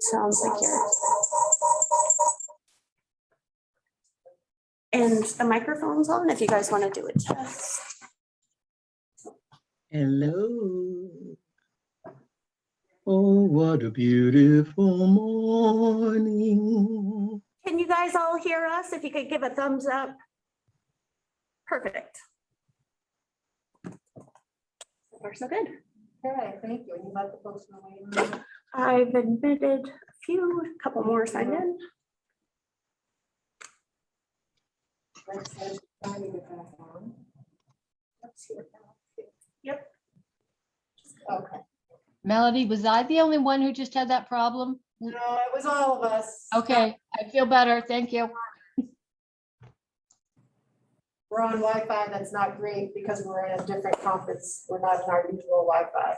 Sounds like you're. And the microphone's on if you guys want to do a test. Hello. Oh, what a beautiful morning. Can you guys all hear us? If you could give a thumbs up. Perfect. We're so good. Okay, thank you. You let the folks know waiting room. I've admitted a couple more signed in. Let's see it back on. Let's see it now. Yep. Okay. Melody, was I the only one who just had that problem? No, it was all of us. Okay, I feel better. Thank you. We're on Wi-Fi. That's not great because we're in a different conference. We're not in our usual Wi-Fi.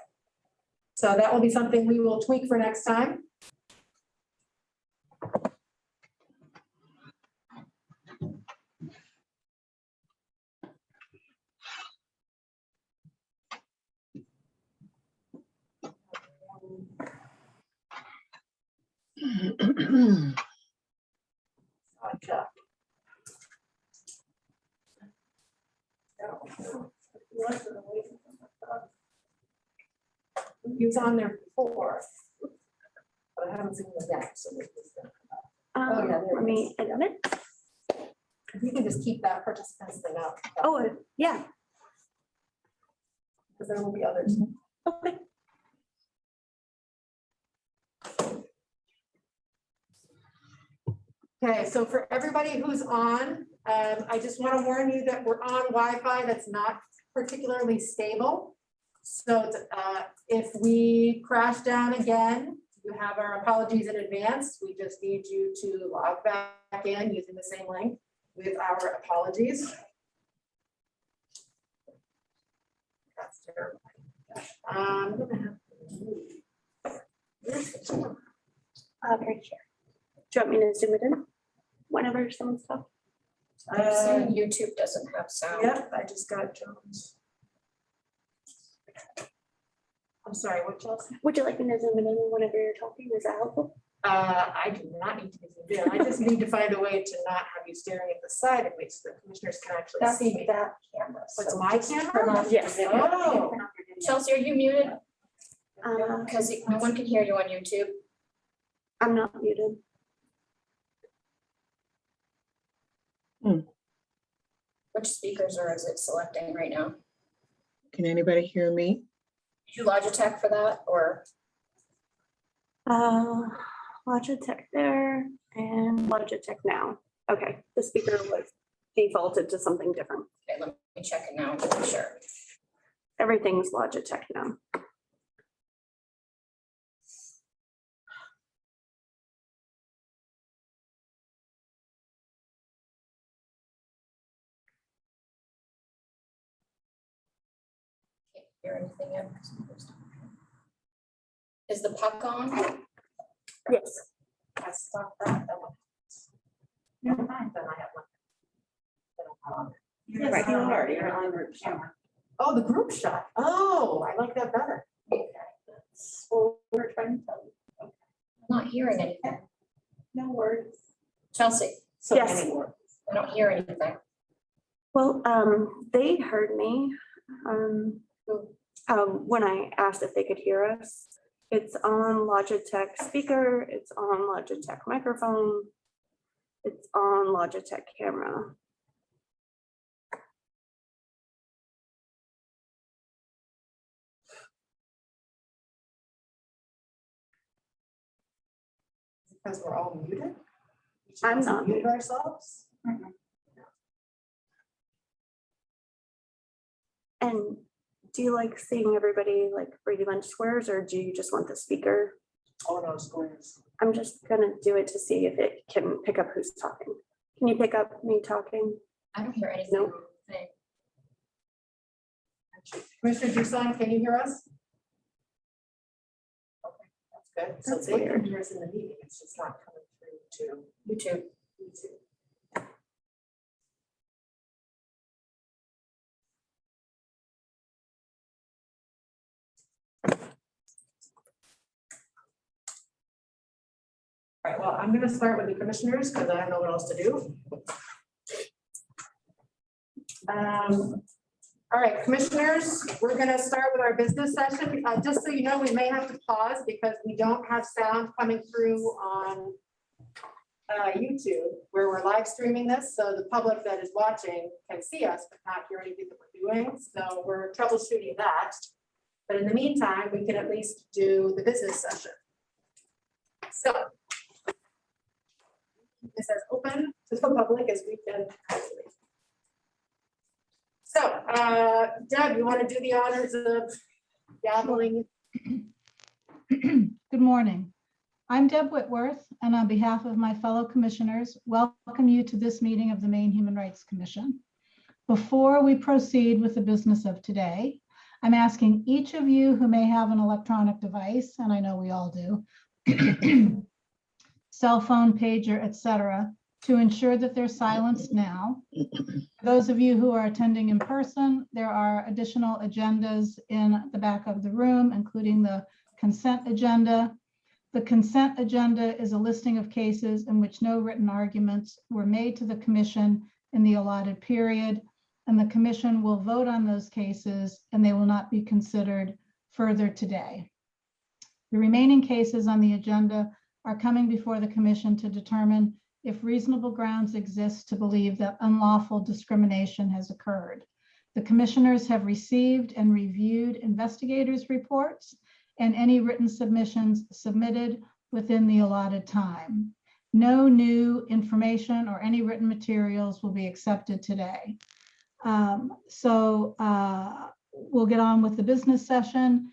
So that will be something we will tweak for next time. Gotcha. He was on there before, but I haven't seen him yet. So we're just gonna come back. Yeah, there Let me admit. If you can just keep that participants thing up. Oh, yeah. Because there will be others. Okay. Okay, so for everybody who's on, I just want to warn you that we're on Wi-Fi that's not particularly stable. So if we crash down again, you have our apologies in advance. We just need you to log back in using the same link with our apologies. That's terrible. I'm gonna have to move. Where's the camera? Right here. Do you want me to zoom it in? Whenever someone's talking. YouTube doesn't have sound. Yep, I just got Jones. I'm sorry, what Chelsea? Would you like me to zoom it in whenever you're talking? Is that helpful? I do not need to be zoomed in. I just need to find a way to not have you staring at the side of me so the commissioners can actually see me. that camera. What's my camera? Yes. Oh. Chelsea, are you muted? Uh, Because no one can hear you on YouTube. I'm not muted. Which speakers are is it selecting right now? Can anybody hear me? Did you Logitech for that or? Logitech there and Logitech now. Okay, the speaker was defaulted to something different. Okay, let me check it now to be sure. Everything's Logitech now. Can't hear anything yet. Is the puck on? Yes. I stopped that. Never mind, then I have one. Then I'm not on it. Yes, you are. You're on group shot. Oh, the group shot. Oh, I like that better. That's what we're trying to tell you. I'm not hearing anything. No worries. Chelsea, So Yes. many more. I don't hear anything. Well, they heard me, when I asked if they could hear us. It's on Logitech speaker, it's on Logitech microphone, it's on Logitech camera. Because we're all muted? I'm not Muted ourselves? And do you like seeing everybody like Brady Bunch squares, or do you just want the speaker? Oh, no, squares. I'm just gonna do it to see if it can pick up who's talking. Can you pick up me talking? I don't hear anything. Nope. Commissioner Doosan, can you hear us? Okay, that's good. So That's they can weird. hear us in the meeting. It's just not coming through to YouTube. YouTube. right, well, I'm gonna start with the commissioners because I don't know what else to do. All right, commissioners, we're gonna start with our business session. Just so you know, we may have to pause because we don't have sound coming through on YouTube, where we're live streaming this, so the public that is watching can see us, but not hear anything that we're doing. So we're troubleshooting that. But in the meantime, we can at least do the business session. So this is open to the public as we can. So, Deb, you want to do the honors of gaveling? Good morning. I'm Deb Whitworth, and on behalf of my fellow commissioners, welcome you to this meeting of the Maine Human Rights Commission. Before we proceed with the business of today, I'm asking each of you who may have an electronic device, and I know we all do, cell phone, pager, etc., to ensure that they're silenced now. For those of you who are attending in person, there are additional agendas in the back of the room, including the consent agenda. The consent agenda is a listing of cases in which no written arguments were made to the commission in the allotted period, and the commission will vote on those cases and they will not be considered further today. The remaining cases on the agenda are coming before the commission to determine if reasonable grounds exist to believe that unlawful discrimination has occurred. The commissioners have received and reviewed investigators' reports and any written submissions submitted within the allotted time. No new information or any written materials will be accepted today. We'll get on with the business session.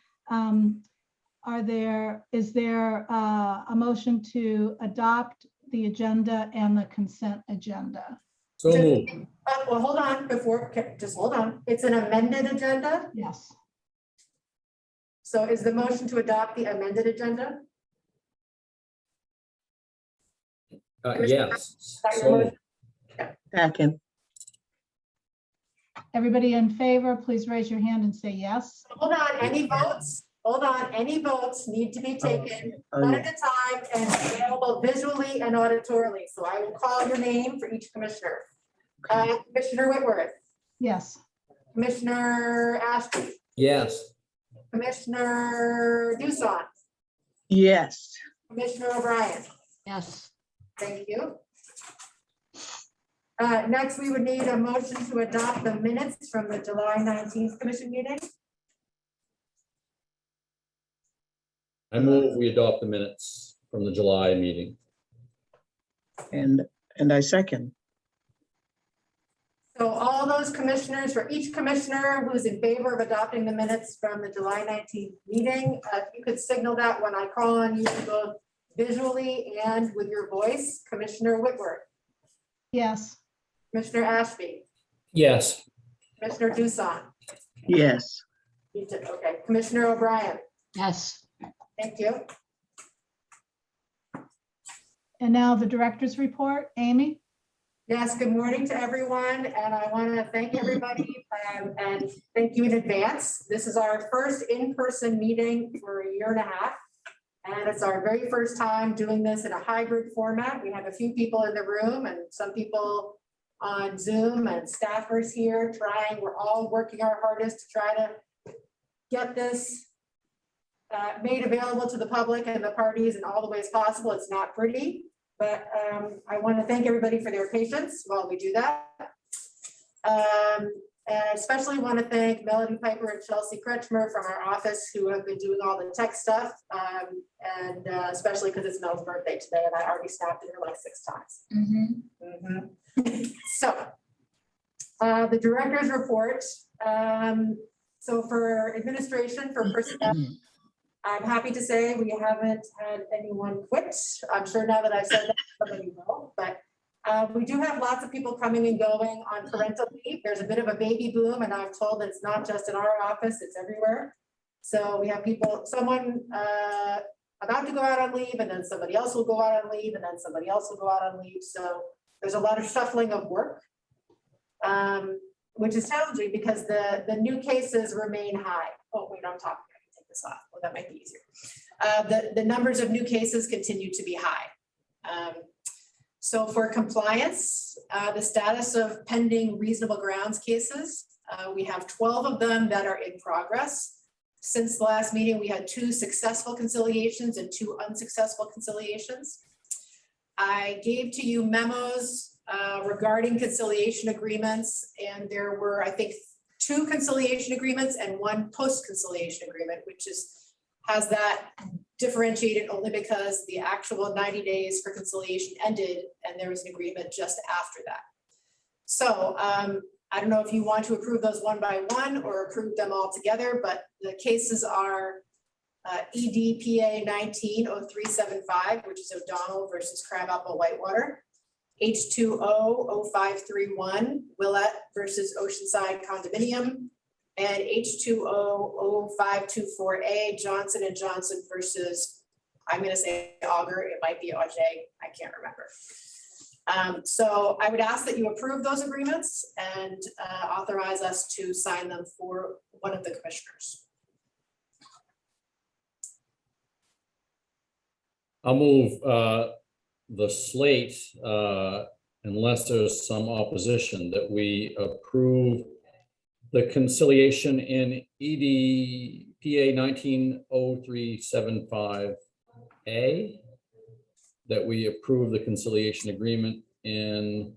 Is there a motion to adopt the agenda and the consent agenda? So moved. Well, hold on, just hold on. It's an amended agenda. Yes. So is the motion to adopt the amended agenda? Yes. Is that your So motion? Second, Everybody in favor, please raise your hand and say yes. Hold on, any votes? Hold on, any votes need to be taken one at a time and available visually and auditorily. So I will call your name for each commissioner. Commissioner Whitworth, Yes. Commissioner Ashby, yes. Commissioner Doosan, yes. Commissioner O'Brien. Yes. Thank you. Next, we would need a motion to adopt the minutes from the July 19th commission meeting. I move we adopt the minutes from the July meeting. And I second, So all those commissioners, for each commissioner who's in favor of adopting the minutes from the July 19th meeting, if you could signal that when I call on you both visually and with your voice. Commissioner Whitworth, Yes. Commissioner Ashby, Yes. Commissioner Doosan. yes. You did, okay. Commissioner O'Brien, Yes. thank you. And now the director's report. Amy? Yes, good morning to everyone, and I want to thank everybody and thank you in advance. This is our first in-person meeting for a year and a half, and it's our very first time doing this in a hybrid format. We have a few people in the room and some people on Zoom and staffers here trying. We're all working our hardest to try to get this made available to the public and the parties in all the ways possible. It's not pretty. But I want to thank everybody for their patience while we do that. And I especially want to thank Melody Piper and Chelsea Kretschmer from our office who have been doing all the tech stuff. And especially because it's Mel's birthday today and I already snapped at her like 6 times. So the director's report. So for administration, for personnel, I'm happy to say we haven't had anyone quit. I'm sure now that I've said that, somebody will, but we do have lots of people coming and going on parental leave. There's a bit of a baby boom, and I'm told that it's not just in our office, it's everywhere. So we have people, someone about to go out on leave, and then somebody else will go out on leave, and then somebody else will go out on leave. So there's a lot of shuffling of work, which is challenging because the new cases remain high. Oh, wait, I'm talking. This off. Well, that might be easier. The numbers of new cases continue to be high. So for compliance, the status of pending reasonable grounds cases, we have 12 of them that are in progress. Since the last meeting, we had 2 successful conciliations and 2 unsuccessful conciliations. I gave to you memos regarding conciliation agreements, and there were, I think, 2 conciliation agreements and 1 post-conciliation agreement, which has that differentiated only because the actual 90 days for conciliation ended and there was an agreement just after that. So I don't know if you want to approve those one by one or approve them all together, but the cases are EDPA 190375, which is O'Donnell versus Crabapple Whitewater, H2O 0531 Willett versus Oceanside Condominium, and H2O 0524A Johnson and Johnson versus, I'm going to say Auger, it might be AJ, I can't remember. So I would ask that you approve those agreements and authorize us to sign them for one of the commissioners. I'll move the slate, unless there's some opposition, that we approve the conciliation in EDPA 190375A, that we approve the conciliation agreement in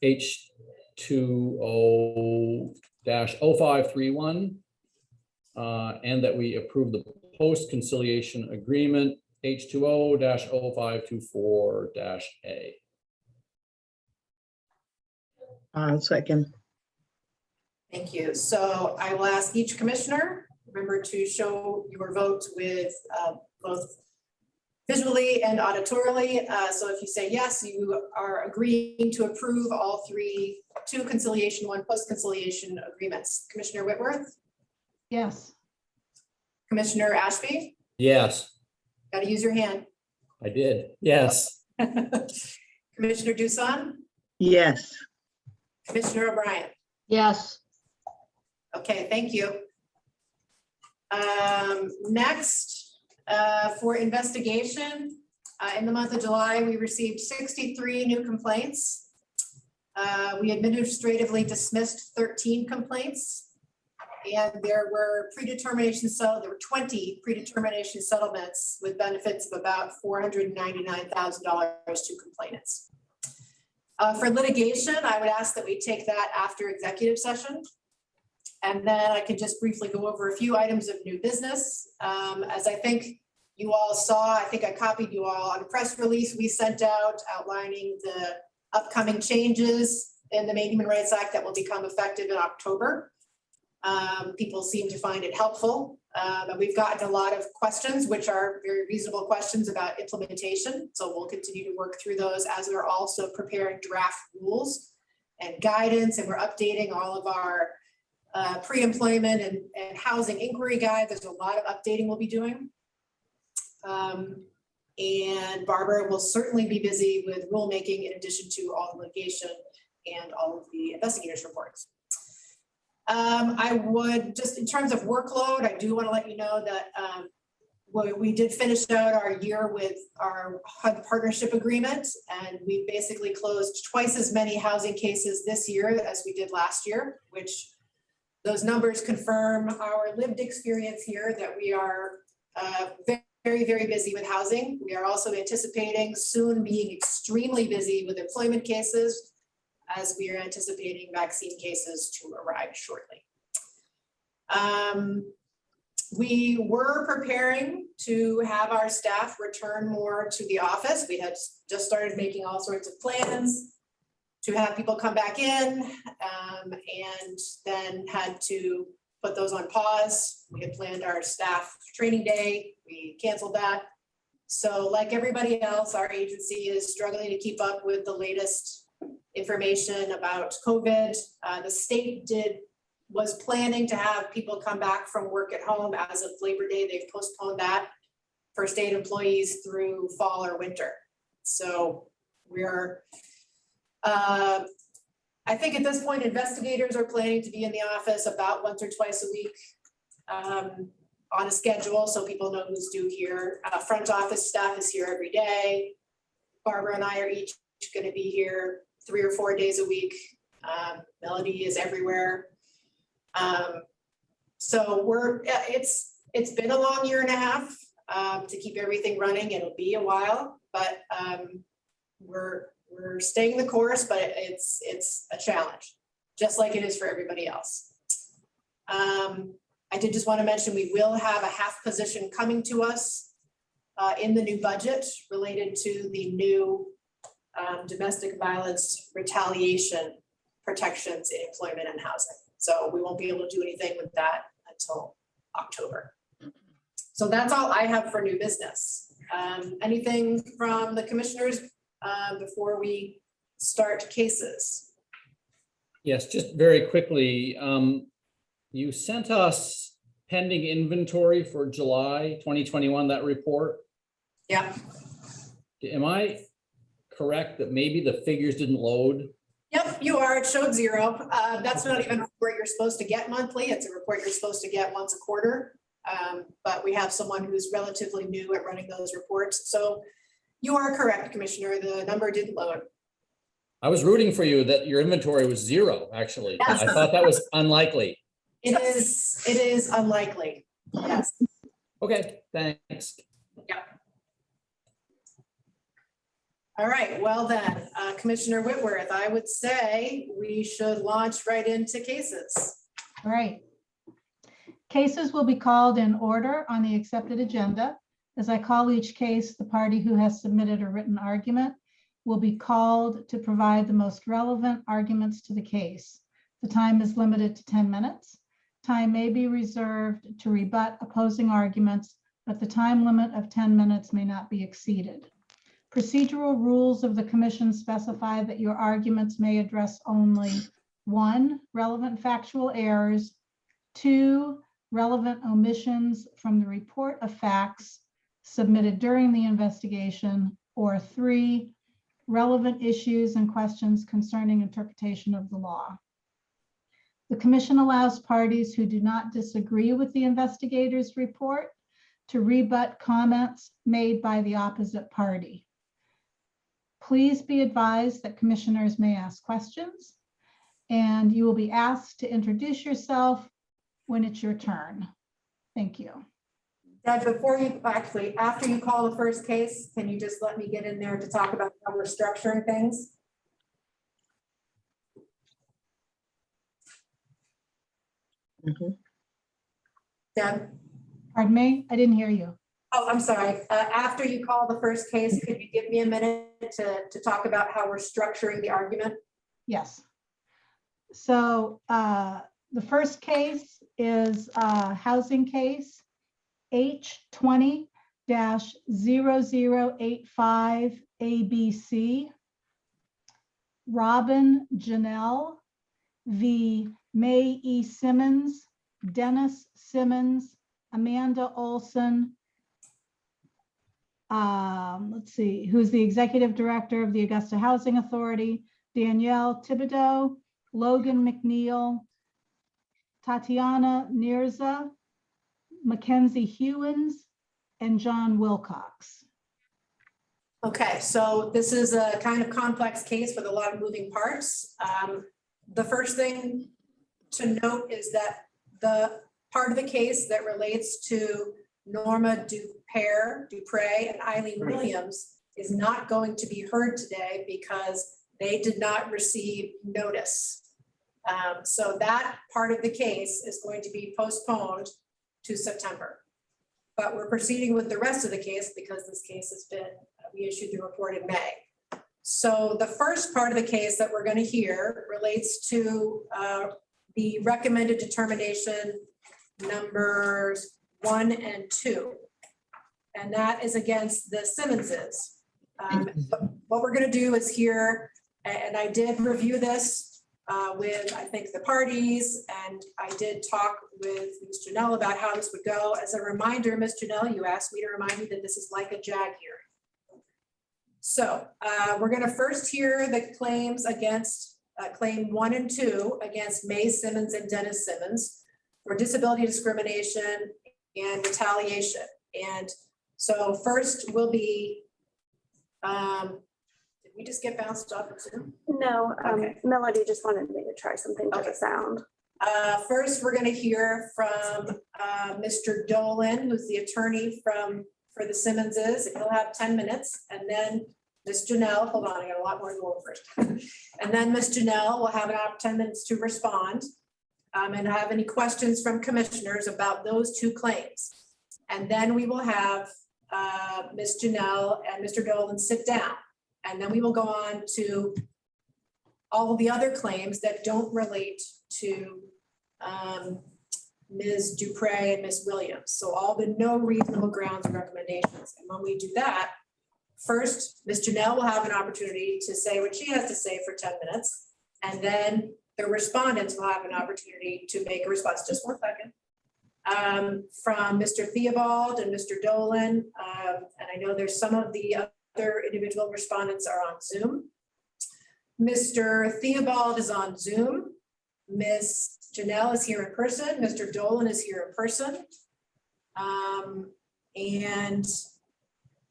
H2O-0531, and that we approve the post-conciliation agreement H2O-0524-A. I'll second. Thank you. So I will ask each commissioner, remember to show your vote with both visually and auditorily. So if you say yes, you are agreeing to approve all 2 conciliation, 1 post-conciliation agreements. Commissioner Whitworth, Yes. Commissioner Ashby, Yes, got to use your hand. I did. Yes. Commissioner Dusan, Yes. Commissioner O'Brien. Yes. Okay, thank you. Next, for investigation, in the month of July, we received 63 new complaints. We administratively dismissed 13 complaints. And there were there were 20 predetermination settlements with benefits of about $499,000 to complainants. For litigation, I would ask that we take that after executive session. And then I could just briefly go over a few items of new business. As I think you all saw, I think I copied you all on a press release we sent out outlining the upcoming changes in the Maine Human Rights Act that will become effective in October. People seem to find it helpful. But we've gotten a lot of questions, which are very reasonable questions about implementation. So we'll continue to work through those as we're also preparing draft rules and guidance, and we're updating all of our pre-employment and housing inquiry guide. There's a lot of updating we'll be doing. And Barbara will certainly be busy with rulemaking in addition to all the litigation and all of the investigators' reports. I would just, in terms of workload, I do want to let you know that we did finish out our year with our HUD partnership agreement, and we basically closed twice as many housing cases this year as we did last year, which those numbers confirm our lived experience here that we are very, very busy with housing. We are also anticipating soon being extremely busy with employment cases, as we are anticipating vaccine cases to arrive shortly. We were preparing to have our staff return more to the office. We had just started making all sorts of plans to have people come back in, and then had to put those on pause. We had planned our staff training day. We canceled that. So like everybody else, our agency is struggling to keep up with the latest information about COVID. The state was planning to have people come back from work at home as of Labor Day. They've postponed that for state employees through fall or winter. So we're, I think at this point, investigators are planning to be in the office about once or twice a week on a schedule, so people know who's due here. Front office staff is here every day. Barbara and I are each going to be here 3 or 4 days a week. Melody is everywhere. So it's been a long year and a half to keep everything running. It'll be a while, but we're staying the course, but it's a challenge, just like it is for everybody else. I did just want to mention, we will have a half position coming to us in the new budget related to the new domestic violence retaliation protections in employment and housing. So we won't be able to do anything with that until October. So that's all I have for new business. Anything from the commissioners before we start cases? Yes, just very quickly, you sent us pending inventory for July 2021, that report. Yeah. Am I correct that maybe the figures didn't load? Yep, you are. It showed 0. That's not even a report you're supposed to get monthly. It's a report you're supposed to get once a quarter. But we have someone who's relatively new at running those reports. So you are correct, Commissioner. The number didn't load. I was rooting for you that your inventory was 0, actually. Yes. I thought that was unlikely. It is unlikely. Yes. Okay, thanks. All right, well then, Commissioner Whitworth, I would say we should launch right into cases. All right. Cases will be called in order on the accepted agenda. As I call each case, the party who has submitted a written argument will be called to provide the most relevant arguments to the case. The time is limited to 10 minutes. Time may be reserved to rebut opposing arguments, but the time limit of 10 minutes may not be exceeded. Procedural rules of the commission specify that your arguments may address only 1, relevant factual errors, 2, relevant omissions from the report of facts submitted during the investigation, or 3, relevant issues and questions concerning interpretation of the law. The commission allows parties who do not disagree with the investigator's report to rebut comments made by the opposite party. Please be advised that commissioners may ask questions, and you will be asked to introduce yourself when it's your turn. Thank you. Deb, before you, actually, after you call the first case, can you just let me get in there to talk about how we're structuring things? Mhm. Deb? Pardon me, I didn't hear you. Oh, I'm sorry. After you call the first case, could you give me a minute to talk about how we're structuring the argument? Yes. So the first case is a housing case, H20-0085 ABC. Robin Janelle v. May E. Simmons, Dennis Simmons, Amanda Olson, let's see, who's the executive director of the Augusta Housing Authority, Danielle Thibodeau, Logan McNeil, Tatiana Nirza, Mackenzie Hewins, and John Wilcox. Okay, so this is a kind of complex case with a lot of moving parts. The first thing to note is that the part of the case that relates to Norma Dupre and Eileen Williams is not going to be heard today because they did not receive notice. So that part of the case is going to be postponed to September. But we're proceeding with the rest of the case because this case has been, we issued the report in May. So the first part of the case that we're going to hear relates to the recommended determination numbers 1 and 2. And that is against the Simmonses. What we're going to do is hear, and I did review this with, I think, the parties, and I did talk with Ms. Janelle about how this would go. As a reminder, Ms. Janelle, you asked me to remind you that this is like a JAG hearing. So we're going to first hear the claims against claim 1 and 2 against May Simmons and Dennis Simmons for disability discrimination and retaliation. And so first will be You just get bounced off of Zoom. No, Okay. Melody just wanted me to try something to Okay. the sound. First, we're gonna hear from Mr. Dolan, who's the attorney for the Simmonses. He'll have 10 minutes, and then Ms. Janelle, hold on, I got a lot more to go over first. And then Ms. Janelle will have about 10 minutes to respond and have any questions from commissioners about those two claims. And then we will have Ms. Janelle and Mr. Dolan sit down. And then we will go on to all of the other claims that don't relate to Ms. Dupre and Ms. Williams. So all the no reasonable grounds recommendations. And when we do that, first, Ms. Janelle will have an opportunity to say what she has to say for 10 minutes. And then the respondents will have an opportunity to make a response. Just 1 second. From Mr. Theobald and Mr. Dolan. And I know there's some of the other individual respondents are on Zoom. Mr. Theobald is on Zoom. Ms. Janelle is here in person. Mr. Dolan is here in person.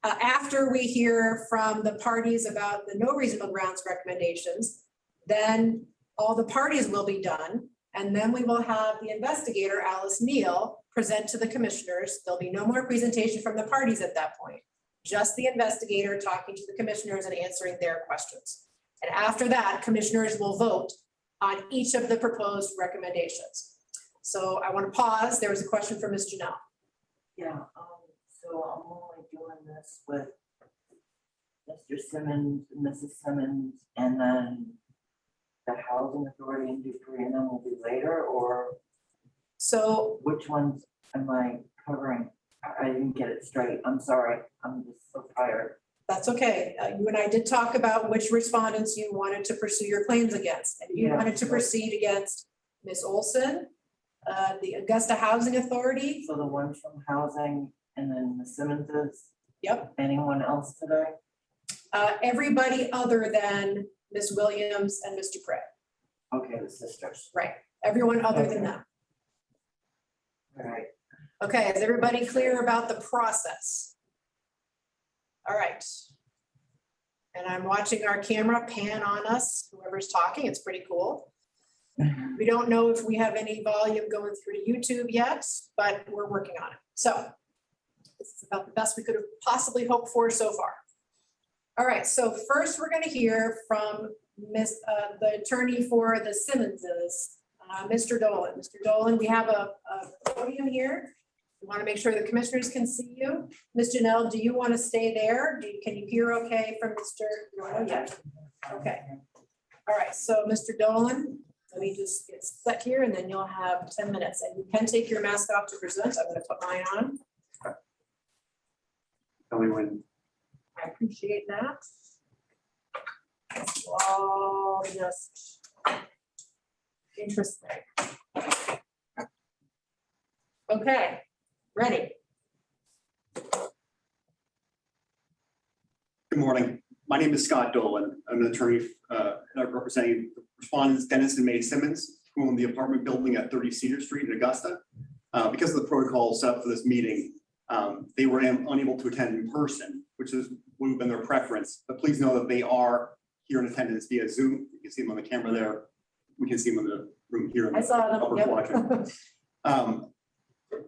After we hear from the parties about the no reasonable grounds recommendations, then all the parties will be done. And then we will have the investigator, Alice Neal, present to the commissioners. There'll be no more presentation from the parties at that point. Just the investigator talking to the commissioners and answering their questions. And after that, commissioners will vote on each of the proposed recommendations. So I want to pause. There was a question from Ms. Janelle. Yeah, so I'm only doing this with Mr. Simmons, Mrs. Simmons, and then the housing authority in Dupree, and then we'll be later, or So which ones am I covering? I didn't get it straight. I'm sorry. I'm just so tired. that's okay. You and I did talk about which respondents you wanted to pursue your claims against. And you Yeah. wanted to proceed against Ms. Olson, the Augusta Housing Authority. So the ones from housing and then the Simmonses, Yep. anyone else today? Everybody other than Ms. Williams and Mr. Dupre. Okay, the sisters. Right. Everyone other than them. All right. Okay, is everybody clear about the process? All right. And I'm watching our camera pan on us, whoever's talking, it's pretty cool. We don't know if we have any volume going through to YouTube yet, but we're working on it. So this is about the best we could have possibly hoped for so far. All right, so first we're gonna hear from the attorney for the Simmonses, Mr. Dolan. Mr. Dolan, we have a podium here. We want to make sure the commissioners can see you. Ms. Janelle, do you want to stay there? Can you hear okay from Mr.? Oh, yeah. Okay. All right, so Mr. Dolan, let me just get set here and then you'll have 10 minutes and you can take your mask off to present. I'm going to put mine on. Tell me when. I appreciate that. All just interesting. Okay, ready. Good morning. My name is Scott Dolan. I'm an attorney representing the respondents Dennis and May Simmons, who own the apartment building at 30 Cedar Street in Augusta. Because of the protocol set up for this meeting, they were unable to attend in person, which would have been their preference. But please know that they are here in attendance via Zoom. You can see them on the camera there. We can see them in the room here. I saw upper them. quadrant.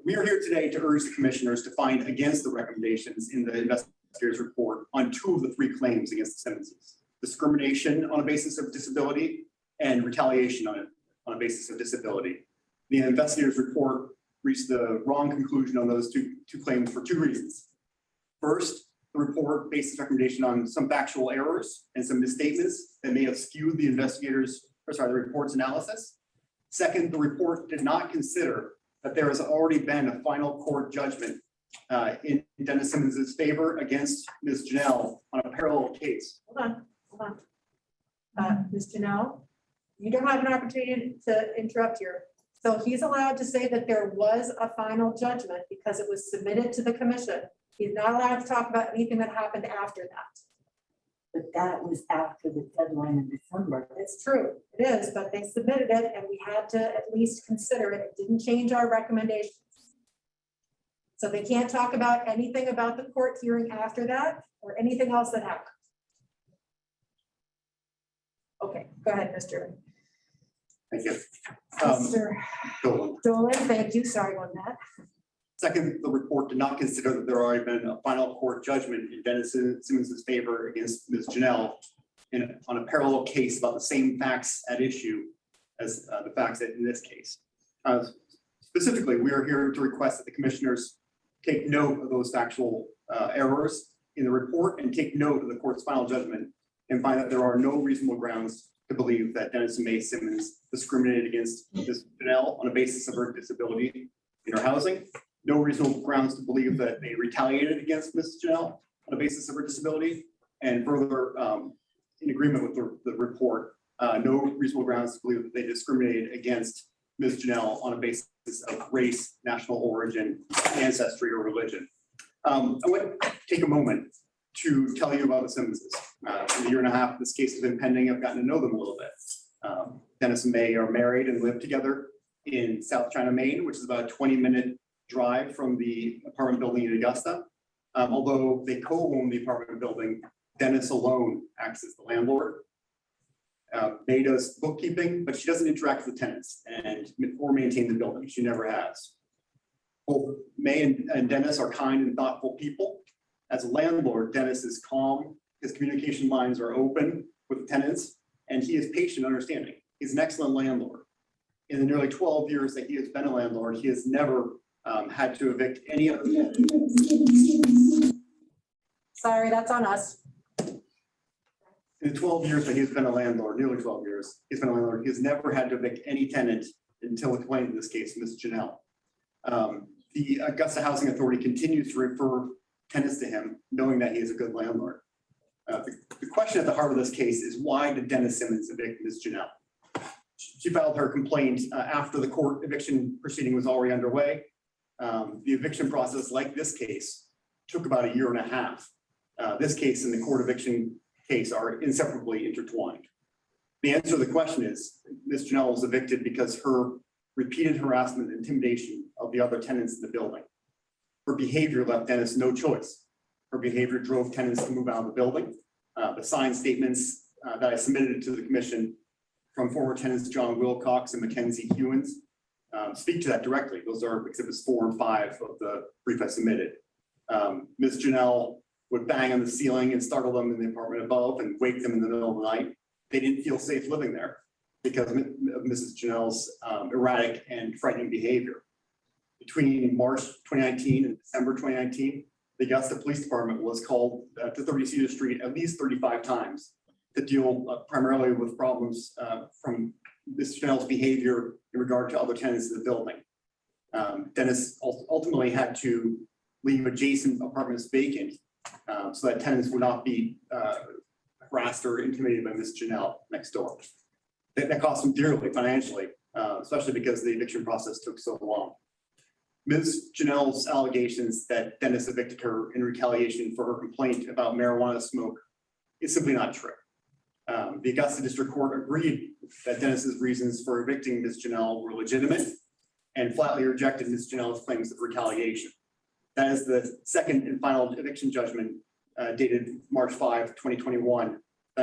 We are here today to urge the commissioners to find against the recommendations in the investigator's report on 2 of the 3 claims against the Simmonses: discrimination on a basis of disability and retaliation on a basis of disability. The investigator's report reached the wrong conclusion on those two claims for 2 reasons. First, the report based its recommendation on some factual errors and some misstatements that may have skewed the the report's analysis. Second, the report did not consider that there has already been a final court judgment in Dennis Simmons's favor against Ms. Janelle on a parallel case. Hold on. Ms. Janelle, you don't have an opportunity to interrupt here. So he's allowed to say that there was a final judgment because it was submitted to the commission. He's not allowed to talk about anything that happened after that. But that was after the deadline in December. It's true, it is, but they submitted it and we had to at least consider it. It didn't change our recommendations. So they can't talk about anything about the court hearing after that or anything else that happened. Okay, go ahead, Mr. Thank you. Mr. Dolan. Dolan, thank you, sorry about that. Second, the report did not consider that there already been a final court judgment in Dennis Simmons's favor against Ms. Janelle on a parallel case about the same facts at issue as the facts in this case. Specifically, we are here to request that the commissioners take note of those factual errors in the report and take note of the court's final judgment and find that there are no reasonable grounds to believe that Dennis and May Simmons discriminated against Ms. Janelle on a basis of her disability in her housing. No reasonable grounds to believe that they retaliated against Ms. Janelle on a basis of her disability. And further, in agreement with the report, no reasonable grounds to believe that they discriminated against Ms. Janelle on a basis of race, national origin, ancestry, or religion. I want to take a moment to tell you about the Simmonses. In the year and a half this case has been pending, I've gotten to know them a little bit. Dennis and May are married and live together in South China, Maine, which is about a 20-minute drive from the apartment building in Augusta. Although they co-own the apartment building, Dennis alone acts as the landlord. May does bookkeeping, but she doesn't interact with tenants or maintain the building. She never has. Both May and Dennis are kind and thoughtful people. As a landlord, Dennis is calm. His communication lines are open with tenants, and he is patient and understanding. He's an excellent landlord. In the nearly 12 years that he has been a landlord, he has never had to evict any of the. Sorry, that's on us. In the 12 years that he's been a landlord, nearly 12 years, he's been a landlord, he has never had to evict any tenant until the complaint in this case, Ms. Janelle. The Augusta Housing Authority continues to refer tenants to him, knowing that he is a good landlord. The question at the heart of this case is, why did Dennis Simmons evict Ms. Janelle? She filed her complaint after the court eviction proceeding was already underway. The eviction process, like this case, took about a year and a half. This case and the court eviction case are inseparably intertwined. The answer to the question is, Ms. Janelle was evicted because her repeated harassment and intimidation of the other tenants in the building. Her behavior left Dennis no choice. Her behavior drove tenants to move out of the building. The signed statements that I submitted to the commission from former tenants John Wilcox and Mackenzie Hewins speak to that directly. Those are exhibits 4 and 5 of the brief I submitted. Ms. Janelle would bang on the ceiling and startle them in the apartment above and wake them in the middle of the night. They didn't feel safe living there because of Mrs. Janelle's erratic and frightening behavior. Between March 2019 and December 2019, the Augusta Police Department was called to 30 Cedar Street at least 35 times to deal primarily with problems from Mrs. Janelle's behavior in regard to other tenants in the building. Dennis ultimately had to leave adjacent apartments vacant so that tenants would not be harassed or intimidated by Ms. Janelle next door. That cost him dearly financially, especially because the eviction process took so long. Ms. Janelle's allegations that Dennis evicted her in retaliation for her complaint about marijuana smoke is simply not true. The Augusta District Court agreed that Dennis's reasons for evicting Ms. Janelle were legitimate and flatly rejected Ms. Janelle's claims of retaliation. That is the second and final eviction judgment dated March 5, 2021,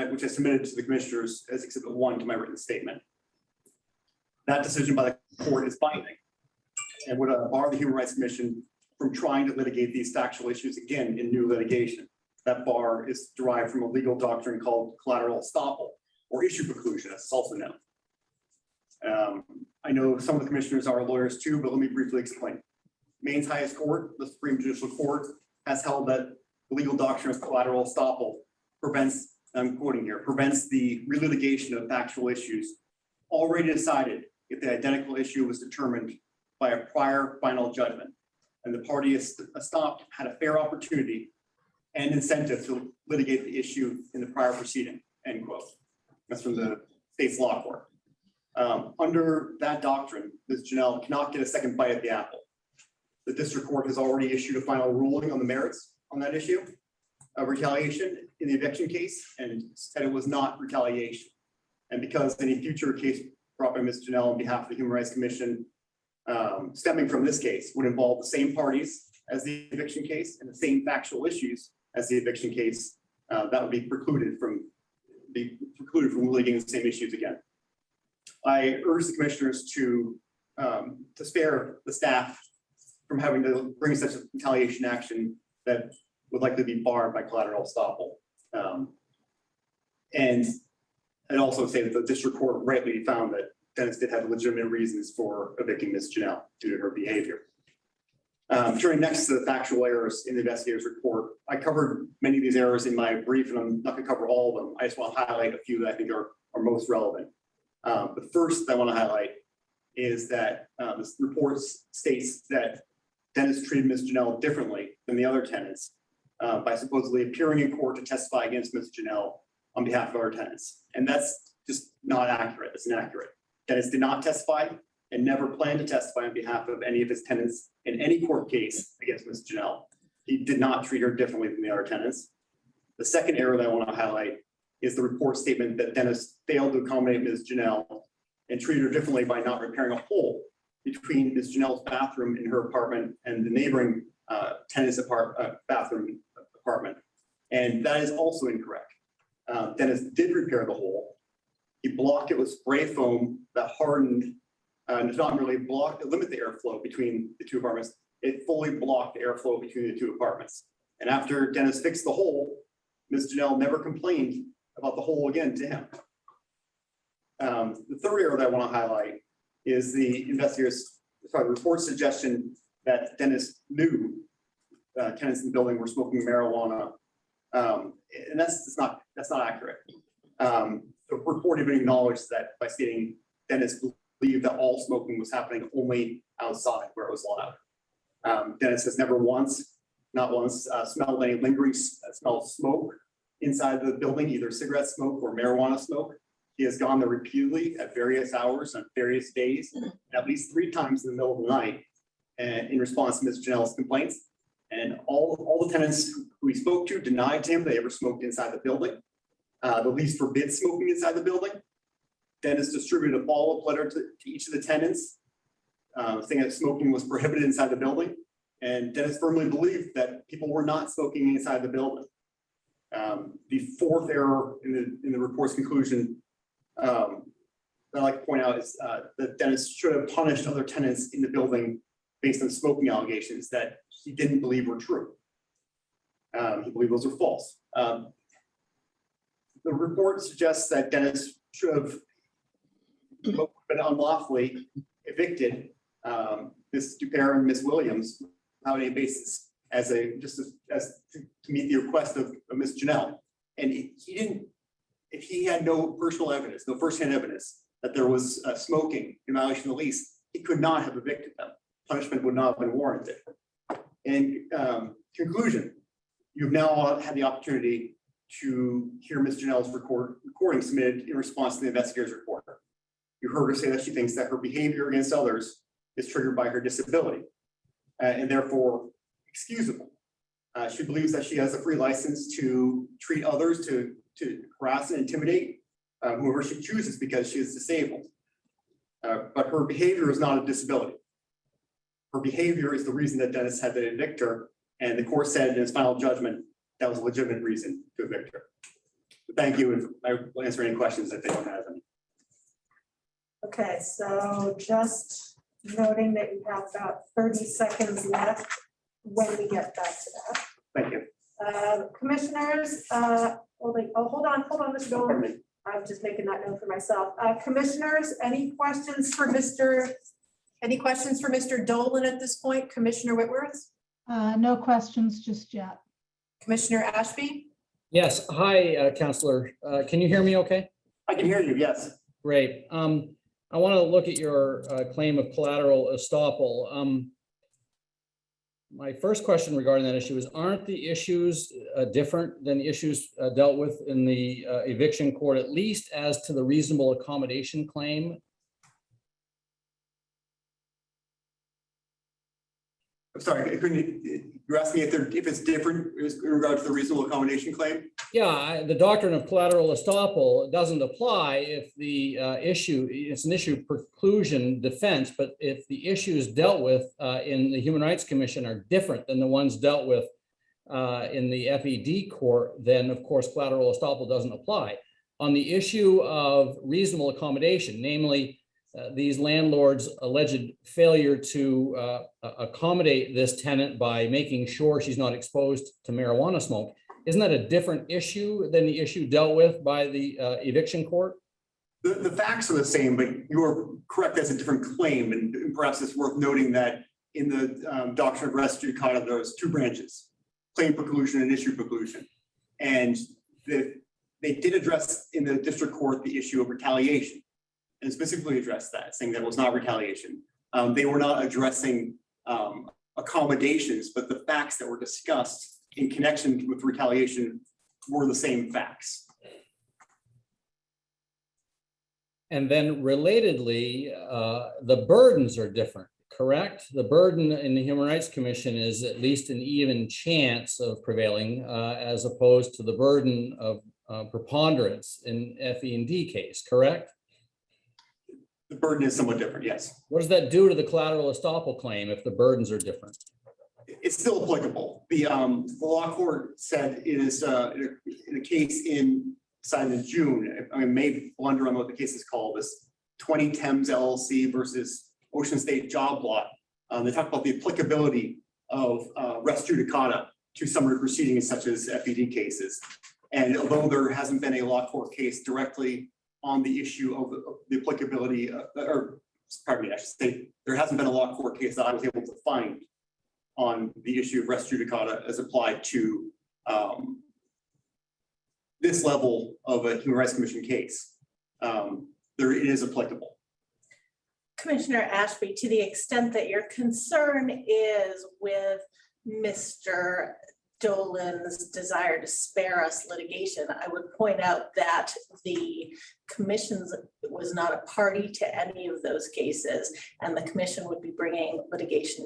which I submitted to the commissioners as Exhibit 1 to my written statement. That decision by the court is binding and would bar the Human Rights Commission from trying to litigate these factual issues again in new litigation. That bar is derived from a legal doctrine called collateral estoppel or issue preclusion, as it's also known. I know some of the commissioners are lawyers too, but let me briefly explain. Maine's highest court, the Supreme Judicial Court, has held that the legal doctrine of collateral estoppel prevents, I'm quoting here, prevents the relitigation of factual issues already decided if the identical issue was determined by a prior final judgment. And the party estopped had a fair opportunity and incentive to litigate the issue in the prior proceeding, end quote. That's from the state's law court. Under that doctrine, Ms. Janelle cannot get a second bite at the apple. The district court has already issued a final ruling on the merits on that issue of retaliation in the eviction case and said it was not retaliation. And because any future case brought by Ms. Janelle on behalf of the Human Rights Commission stemming from this case would involve the same parties as the eviction case and the same factual issues as the eviction case, that would be precluded from be precluded from litigating the same issues again. I urge the commissioners to spare the staff from having to bring such a retaliation action that would likely be barred by collateral estoppel. And I'd also say that the district court rightly found that Dennis did have legitimate reasons for evicting Ms. Janelle due to her behavior. Turning next to the factual errors in the investigator's report, I covered many of these errors in my brief, and I'm not going to cover all of them. I just want to highlight a few that I think are most relevant. The first I want to highlight is that this report states that Dennis treated Ms. Janelle differently than the other tenants by supposedly appearing in court to testify against Ms. Janelle on behalf of our tenants. And that's just not accurate. It's inaccurate. Dennis did not testify and never planned to testify on behalf of any of his tenants in any court case against Ms. Janelle. He did not treat her differently than the other tenants. The second error that I want to highlight is the report statement that Dennis failed to accommodate Ms. Janelle and treated her differently by not repairing a hole between Ms. Janelle's bathroom in her apartment and the neighboring tenant's bathroom apartment. And that is also incorrect. Dennis did repair the hole. He blocked it with spray foam that hardened, and not merely blocked to limit the airflow between the two apartments, it fully blocked the airflow between the two apartments. And after Dennis fixed the hole, Ms. Janelle never complained about the hole again to him. The third error that I want to highlight is the report's suggestion that Dennis knew tenants in the building were smoking marijuana. And that's not accurate. The report even acknowledged that by stating Dennis believed that all smoking was happening only outside where it was allowed. Dennis has never once, not once, smelled any lingering smell of smoke inside the building, either cigarette smoke or marijuana smoke. He has gone there repeatedly at various hours on various days, at least 3 times in the middle of the night, and in response to Ms. Janelle's complaints. And all the tenants who he spoke to denied to him they ever smoked inside the building. The lease forbids smoking inside the building. Dennis distributed a follow-up letter to each of the tenants saying that smoking was prohibited inside the building. And Dennis firmly believed that people were not smoking inside the building. The fourth error in the report's conclusion that I'd like to point out is that Dennis should have punished other tenants in the building based on smoking allegations that he didn't believe were true. He believed those were false. The report suggests that Dennis should have been unlawfully evicted Ms. Dupere and Ms. Williams without any basis as to meet the request of Ms. Janelle. And he didn't, if he had no personal evidence, no firsthand evidence that there was smoking in violation of the lease, he could not have evicted them. Punishment would not have been warranted. In conclusion, you've now had the opportunity to hear Ms. Janelle's recording submitted in response to the investigator's report. You heard her say that she thinks that her behavior against others is triggered by her disability and therefore excusable. She believes that she has a free license to treat others, to harass and intimidate whoever she chooses because she is disabled. But her behavior is not a disability. Her behavior is the reason that Dennis had to evict her, and the court said in its final judgment that was a legitimate reason to evict her. Thank you, and I will answer any questions if anyone has any. Okay, so just noting that you have about 30 seconds left when we get back to that. Thank you. Commissioners, hold on, Mr. Dolan. I'm just making that note for myself. Commissioners, any questions for Mr. Dolan at this point? Commissioner Whitworth? No questions just yet. Commissioner Ashby? Yes, hi, Counselor. Can you hear me okay? I can hear you, yes. Great. I want to look at your claim of collateral estoppel. My first question regarding that issue is, aren't the issues different than the issues dealt with in the eviction court, at least as to the reasonable accommodation claim? I'm sorry, you're asking if it's different in regard to the reasonable accommodation claim? Yeah, the doctrine of collateral estoppel doesn't apply if the issue, it's an issue preclusion defense, but if the issues dealt with in the Human Rights Commission are different than the ones dealt with in the FED court, then of course collateral estoppel doesn't apply. on the issue of reasonable accommodation, namely these landlords' alleged failure to accommodate this tenant by making sure she's not exposed to marijuana smoke, isn't that a different issue than the issue dealt with by the eviction court? The facts are the same, but you're correct, that's a different claim, and perhaps it's worth noting that in the doctrine of res judicata, there's two branches, claim preclusion and issue preclusion. And they did address in the district court the issue of retaliation, and specifically addressed that, saying that it was not retaliation. They were not addressing accommodations, but the facts that were discussed in connection with retaliation were the same facts. And then relatedly, the burdens are different, correct? The burden in the Human Rights Commission is at least an even chance of prevailing as opposed to the burden of preponderance in FE&D case, correct? The burden is somewhat different, yes. What does that do to the collateral estoppel claim if the burdens are different? It's still applicable. The law court said it is in a case decided in June. I may wonder on what the case is called, this 20 Thames LLC versus Ocean State Job Lot. They talk about the applicability of res judicata to summary proceedings such as FED cases. And although there hasn't been a law court case directly on the issue of the applicability, or pardon me, I should say, there hasn't been a law court case that I was able to find on the issue of res judicata as applied to this level of a Human Rights Commission case. It is applicable. Commissioner Ashby, to the extent that your concern is with Mr. Dolan's desire to spare us litigation, I would point out that the commission was not a party to any of those cases, and the commission would be bringing litigation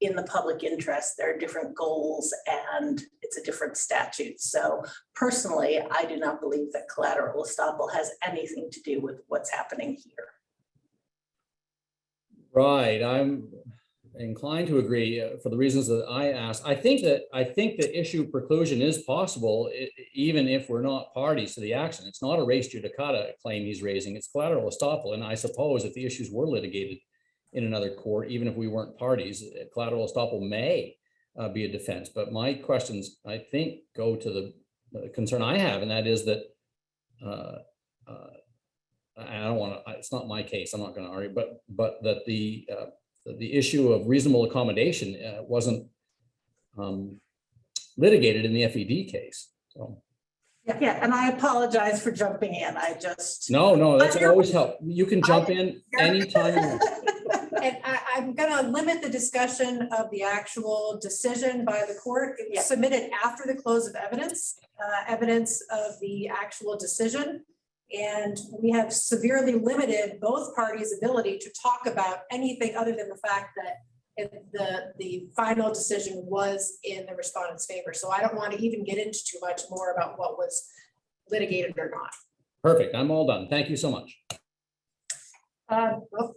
in the public interest. There are different goals and it's a different statute. So personally, I do not believe that collateral estoppel has anything to do with what's happening here. Right, I'm inclined to agree for the reasons that I asked. I think that issue preclusion is possible even if we're not parties to the action. It's not a res judicata claim he's raising, it's collateral estoppel. And I suppose if the issues were litigated in another court, even if we weren't parties, collateral estoppel may be a defense. But my questions, I think, go to the concern I have, and that is that I don't want to. It's not my case. I'm not going to argue, but that the issue of reasonable accommodation wasn't litigated in the FED case. So. Yeah, and I apologize for jumping in. I just. No, that's always help. You can jump in anytime you want. And I'm gonna limit the discussion of the actual decision by the court. It was submitted after the close of evidence, evidence of the actual decision. And we have severely limited both parties' ability to talk about anything other than the fact that the final decision was in the respondent's favor. So I don't want to even get into too much more about what was litigated or not. Perfect. I'm all done. Thank you so much.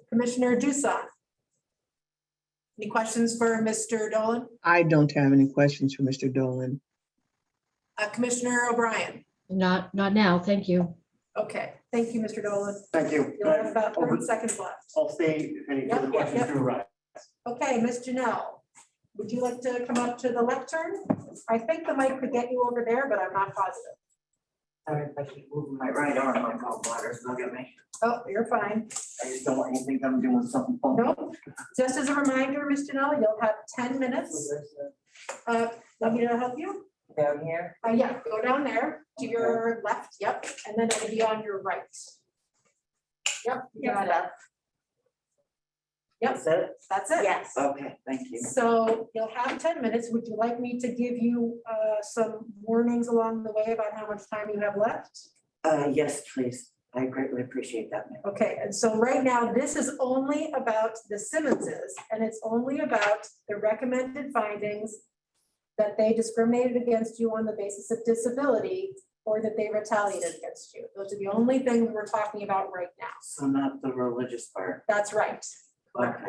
Commissioner Dusan. Any questions for Mr. Dolan? I don't have any questions for Mr. Dolan. Commissioner O'Brien. Not now, thank you. Okay, thank you, Mr. Dolan. Thank you. You'll have about 30 seconds left. I'll stay if any further questions do arise. Okay, Ms. Janelle, would you like to come up to the lectern? I think the mic could get you over there, but I'm not positive. Sorry if I keep moving my right arm, my gallbladder's look at me. Oh, you're fine. I just don't want you to think I'm doing something funky. No, just as a reminder, Ms. Janelle, you'll have 10 minutes. Want me to help you? Down here? Yeah, go down there to your left, yep, and then it'll be on your right. Yep, you got it. Yep, Is that it? that's it. Yes. Okay, thank you. So you'll have 10 minutes. Would you like me to give you some warnings along the way about how much time you have left? Yes, please. I greatly appreciate that, ma'am. Okay, and so right now, this is only about the Simmonses, and it's only about the recommended findings that they discriminated against you on the basis of disability or that they retaliated against you. Those are the only things we're talking about right now. So not the religious part. That's right. Okay.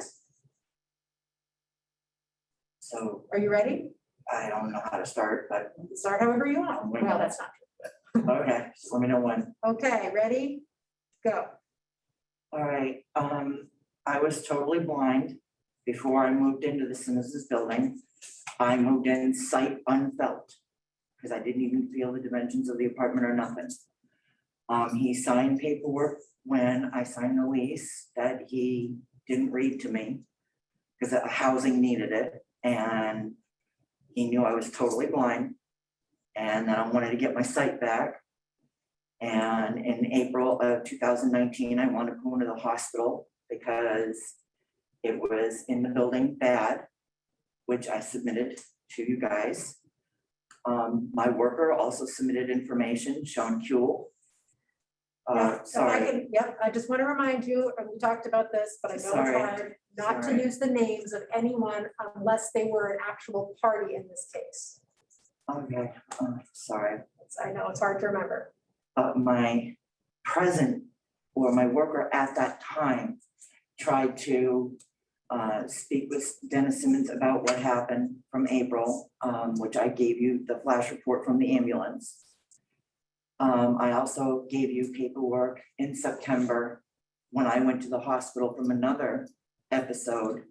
So Are you ready? I don't know how to start, but Start however you want. Well, that's not true. Okay, just let me know when. Okay, ready? Go. All right, I was totally blind before I moved into the Simmons's building. I moved in sight unfelt, because I didn't even feel the dimensions of the apartment or nothing. He signed paperwork when I signed the lease that he didn't read to me, because housing needed it, and he knew I was totally blind. And then I wanted to get my sight back. And in April of 2019, I wanted to go into the hospital because it was in the building bad, which I submitted to you guys. My worker also submitted information, Sean Kuehl. Yeah, so I Sorry, can, yep, I just want to remind you, and we talked about this, but I know it's Sorry. hard not to Sorry. use the names of anyone unless they were an actual party in this case. okay, sorry. I know it's hard to remember. But my present or my worker at that time tried to speak with Dennis Simmons about what happened from April, which I gave you the flash report from the ambulance. I also gave you paperwork in September when I went to the hospital from another episode.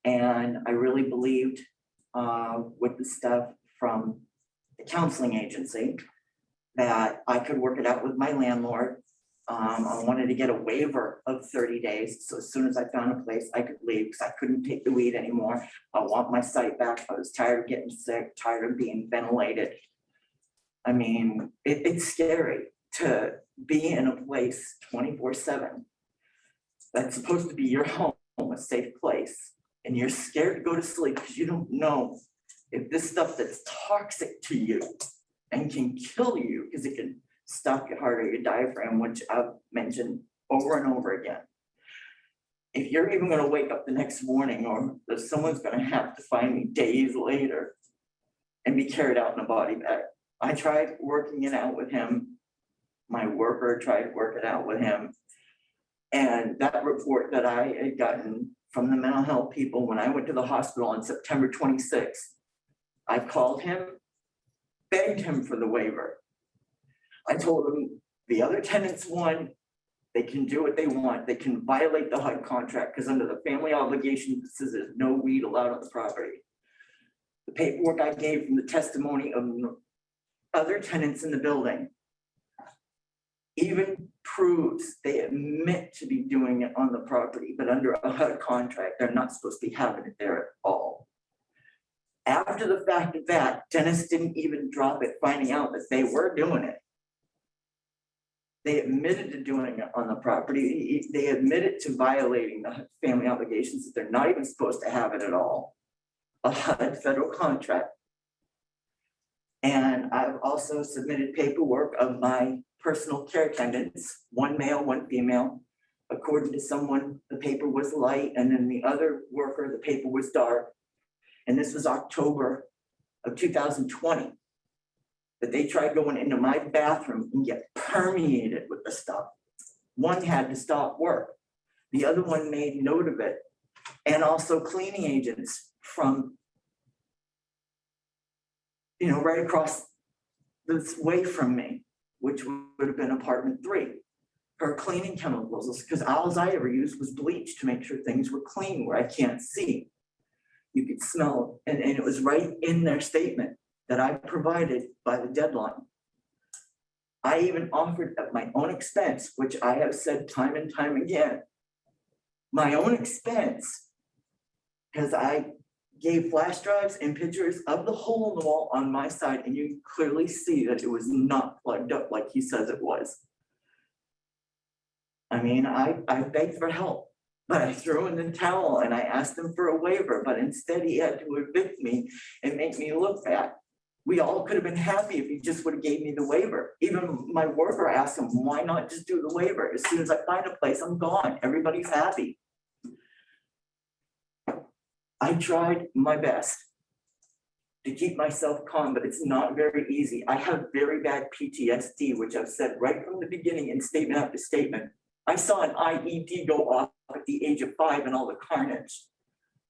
And I really believed with the stuff from the counseling agency that I could work it out with my landlord. I wanted to get a waiver of 30 days. So as soon as I found a place, I could leave because I couldn't take the weed anymore. I want my sight back. I was tired of getting sick, tired of being ventilated. I mean, it's scary to be in a place 24/7 that's supposed to be your home, a safe place. And you're scared to go to sleep because you don't know if this stuff that's toxic to you and can kill you, because it can stop your heart or your diaphragm, which I've mentioned over and over again. If you're even gonna wake up the next morning, or if someone's gonna have to find me days later and be carried out in a body bag. I tried working it out with him. My worker tried to work it out with him. And that report that I had gotten from the mental health people when I went to the hospital on September 26th, I called him, begged him for the waiver. I told him the other tenants won, they can do what they want. They can violate the HUD contract because under the family obligation, it says there's no weed allowed on the property. The paperwork I gave from the testimony of other tenants in the building even proves they admit to be doing it on the property, but under a HUD contract, they're not supposed to be having it there at all. After the fact of that, Dennis didn't even drop it, finding out that they were doing it. They admitted to doing it on the property. They admitted to violating the family obligations, that they're not even supposed to have it at all. A HUD federal contract. And I've also submitted paperwork of my personal care attendants, one male, one female. According to someone, the paper was light, and then the other worker, the paper was dark. And this was October of 2020. That they tried going into my bathroom and get permeated with the stuff. One had to stop work. The other one made note of it. And also cleaning agents from, right across this way from me, which would have been apartment 3. Her cleaning chemicals, because all I ever used was bleach to make sure things were clean where I can't see. You could smell, and it was right in their statement that I provided by the deadline. I even offered at my own expense, which I have said time and time again, my own expense, because I gave flash drives and pictures of the hole in the wall on my side, and you clearly see that it was not plugged up like he says it was. I mean, I begged for help, but I threw in the towel and I asked him for a waiver, but instead he had to evict me and make me look bad. We all could have been happy if he just would have gave me the waiver. Even my worker asked him, why not just do the waiver? As soon as I find a place, I'm gone. Everybody's happy. I tried my best to keep myself calm, but it's not very easy. I have very bad PTSD, which I've said right from the beginning in statement after statement. I saw an IED go off at the age of 5 and all the carnage.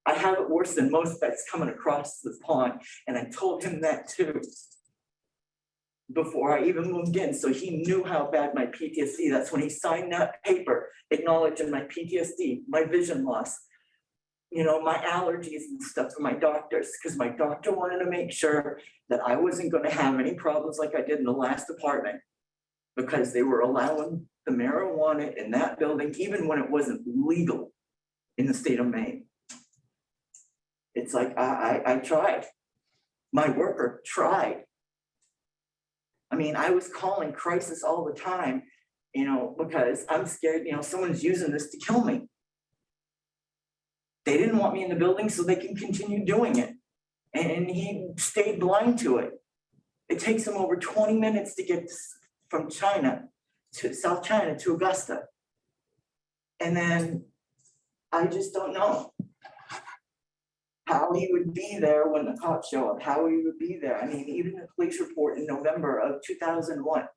I have it worse than most vets coming across the pond, and I told him that too. before I even moved in, so he knew how bad my PTSD, that's when he signed that paper acknowledging my PTSD, my vision loss, you know, my allergies and stuff for my doctors, because my doctor wanted to make sure that I wasn't gonna have any problems like I did in the last apartment, because they were allowing the marijuana in that building, even when it wasn't legal in the state of Maine. It's like, I tried. My worker tried. I mean, I was calling crisis all the time, you know, because I'm scared, you know, someone's using this to kill me. They didn't want me in the building so they can continue doing it. And he stayed blind to it. It takes him over 20 minutes to get from China to South China to Augusta. And then I just don't know how he would be there when the cops show up, how he would be there. I mean, even the police report in November of 2001,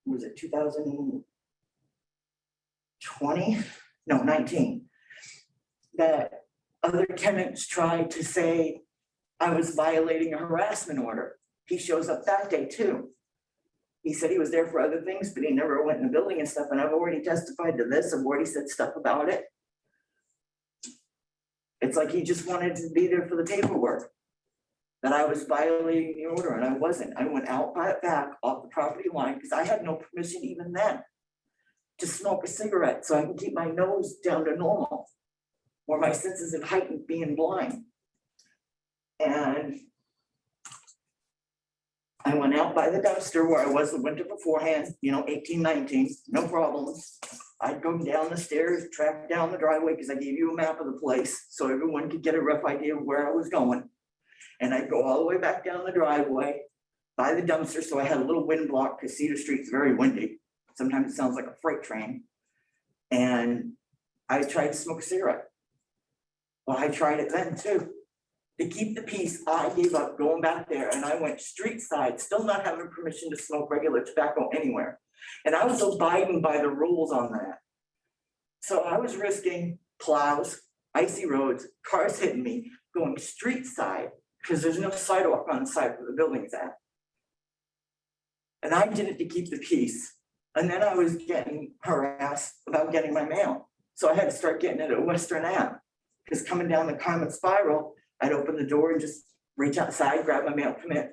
was it 2020? No, 19. That other tenants tried to say I was violating a harassment order. He shows up that day too. He said he was there for other things, but he never went in the building and stuff. And I've already testified to this. I've already said stuff about it. It's like he just wanted to be there for the paperwork. That I was violating the order, and I wasn't. I went out back off the property line because I had no permission even then to smoke a cigarette so I can keep my nose down to normal, or my senses of heightened being blind. And I went out by the dumpster where I was the winter beforehand, you know, 18, 19, no problems. I'd go down the stairs, track down the driveway, because I gave you a map of the place so everyone could get a rough idea of where I was going. And I'd go all the way back down the driveway by the dumpster, so I had a little wind block because Cedar Street's very windy. Sometimes it sounds like a freight train. And I tried to smoke a cigarette. Well, I tried it then too. To keep the peace, I gave up going back there and I went street side, still not having permission to smoke regular tobacco anywhere. And I was abiding by the rules on that. So I was risking plows, icy roads, cars hitting me, going street side, because there's no sidewalk on the side where the building's at. And I did it to keep the peace. And then I was getting harassed about getting my mail. So I had to start getting it at Western Ave, because coming down the Carmen Spiral, I'd open the door and just reach outside, grab my mail, come in.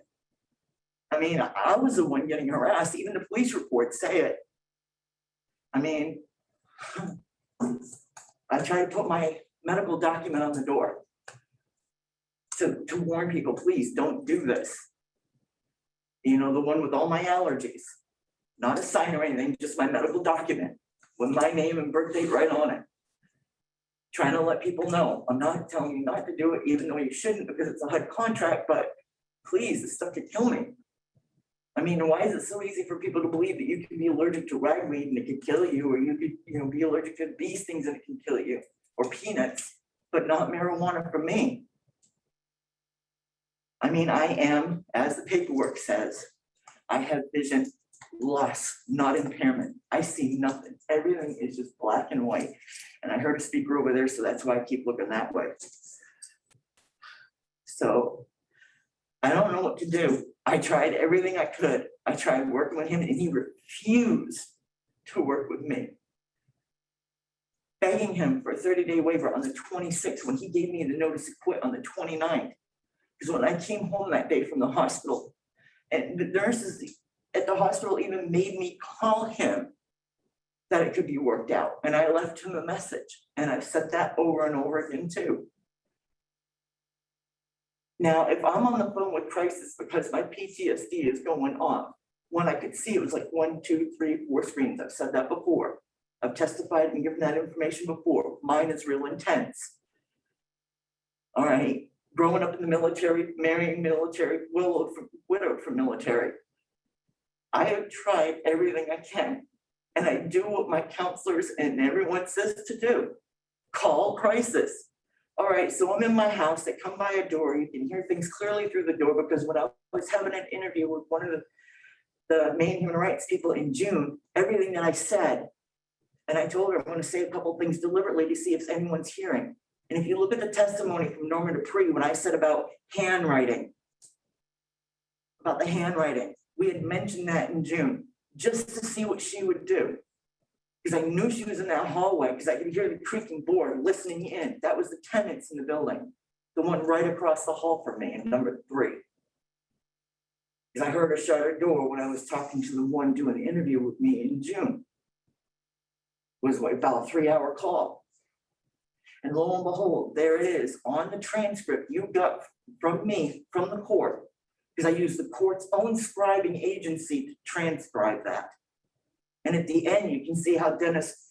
I mean, I was the one getting harassed. Even the police reports say it. I mean, I try to put my medical document on the door to warn people, please don't do this. You know, the one with all my allergies, not a sign or anything, just my medical document with my name and birth date right on it. Trying to let people know, I'm not telling you not to do it, even though you shouldn't, because it's a HUD contract, but please, this stuff could kill me. I mean, why is it so easy for people to believe that you can be allergic to ragweed and it could kill you, or you could, you know, be allergic to these things and it can kill you, or peanuts, but not marijuana for me? I mean, I am, as the paperwork says, I have vision loss, not impairment. I see nothing. Everything is just black and white. And I heard a speaker over there, so that's why I keep looking that way. So I don't know what to do. I tried everything I could. I tried working with him and he refused to work with me. Begging him for a 30-day waiver on the 26th when he gave me the notice to quit on the 29th. Because when I came home that day from the hospital, and the nurses at the hospital even made me call him that it could be worked out. And I left him a message, and I've said that over and over again too. Now, if I'm on the phone with crisis because my PTSD is going off, when I could see it was like 1, 2, 3, 4 screens. I've said that before. I've testified and given that information before. Mine is real intense. All right, growing up in the military, marrying military, widowed from military. I have tried everything I can, and I do what my counselors and everyone says to do. Call crisis. All right, so I'm in my house, they come by a door, you can hear things clearly through the door, because when I was having an interview with one of the Maine human rights people in June, everything that I said, and I told her I'm going to say a couple things deliberately to see if anyone's hearing. And if you look at the testimony from Norma Dupree, when I said about handwriting, about the handwriting. We had mentioned that in June, just to see what she would do. Because I knew she was in that hallway, because I could hear the creaking board listening in. That was the tenants in the building, the one right across the hall from me in number 3. Because I heard her shut her door when I was talking to the one doing the interview with me in June. It was about a 3-hour call. And lo and behold, there it is on the transcript you got from me, from the court, because I used the court's own scribing agency to transcribe that. And at the end, you can see how Dennis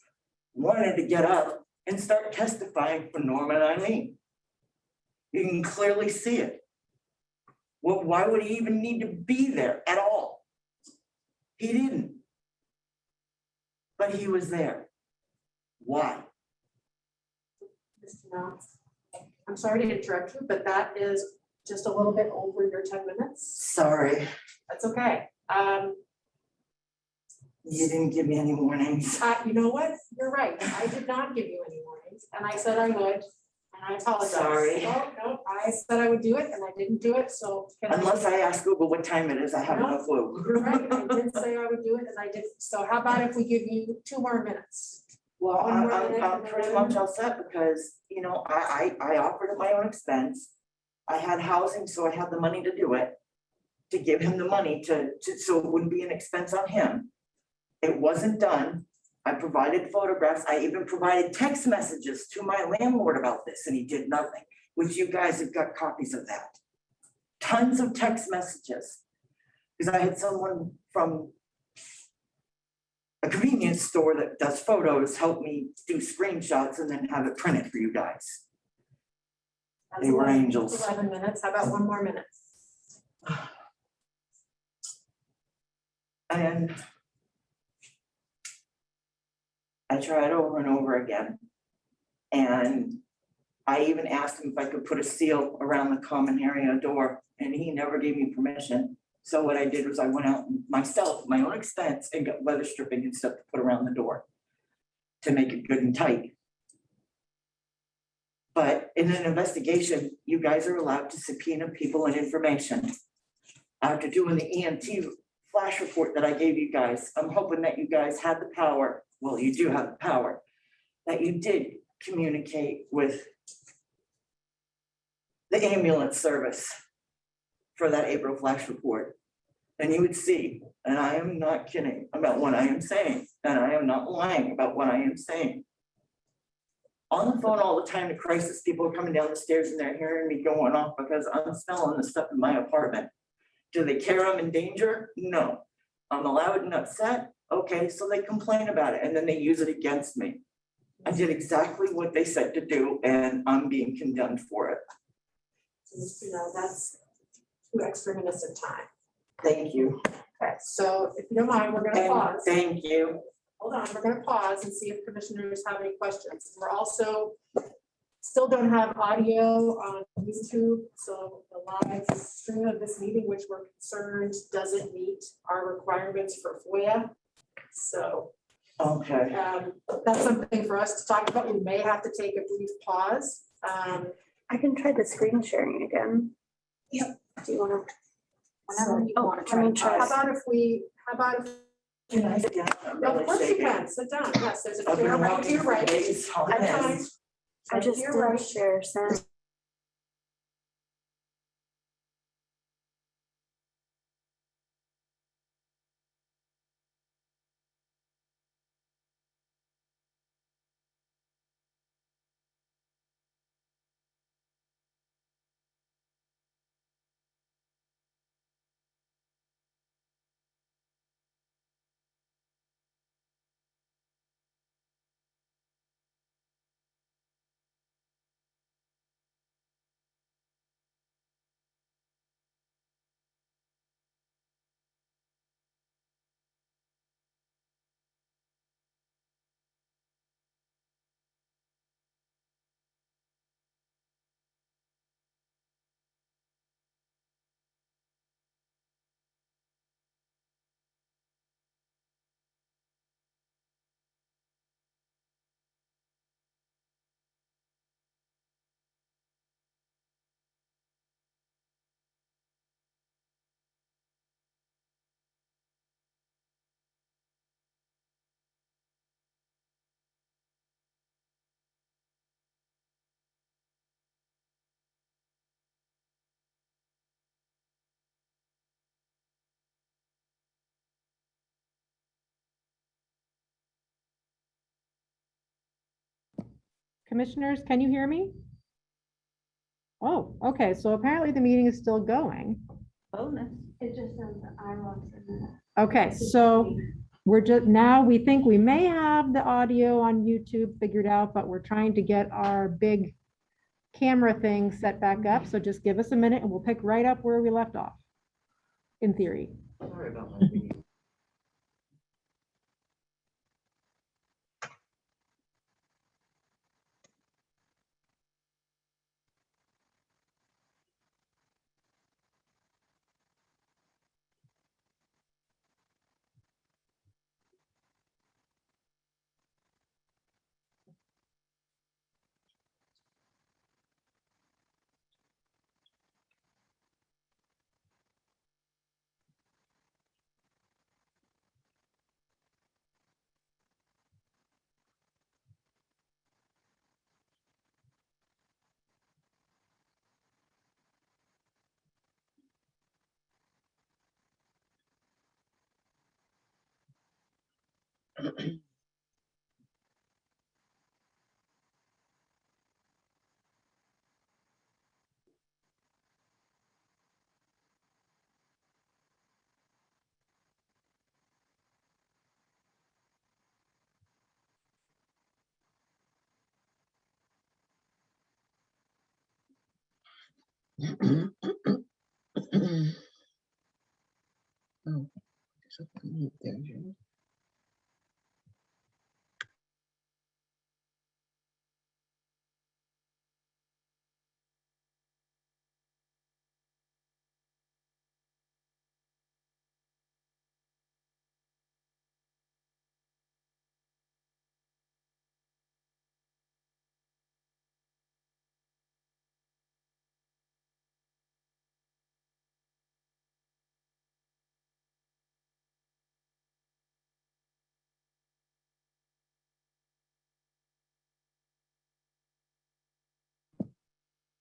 wanted to get up and start testifying for Norma and Eileen. You can clearly see it. Well, why would he even need to be there at all? He didn't. But he was there. Why? Mr. Knox, I'm sorry to interrupt you, but that is just a little bit over your 10 minutes. Sorry, That's okay. you didn't give me any warnings. You know what? You're right. I did not give you any warnings, and I said I would, and I apologize. Sorry. No, I said I would do it, and I didn't do it, so. Unless I ask Google what time it is, I have no clue. You're right. I did say I would do it, and I didn't. So how about if we give you 2 more minutes? Well, One more minute I'm and pretty then- much all set because, you know, I offered at my own expense. I had housing, so I had the money to do it, to give him the money so it wouldn't be an expense on him. It wasn't done. I provided photographs. I even provided text messages to my landlord about this and he did nothing, which you guys have got copies of that. Tons of text messages. Because I had someone from a convenience store that does photos help me do screenshots and then have it printed for you guys. They were angels. 11 minutes. How about 1 more minute? And I tried over and over again. And I even asked him if I could put a seal around the common area door, and he never gave me permission. So what I did was I went out myself, at my own expense, and got weather stripping and stuff to put around the door to make it good and tight. But in an investigation, you guys are allowed to subpoena people and information. After doing the EMT flash report that I gave you guys, I'm hoping that you guys had the power, well, you do have the power, that you did communicate with the ambulance service for that April flash report. And you would see, and I am not kidding about what I am saying, and I am not lying about what I am saying. On the phone all the time to crisis, people are coming down the stairs and they're hearing me going off because I'm smelling the stuff in my apartment. Do they care I'm in danger? No. I'm loud and upset? Okay, so they complain about it and then they use it against me. I did exactly what they said to do and I'm being condemned for it. You know, that's 2 extra minutes of time. Thank you. Okay, so if you don't mind, we're gonna And pause. thank you. Hold on, we're gonna pause and see if commissioners have any questions. We're also still don't have audio on YouTube, so the live stream of this meeting, which we're concerned doesn't meet our requirements for FOIA. So Okay. that's something for us to talk about. We may have to take a brief pause. I can try the screen sharing again. Yep. Do you want to? Whenever you Oh, want to let me try. try. How about if Can I sit down? I'm of really course you shaking. can, sit down. Yes, there's a I've chair been right to walking your for right. days on That's fine. this. I just You're did right. share send. Commissioners, can you hear me? Oh, okay, so apparently the meeting is still going. It just says that I lost it. Okay, so we're just, now we think we may have the audio on YouTube figured out, but we're trying to get our big camera thing set back up. So just give us a minute and we'll pick right up where we left off, in theory. Sorry about my video. Oh, there's a mute there, Jim.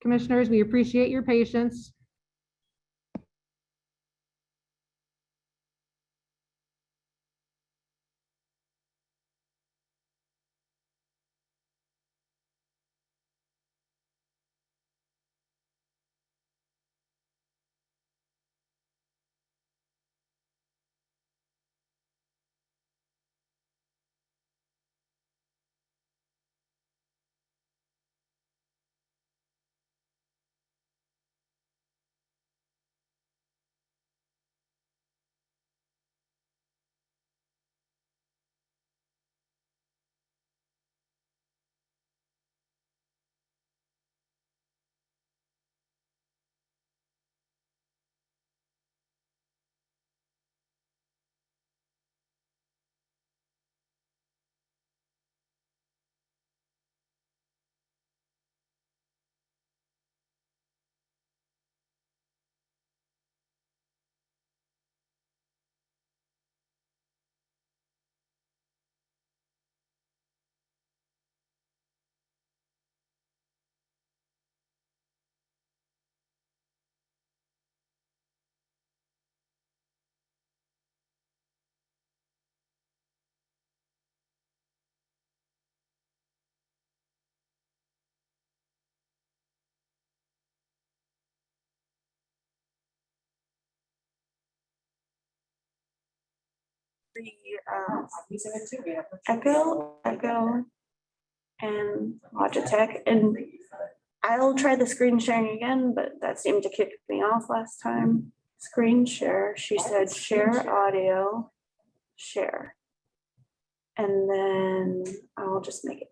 Commissioners, we appreciate your patience. Echo, and Logitech, and I'll try the screen sharing again, but that seemed to kick me off last time. Screen share, she said share audio, share. And then I'll just make it.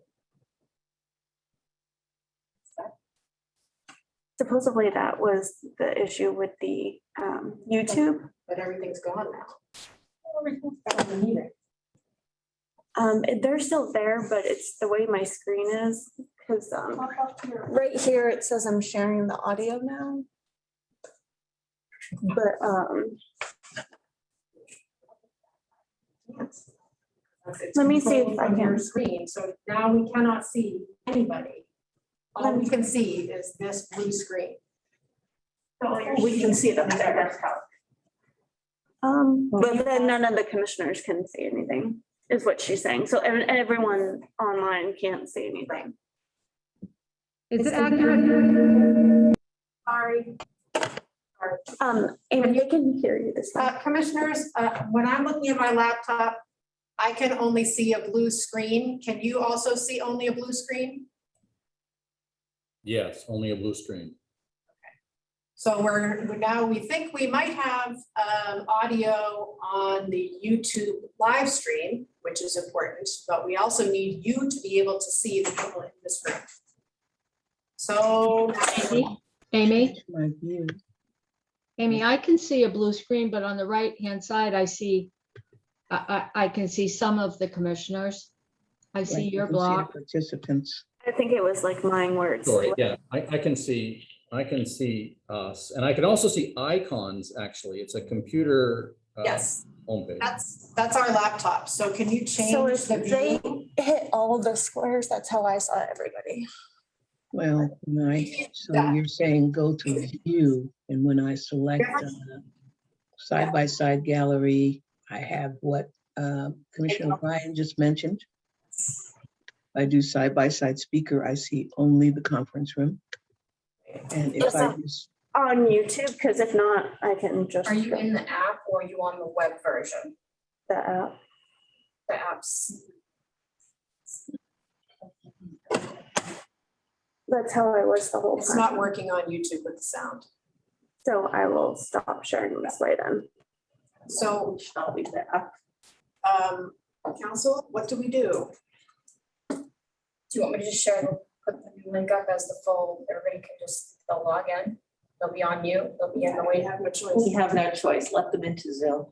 Supposedly that was the issue with the YouTube. But everything's gone now. Everything's gone in the meeting. They're still there, but it's the way my screen is, because right here it says I'm sharing the audio now. But let me see if I From your can. screen, so now we cannot see anybody. All we can see is this blue screen. We can see them there. But then none of the commissioners can see anything, is what she's saying. So everyone online can't see anything. Is it accurate? Sorry. Amy, they can hear you this time. Commissioners, when I'm looking at my laptop, I can only see a blue screen. Can you also see only a blue screen? Yes, only a blue screen. So we think we might have audio on the YouTube live stream, which is important, but we also need you to be able to see the people in this room. So Amy, My view. Amy, I can see a blue screen, but on the right-hand side, I can see some of the commissioners. I see Like, your you can see the block. Participants. I think it was like mine where it's. Sorry, yeah, I can see us, and I can also see icons, actually. It's a computer yes, homepage. that's our laptop. So can you So change if the they view? hit all the squares, that's how I saw everybody. Well, so you're saying go to view, and when I select side-by-side gallery, I have what Commissioner O'Brien just mentioned. I do side-by-side speaker, I see only the conference room. And if I just, On YouTube, because if not, I can just. Are you in the app or are you on the web version? The app. The apps. That's how I was the whole It's time. not working on YouTube with the sound. So I will stop sharing this way then. So I'll leave the app. council, what do we do? Do you want me to just put the new link up as the full, everybody can just, they'll log in, they'll be on mute, they'll be in the We way. have no choice. We have no choice. Let them into Zoom.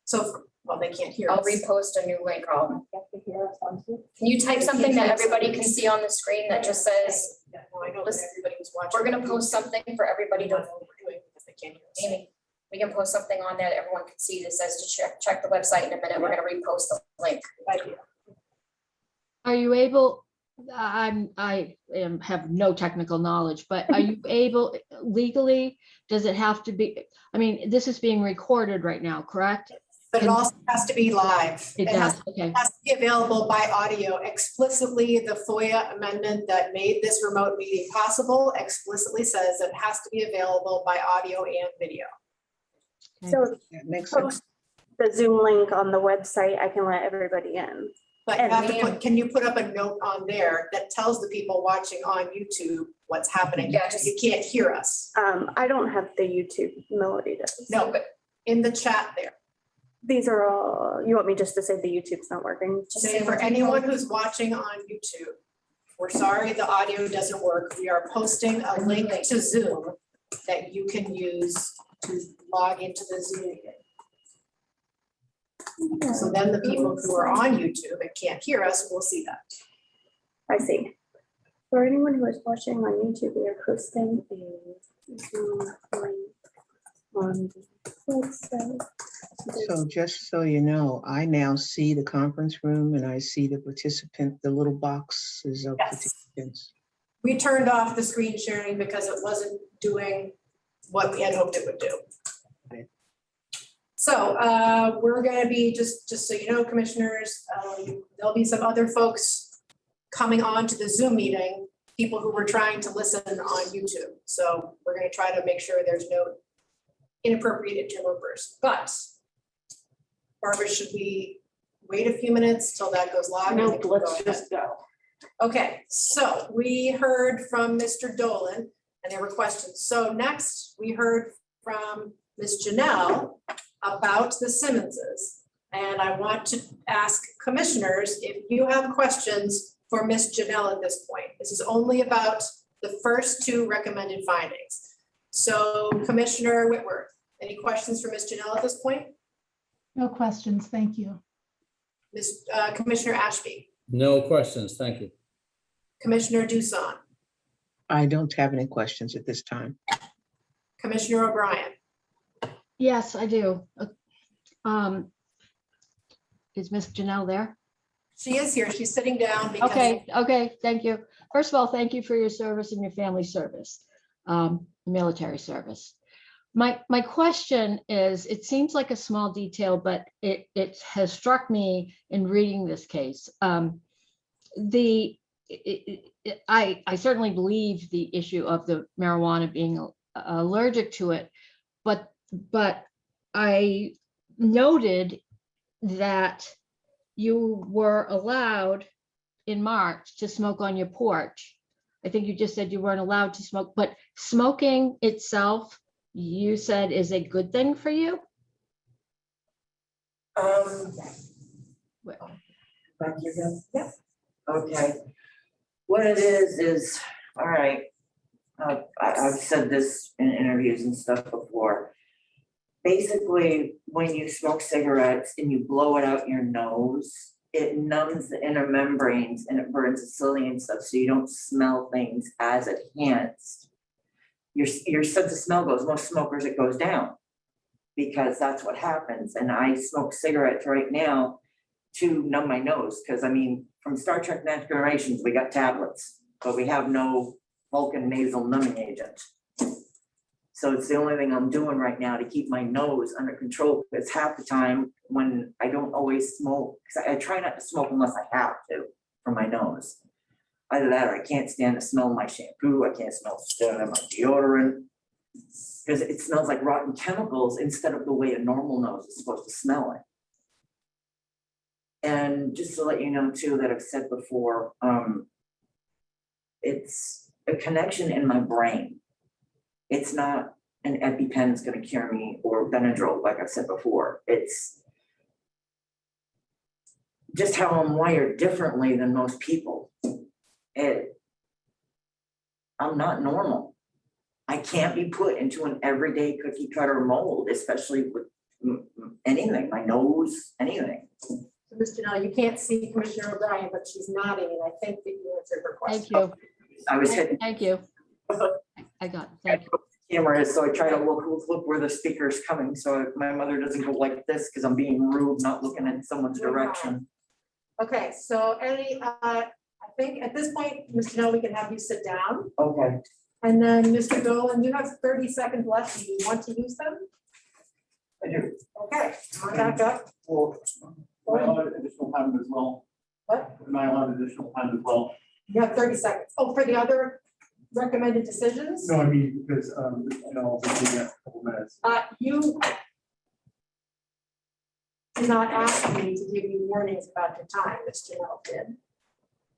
So, well, they can't hear I'll us. repost a new link. Can you type something that everybody can see on the screen that just says, Well, I know that listen, everybody was watching. we're gonna post something for everybody We don't to, know what we're doing because they can't hear us. Amy, we can post something on there that everyone can see that says to check the website in a minute. We're gonna repost the link. Idea. Are you able, have no technical knowledge, but are you able legally, does it have to be, I mean, this is being recorded right now, correct? But it also has to be live. It has does, okay. has to be available by audio. Explicitly, the FOIA amendment that made this remote meeting possible explicitly says it has to be available by audio and video. So that makes sense. post the Zoom link on the website, I can let everybody in. But you And have to put, can you put up a note on there that tells the people watching on YouTube what's happening? Yeah, Because you can't hear us. I don't have the YouTube Melody does. No, but in the chat there. These are all, you want me just to say the YouTube's not working? Just Say for anyone who's watching on YouTube, we're sorry the audio doesn't work. We are posting a link to Zoom that you can use to log into the Zoom meeting. So then the people who are on YouTube and can't hear us will see that. I see. For anyone who is watching on YouTube, we are posting a Zoom link on the website. So just so you know, I now see the conference room and I see the participant, the little boxes of Yes. participants. We turned off the screen sharing because it wasn't doing what we had hoped it would do. Okay. So we're gonna be, just so you know, commissioners, there'll be some other folks coming on to the Zoom meeting, people who were trying to listen on YouTube. So we're gonna try to make sure there's no inappropriate interlopers, but Barbara, should we wait a few minutes till that goes live? No, I think we'll let's go ahead. just go. Okay, so we heard from Mr. Dolan and there were questions. So next we heard from Ms. Janelle about the Simmonses. And I want to ask commissioners if you have questions for Ms. Janelle at this point. This is only about the first two recommended findings. So Commissioner Whitworth, any questions for Ms. Janelle at this point? No questions, thank you. Commissioner Ashby, No questions, thank you. Commissioner Doosan, I don't have any questions at this time. Commissioner O'Brien. Yes, I do. Is Miss Janelle there? She is here. She's sitting down because. Okay, thank you. First of all, thank you for your service and your family service, military service. My question is, it seems like a small detail, but it has struck me in reading this case. I certainly believe the issue of the marijuana being allergic to it, but I noted that you were allowed in March to smoke on your porch. I think you just said you weren't allowed to smoke, but smoking itself, you said is a good thing for you? Back here, Bill? Yeah. Okay. What it is, all right. I've said this in interviews and stuff before. Basically, when you smoke cigarettes and you blow it out your nose, it numbs the inner membranes and it burns the cilia and stuff, so you don't smell things as enhanced. Your sense of smell goes, most smokers, it goes down because that's what happens. And I smoke cigarettes right now to numb my nose, because I mean, from Star Trek Next Generations, we got tablets, but we have no Vulcan nasal numbing agent. So it's the only thing I'm doing right now to keep my nose under control, because half the time when I don't always smoke, because I try not to smoke unless I have to for my nose. Either that or I can't stand the smell of my shampoo, I can't smell my deodorant, because it smells like rotten chemicals instead of the way a normal nose is supposed to smell it. And just to let you know too, that I've said before, it's a connection in my brain. It's not an EpiPen that's gonna cure me, or Benadryl, like I've said before. It's just how I'm wired differently than most people. I'm not normal. I can't be put into an everyday cookie cutter mold, especially with anything, my nose, anything. Mr. Null, you can't see Commissioner O'Brien, but she's nodding, and I think that you answered her question. Thank you. I was hitting Thank you. I got it. Thank you. camera is, so I try to look where the speaker is coming, so my mother doesn't go like this, because I'm being rude, not looking in someone's direction. Okay, so I think at this point, Mr. Null, we can have you sit down. Okay. And then Mr. Dolan, you have 30 seconds left. Do you want to use them? I do. Okay, come on back up. Well, am I allowed additional time as well? What? Am I allowed additional time as well? You have 30 seconds. Oh, for the other recommended decisions? No, I mean, because, you know, we have a couple minutes. You did not ask me to give you warnings about your time, Mr. Null did.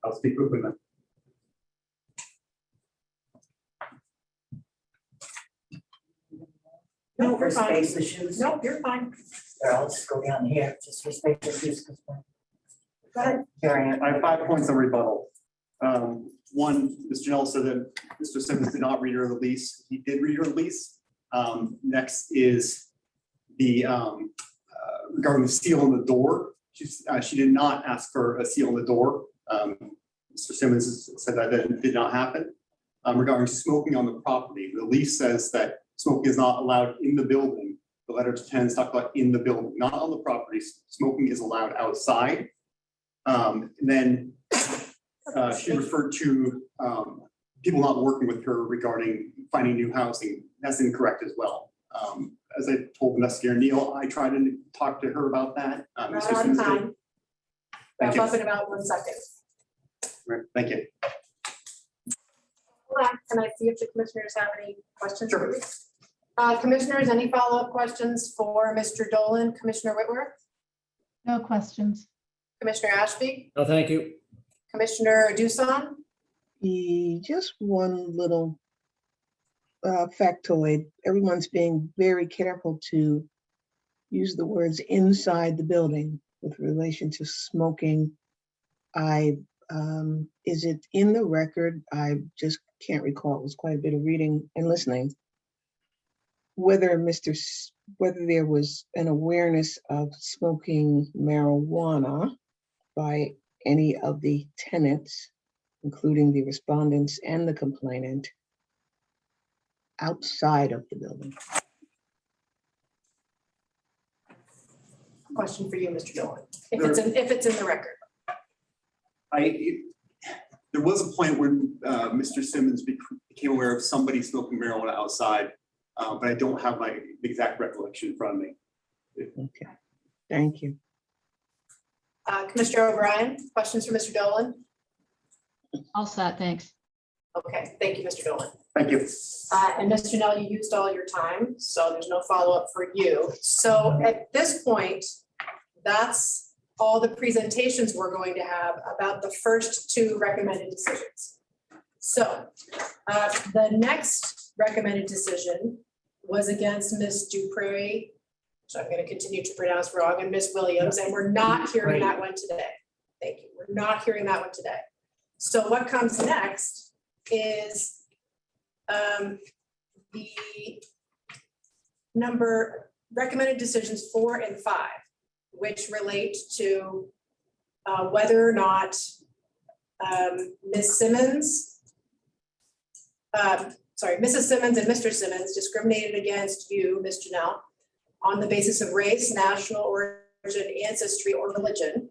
I'll speak quickly then. No, For you're fine. space issues. No, you're fine. Here, I'll just go down here, just for space issues. Go ahead. Carrying it. I have 5 points of rebuttal. One, Mr. Janelle said that Mr. Simmons did not read her lease. He did read her lease. Next is the regarding the seal on the door. She did not ask for a seal on the door. Mr. Simmons said that did not happen. Regarding smoking on the property, the lease says that smoking is not allowed in the building. The letter to tenants talk about in the building, not on the property. Smoking is allowed outside. And then she referred to people not working with her regarding finding new housing. That's incorrect as well. As I told investigator Neil, I tried to talk to her about that. Right Mr. on Simmons did. time. Thank Wrap up you. in about 1 second. Right, thank you. Hold on, can I see if the commissioners have any questions? Sure. please? Commissioners, any follow-up questions for Mr. Dolan, Commissioner Whitworth, No questions. Commissioner Ashby, No, thank you. Commissioner Dusan? Just one little factoid. Everyone's being very careful to use the words inside the building with relation to smoking. Is it in the record? I just can't recall. It was quite a bit of reading and listening. Whether there was an awareness of smoking marijuana by any of the tenants, including the respondents and the complainant, outside of the building. Question for you, Mr. Dolan, if it's in the record. There was a point when Mr. Simmons became aware of somebody smoking marijuana outside, but I don't have my exact recollection in front of me. Okay, thank you. Commissioner O'Brien, questions for Mr. Dolan? All set, thanks. Okay, thank you, Mr. Dolan. Thank you. And Mr. Nell, you used all your time, so there's no follow-up for you. So at this point, that's all the presentations we're going to have about the first two recommended decisions. So the next recommended decision was against Ms. Dupree, so I'm going to continue to pronounce wrong, and Ms. Williams, and we're not hearing that one today. Thank you. We're not hearing that one today. So what comes next is the recommended decisions 4 and 5, which relate to whether or not Mrs. Simmons and Mr. Simmons discriminated against you, Ms. Janelle, on the basis of race, national origin, ancestry, or religion,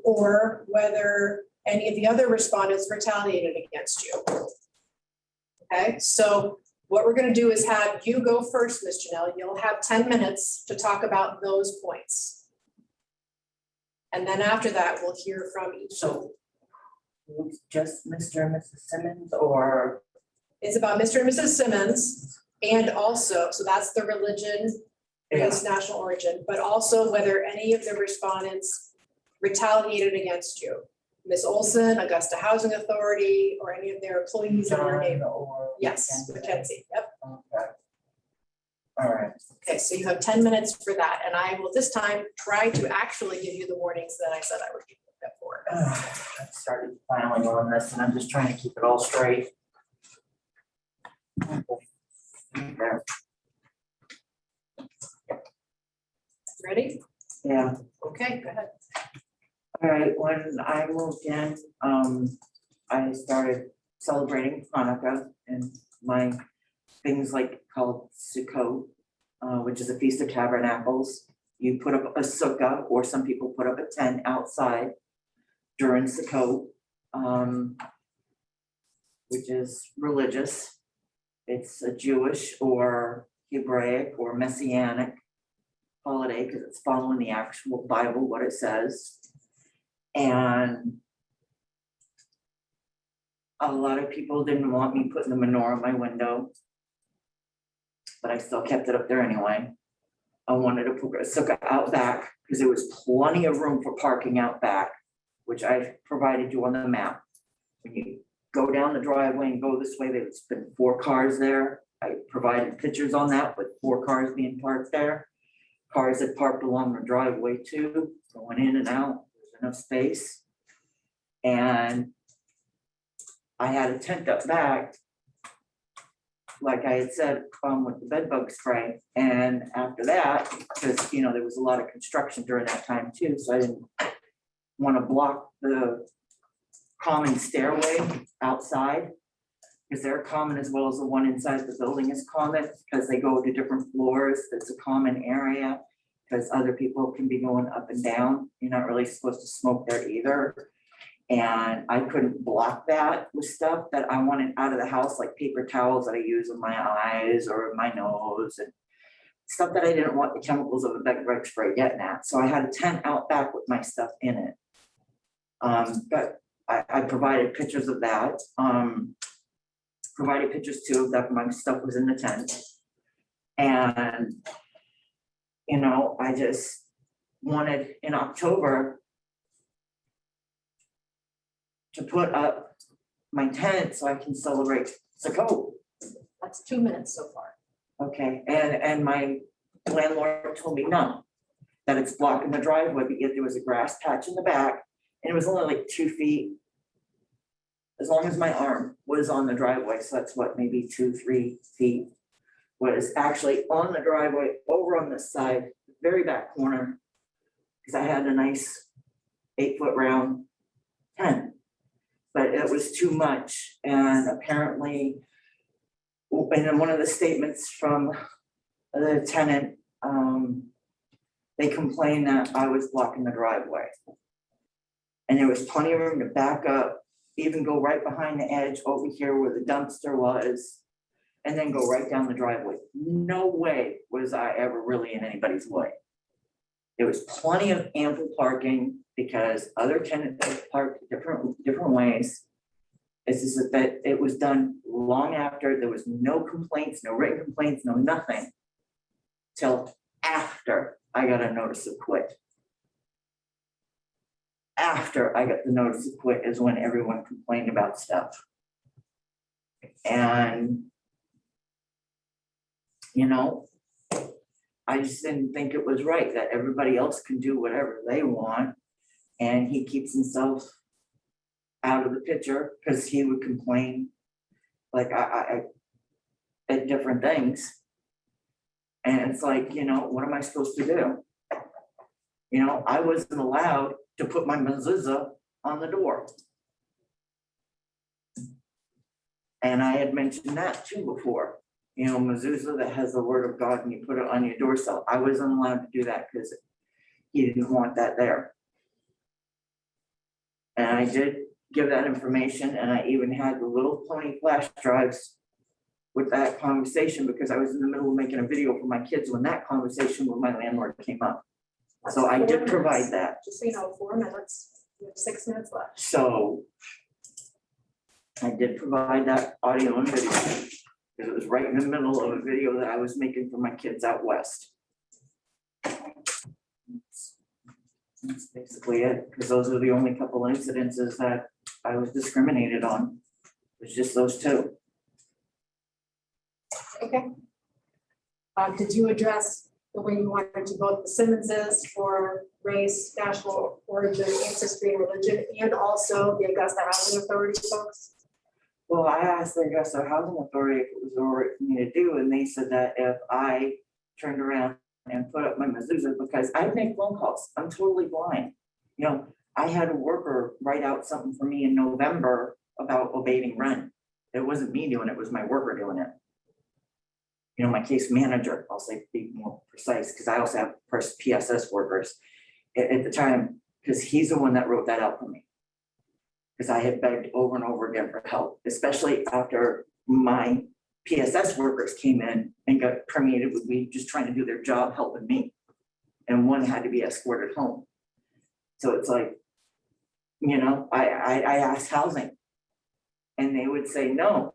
or whether any of the other respondents retaliated against you. Okay, so what we're going to do is have you go first, Ms. Janelle. You'll have 10 minutes to talk about those points. And then after that, we'll hear from each. So just Mr. and Mrs. Simmons, or? It's about Mr. and Mrs. Simmons, and also, so that's the religion, race, national origin, but also whether any of the respondents retaliated against you. Ms. Olson, Augusta Housing Authority, or any of their employees in your neighborhood. Or Yes, Mackenzie, yep. Okay. All right. Okay, so you have 10 minutes for that, and I will this time try to actually give you the warnings that I said I would give you before. I started filing on this and I'm just trying to keep it all straight. There. Ready? Yeah. Okay, go ahead. All right, when I moved in, I started celebrating Hanukkah and my things like called Sukkot, which is a Feast of Tabernacles. You put up a sukkah, or some people put up a tent outside during Sukkot, which is religious. It's a Jewish or Hebraic or Messianic holiday because it's following the actual Bible, what it says. And a lot of people didn't want me putting the menorah in my window, but I still kept it up there anyway. I wanted to put a sukkah out back because there was plenty of room for parking out back, which I provided you on the map. When you go down the driveway and go this way, there's been 4 cars there. I provided pictures on that with 4 cars being parked there. Cars that parked along the driveway too, going in and out, there's enough space. And I had a tent up back, like I had said, with the bed bug spray. And after that, because there was a lot of construction during that time too, so I didn't want to block the common stairway outside, because they're common as well as the one inside the building is common, because they go to different floors. It's a common area because other people can be going up and down. You're not really supposed to smoke there either. And I couldn't block that with stuff that I wanted out of the house, like paper towels that I use in my eyes or my nose, and stuff that I didn't want the chemicals of a bed bug spray getting at. So I had a tent out back with my stuff in it. But I provided pictures of that. Provided pictures too that my stuff was in the tent. And, I just wanted in October to put up my tent so I can celebrate Sukkot. That's 2 minutes so far. Okay, and my landlord told me no, that it's blocking the driveway because there was a grass patch in the back and it was only like 2 feet. As long as my arm was on the driveway, so that's what, maybe 2-3 feet, was actually on the driveway over on this side, very back corner, because I had a nice 8-foot round tent. But it was too much, and apparently, and in one of the statements from the tenant, they complained that I was blocking the driveway. And there was plenty of room to back up, even go right behind the edge over here where the dumpster was, and then go right down the driveway. No way was I ever really in anybody's way. There was plenty of ample parking because other tenants had parked different ways. It's just that it was done long after, there was no complaints, no written complaints, no nothing. Till after I got a notice of quit. After I got the notice of quit is when everyone complained about stuff. And, you know, I just didn't think it was right that everybody else can do whatever they want. And he keeps himself out of the picture because he would complain like I at different things. And it's like, you know, what am I supposed to do? You know, I wasn't allowed to put my mezuzah on the door. And I had mentioned that too before, you know, mezuzah that has the word of God and you put it on your door sill. I wasn't allowed to do that because he didn't want that there. And I did give that information and I even had the little pony flash drives with that conversation because I was in the middle of making a video for my kids when that conversation with my landlord came up. So I did provide that. Just so you know, 4 minutes, we have 6 minutes left. So I did provide that audio and video because it was right in the middle of a video that I was making for my kids out west. That's basically it, because those are the only couple incidences that I was discriminated on. It was just those two. Okay. Did you address the way you wanted to vote the Simmonses for race, national origin, ancestry, and religion, and also the Augusta Housing Authority folks? Well, I asked the Augusta Housing Authority if it was all right for me to do, and they said that if I turned around and put up my mezuzah, because I make phone calls, I'm totally blind. You know, I had a worker write out something for me in November about abating rent. It wasn't me doing it, it was my worker doing it. You know, my case manager, I'll say, be more precise, because I also have PSS workers at the time, because he's the one that wrote that out for me. Because I had begged over and over again for help, especially after my PSS workers came in and got permeated with me just trying to do their job helping me. And one had to be escorted home. So it's like, you know, I asked housing and they would say, no,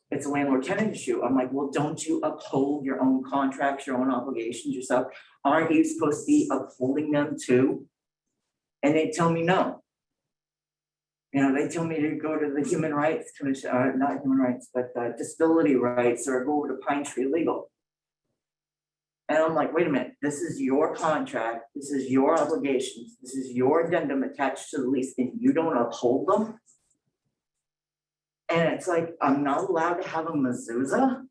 it's a landlord tenant issue. I'm like, well, don't you uphold your own contracts, your own obligations yourself? Aren't you supposed to be upholding them too? And they tell me no. You know, they tell me to go to the Human Rights Commission, not human rights, but disability rights, or go over to Pine Tree Legal. And I'm like, wait a minute, this is your contract, this is your obligations, this is your addendum attached to the lease, and you don't uphold them? And it's like, I'm not allowed to have a mezuzah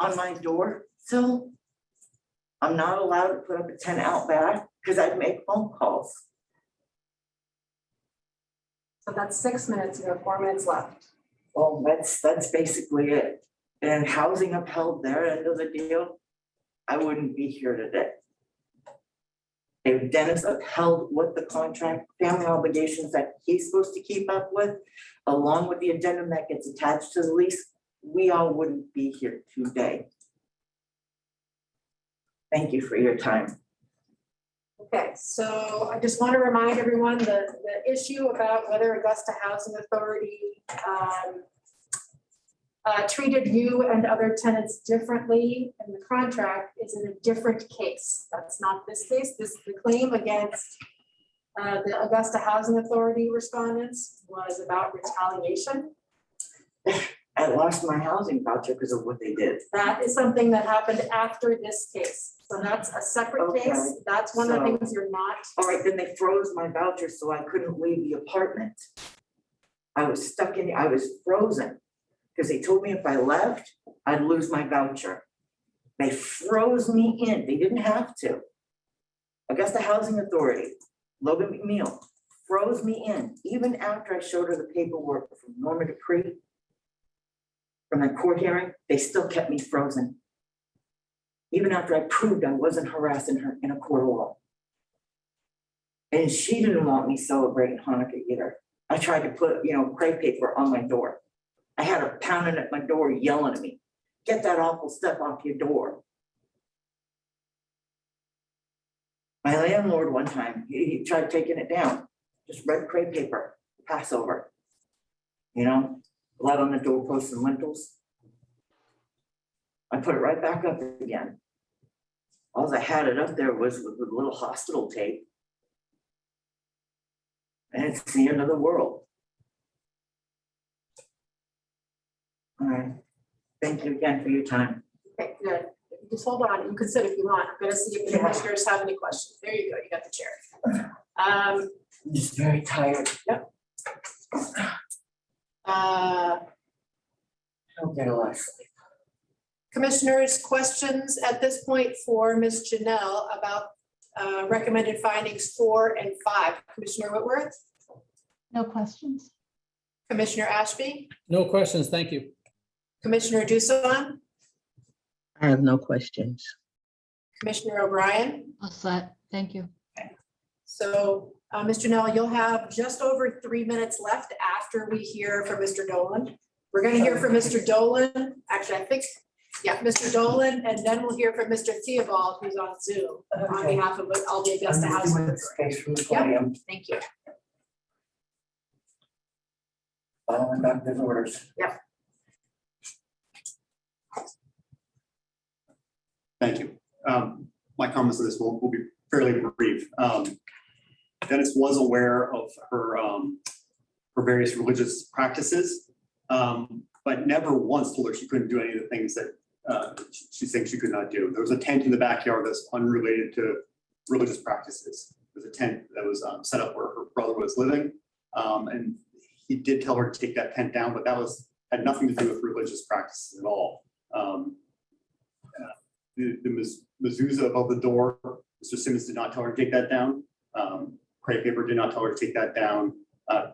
on my door sill. I'm not allowed to put up a tent out back because I make phone calls. So that's 6 minutes, you have 4 minutes left. Well, that's basically it. And housing upheld their end of the deal, I wouldn't be here today. If Dennis upheld what the contract, family obligations that he's supposed to keep up with, along with the addendum that gets attached to the lease, we all wouldn't be here today. Thank you for your time. Okay, so I just want to remind everyone the issue about whether Augusta Housing Authority treated you and other tenants differently in the contract is in a different case. That's not this case. This is the claim against the Augusta Housing Authority respondents was about retaliation. I lost my housing voucher because of what they did. That is something that happened after this case. So that's a separate Okay, case. That's one of the so- things you're not. All right, then they froze my voucher so I couldn't leave the apartment. I was stuck in, I was frozen because they told me if I left, I'd lose my voucher. They froze me in. They didn't have to. Augusta Housing Authority, Logan McNeil, froze me in even after I showed her the paperwork from Norma Dupree. From that court hearing, they still kept me frozen. Even after I proved I wasn't harassing her in a court of law. And she didn't want me celebrating Hanukkah either. I tried to put, crepe paper on my door. I had her pounding at my door, yelling at me, get that awful stuff off your door. My landlord one time, he tried taking it down, just red crepe paper, Passover. You know, blood on the doorposts and lintels. I put it right back up again. All I had it up there was with a little hospital tape. And it's the end of the world. All right, thank you again for your time. Okay, good. Just hold on, you can sit if you want. I'm gonna see if the commissioners have any questions. There you go, you got the chair. I'm just very tired. Don't get a lot of sleep. Commissioners, questions at this point for Ms. Janelle about recommended findings 4 and 5. Commissioner Whitworth, No questions. Commissioner Ashby, No questions, thank you. Commissioner Dusan, I have no questions. Commissioner O'Brien. All set. Thank you. So, Ms. Janelle, you'll have just over 3 minutes left after we hear from Mr. Dolan. We're gonna hear from Mr. Dolan, actually, I think, yeah, Mr. Dolan, and then we'll hear from Mr. Theobald, who's on Zoom, on Okay. behalf of all the Augusta I'm Housing doing Authority. space from the Yep. podium, Thank you. following doctor's orders. Thank you. My comments on this will be fairly brief. Dennis was aware of her various religious practices, but never once told her she couldn't do any of the things that she thinks she could not do. There was a tent in the backyard that's unrelated to religious practices. There's a tent that was set up where her brother was living, and he did tell her to take that tent down, but that had nothing to do with religious practices at all. The mezuzah above the door, Mr. Simmons did not tell her to take that down. Crepe paper did not tell her to take that down.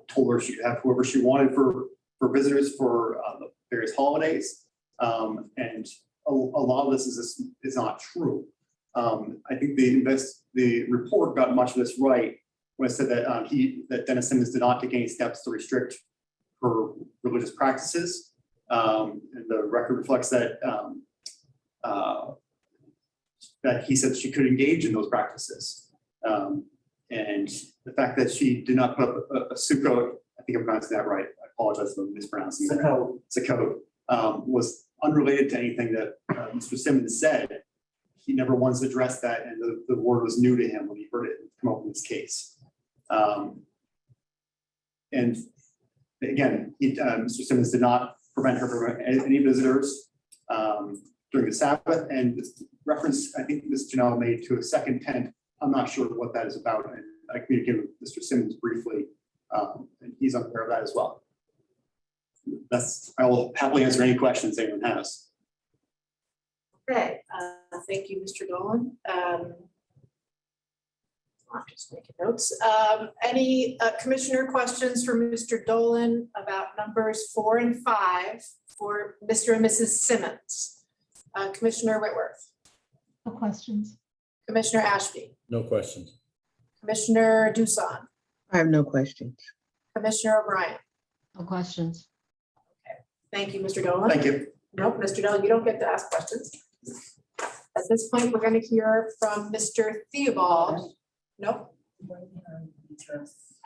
Told her she could have whoever she wanted for visitors for the various holidays. And a lot of this is not true. I think the report got much of this right when it said that that Dennis Simmons did not take any steps to restrict her religious practices. And the record reflects that that he said she could engage in those practices. And the fact that she did not put up a sukkot, I think I'm pronouncing that right, I apologize for mispronouncing that. Sukkot was unrelated to anything that Mr. Simmons said. He never once addressed that, and the word was new to him when he heard it come up in this case. And again, Mr. Simmons did not prevent her from any visitors during the Sabbath, and this reference, I think Ms. Janelle made to a second tent. I'm not sure what that is about, and I communicated with Mr. Simmons briefly, and he's unaware of that as well. I will happily answer any questions anyone has. Okay, thank you, Mr. Dolan. I'm just making notes. Any commissioner questions for Mr. Dolan about numbers 4 and 5 for Mr. and Mrs. Simmons? Commissioner Whitworth, No questions. Commissioner Ashby, No questions. Commissioner Dusan, I have no questions. Commissioner O'Brien. No questions. Thank you, Mr. Dolan. Thank you. Nope, Mr. Dolan, you don't get to ask questions. At this point, we're going to hear from Mr. Theobald. Nope.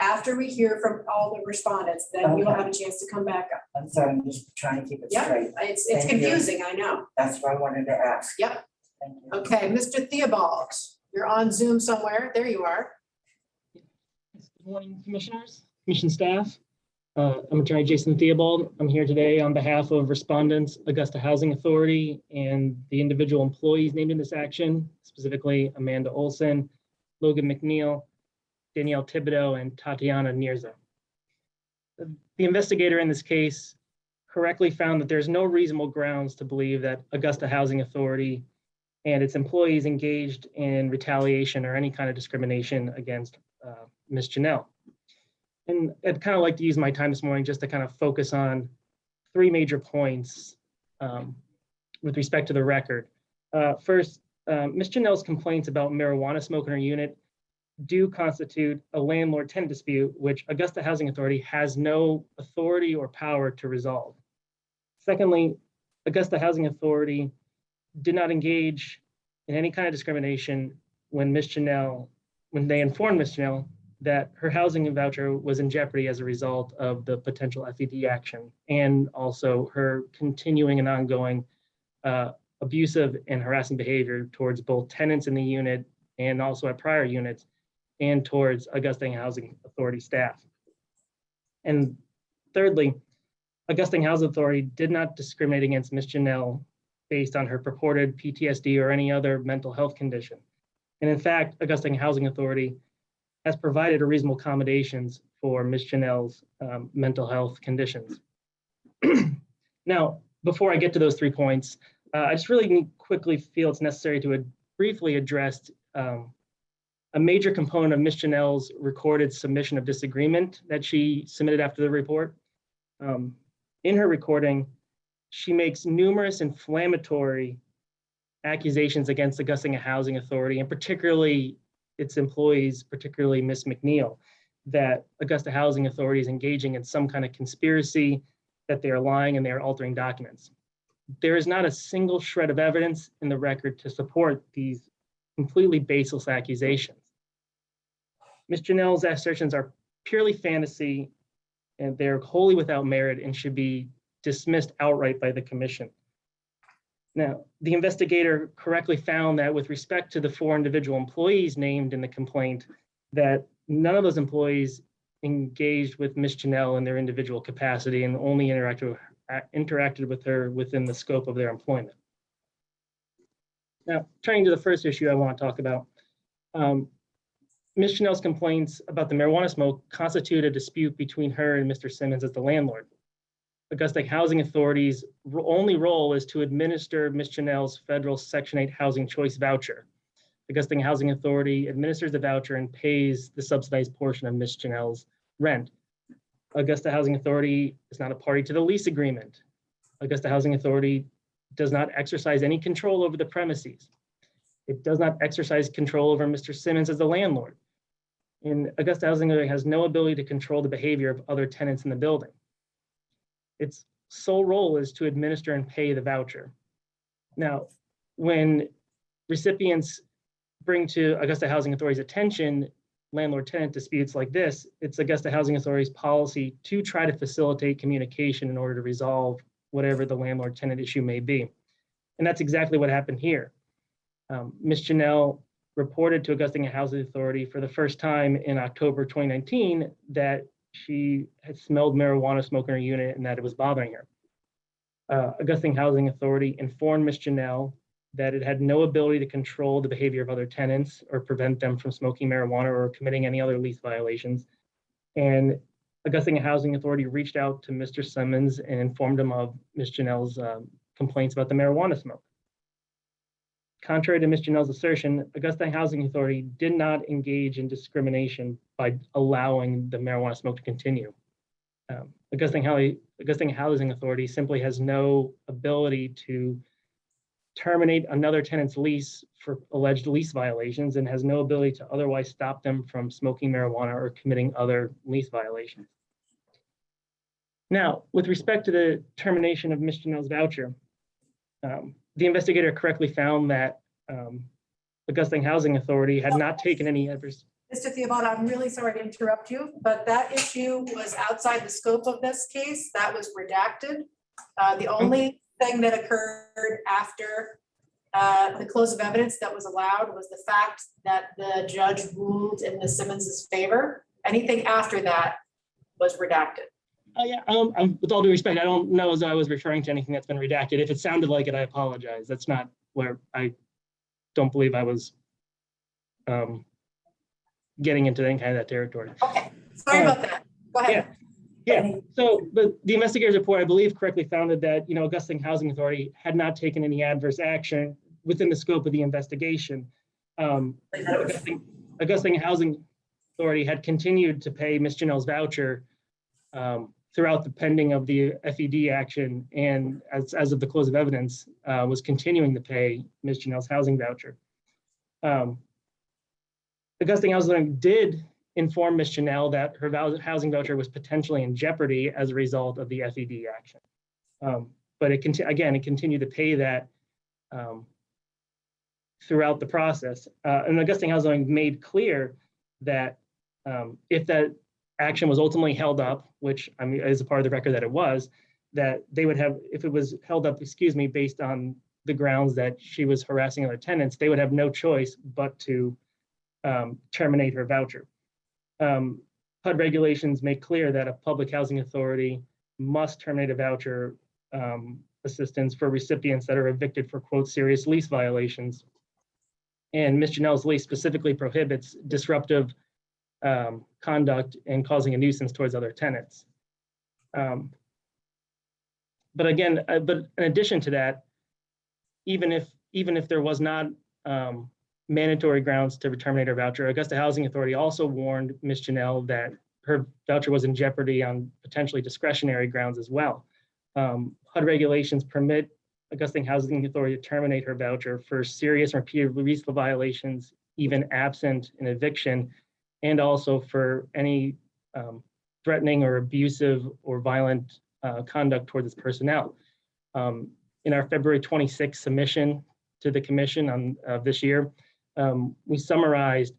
After we hear from all the respondents, then you'll have a chance to come back up. I'm sorry, I'm just trying to keep it Yep, straight. it's Thank you. confusing, I know. That's what I wanted to ask. Yep. Thank you. Okay, Mr. Theobald, you're on Zoom somewhere. There you are. Good morning, commissioners, commission staff. I'm Attorney Jason Theobald. I'm here today on behalf of respondents, Augusta Housing Authority, and the individual employees named in this action, specifically Amanda Olson, Logan McNeil, Danielle Thibodeau, and Tatiana Nirza. The investigator in this case correctly found that there's no reasonable grounds to believe that Augusta Housing Authority and its employees engaged in retaliation or any kind of discrimination against Ms. Janelle. And I'd kind of like to use my time this morning just to kind of focus on 3 major points with respect to the record. First, Ms. Janelle's complaints about marijuana smoke in her unit do constitute a landlord-tenant dispute, which Augusta Housing Authority has no authority or power to resolve. Secondly, Augusta Housing Authority did not engage in any kind of discrimination when Ms. Janelle when they informed Ms. Janelle that her housing voucher was in jeopardy as a result of the potential FED action and also her continuing and ongoing abusive and harassing behavior towards both tenants in the unit and also at prior units and towards Augusta Housing Authority staff. And thirdly, Augusta Housing Authority did not discriminate against Ms. Janelle based on her purported PTSD or any other mental health condition. And in fact, Augusta Housing Authority has provided reasonable accommodations for Ms. Janelle's mental health conditions. Now, before I get to those 3 points, I just really quickly feel it's necessary to briefly address a major component of Ms. Janelle's recorded submission of disagreement that she submitted after the report. In her recording, she makes numerous inflammatory accusations against Augusta Housing Authority and particularly its employees, particularly Ms. McNeil, that Augusta Housing Authority is engaging in some kind of conspiracy, that they are lying and they are altering documents. There is not a single shred of evidence in the record to support these completely baseless accusations. Ms. Janelle's assertions are purely fantasy and they're wholly without merit and should be dismissed outright by the commission. Now, the investigator correctly found that with respect to the 4 individual employees named in the complaint, that none of those employees engaged with Ms. Janelle in their individual capacity and only interacted with her within the scope of their employment. Now, turning to the first issue I want to talk about, Ms. Janelle's complaints about the marijuana smoke constitute a dispute between her and Mr. Simmons as the landlord. Augusta Housing Authority's only role is to administer Ms. Janelle's federal Section 8 housing choice voucher. Augusta Housing Authority administers the voucher and pays the subsidized portion of Ms. Janelle's rent. Augusta Housing Authority is not a party to the lease agreement. Augusta Housing Authority does not exercise any control over the premises. It does not exercise control over Mr. Simmons as the landlord. And Augusta Housing Authority has no ability to control the behavior of other tenants in the building. Its sole role is to administer and pay the voucher. Now, when recipients bring to Augusta Housing Authority's attention landlord-tenant disputes like this, it's Augusta Housing Authority's policy to try to facilitate communication in order to resolve whatever the landlord-tenant issue may be. And that's exactly what happened here. Ms. Janelle reported to Augusta Housing Authority for the first time in October 2019 that she had smelled marijuana smoke in her unit and that it was bothering her. Augusta Housing Authority informed Ms. Janelle that it had no ability to control the behavior of other tenants or prevent them from smoking marijuana or committing any other lease violations. And Augusta Housing Authority reached out to Mr. Simmons and informed him of Ms. Janelle's complaints about the marijuana smoke. Contrary to Ms. Janelle's assertion, Augusta Housing Authority did not engage in discrimination by allowing the marijuana smoke to continue. Augusta Housing Authority simply has no ability to terminate another tenant's lease for alleged lease violations and has no ability to otherwise stop them from smoking marijuana or committing other lease violations. Now, with respect to the termination of Ms. Janelle's voucher, the investigator correctly found that Augusta Housing Authority had not taken any adverse. Mr. Theobald, I'm really sorry to interrupt you, but that issue was outside the scope of this case. That was redacted. The only thing that occurred after the close of evidence that was allowed was the fact that the judge ruled in Ms. Simmons's favor. Anything after that was redacted. With all due respect, I don't know as I was referring to anything that's been redacted. If it sounded like it, I apologize. That's not where I don't believe I was getting into any kind of that territory. Okay, sorry about that. Go ahead. Yeah. So the investigator's report, I believe, correctly found that Augusta Housing Authority had not taken any adverse action within the scope of the investigation. Augusta Housing Authority had continued to pay Ms. Janelle's voucher throughout the pending of the FED action, and as of the close of evidence, was continuing to pay Ms. Janelle's housing voucher. Augusta Housing Authority did inform Ms. Janelle that her housing voucher was potentially in jeopardy as a result of the FED action. But it continued to pay that throughout the process. And Augusta Housing made clear that if that action was ultimately held up, which I mean is a part of the record that it was, that they would have, if it was held up, excuse me, based on the grounds that she was harassing other tenants, they would have no choice but to terminate her voucher. HUD regulations make clear that a public housing authority must terminate a voucher assistance for recipients that are evicted for, quote, serious lease violations. And Ms. Janelle's lease specifically prohibits disruptive conduct and causing a nuisance towards other tenants. But again, but in addition to that, even if there was not mandatory grounds to terminate her voucher, Augusta Housing Authority also warned Ms. Janelle that her voucher was in jeopardy on potentially discretionary grounds as well. HUD regulations permit Augusta Housing Authority to terminate her voucher for serious and repeated lease violations, even absent an eviction, and also for any threatening or abusive or violent conduct towards its personnel. In our February 26th submission to the commission of this year, we summarized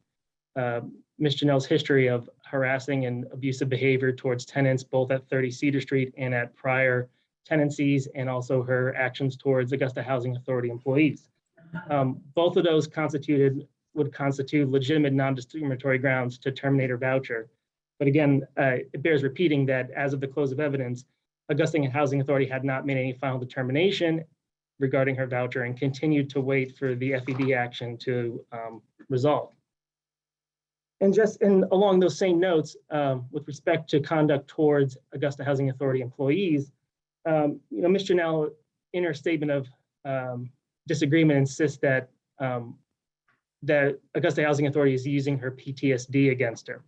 Ms. Janelle's history of harassing and abusive behavior towards tenants, both at 30 Cedar Street and at prior tenancies, and also her actions towards Augusta Housing Authority employees. Both of those would constitute legitimate non-discriminatory grounds to terminate her voucher. But again, it bears repeating that as of the close of evidence, Augusta Housing Authority had not made any final determination regarding her voucher and continued to wait for the FED action to resolve. And just along those same notes, with respect to conduct towards Augusta Housing Authority employees, Ms. Janelle, in her statement of disagreement, insists that that Augusta Housing Authority is using her PTSD against her.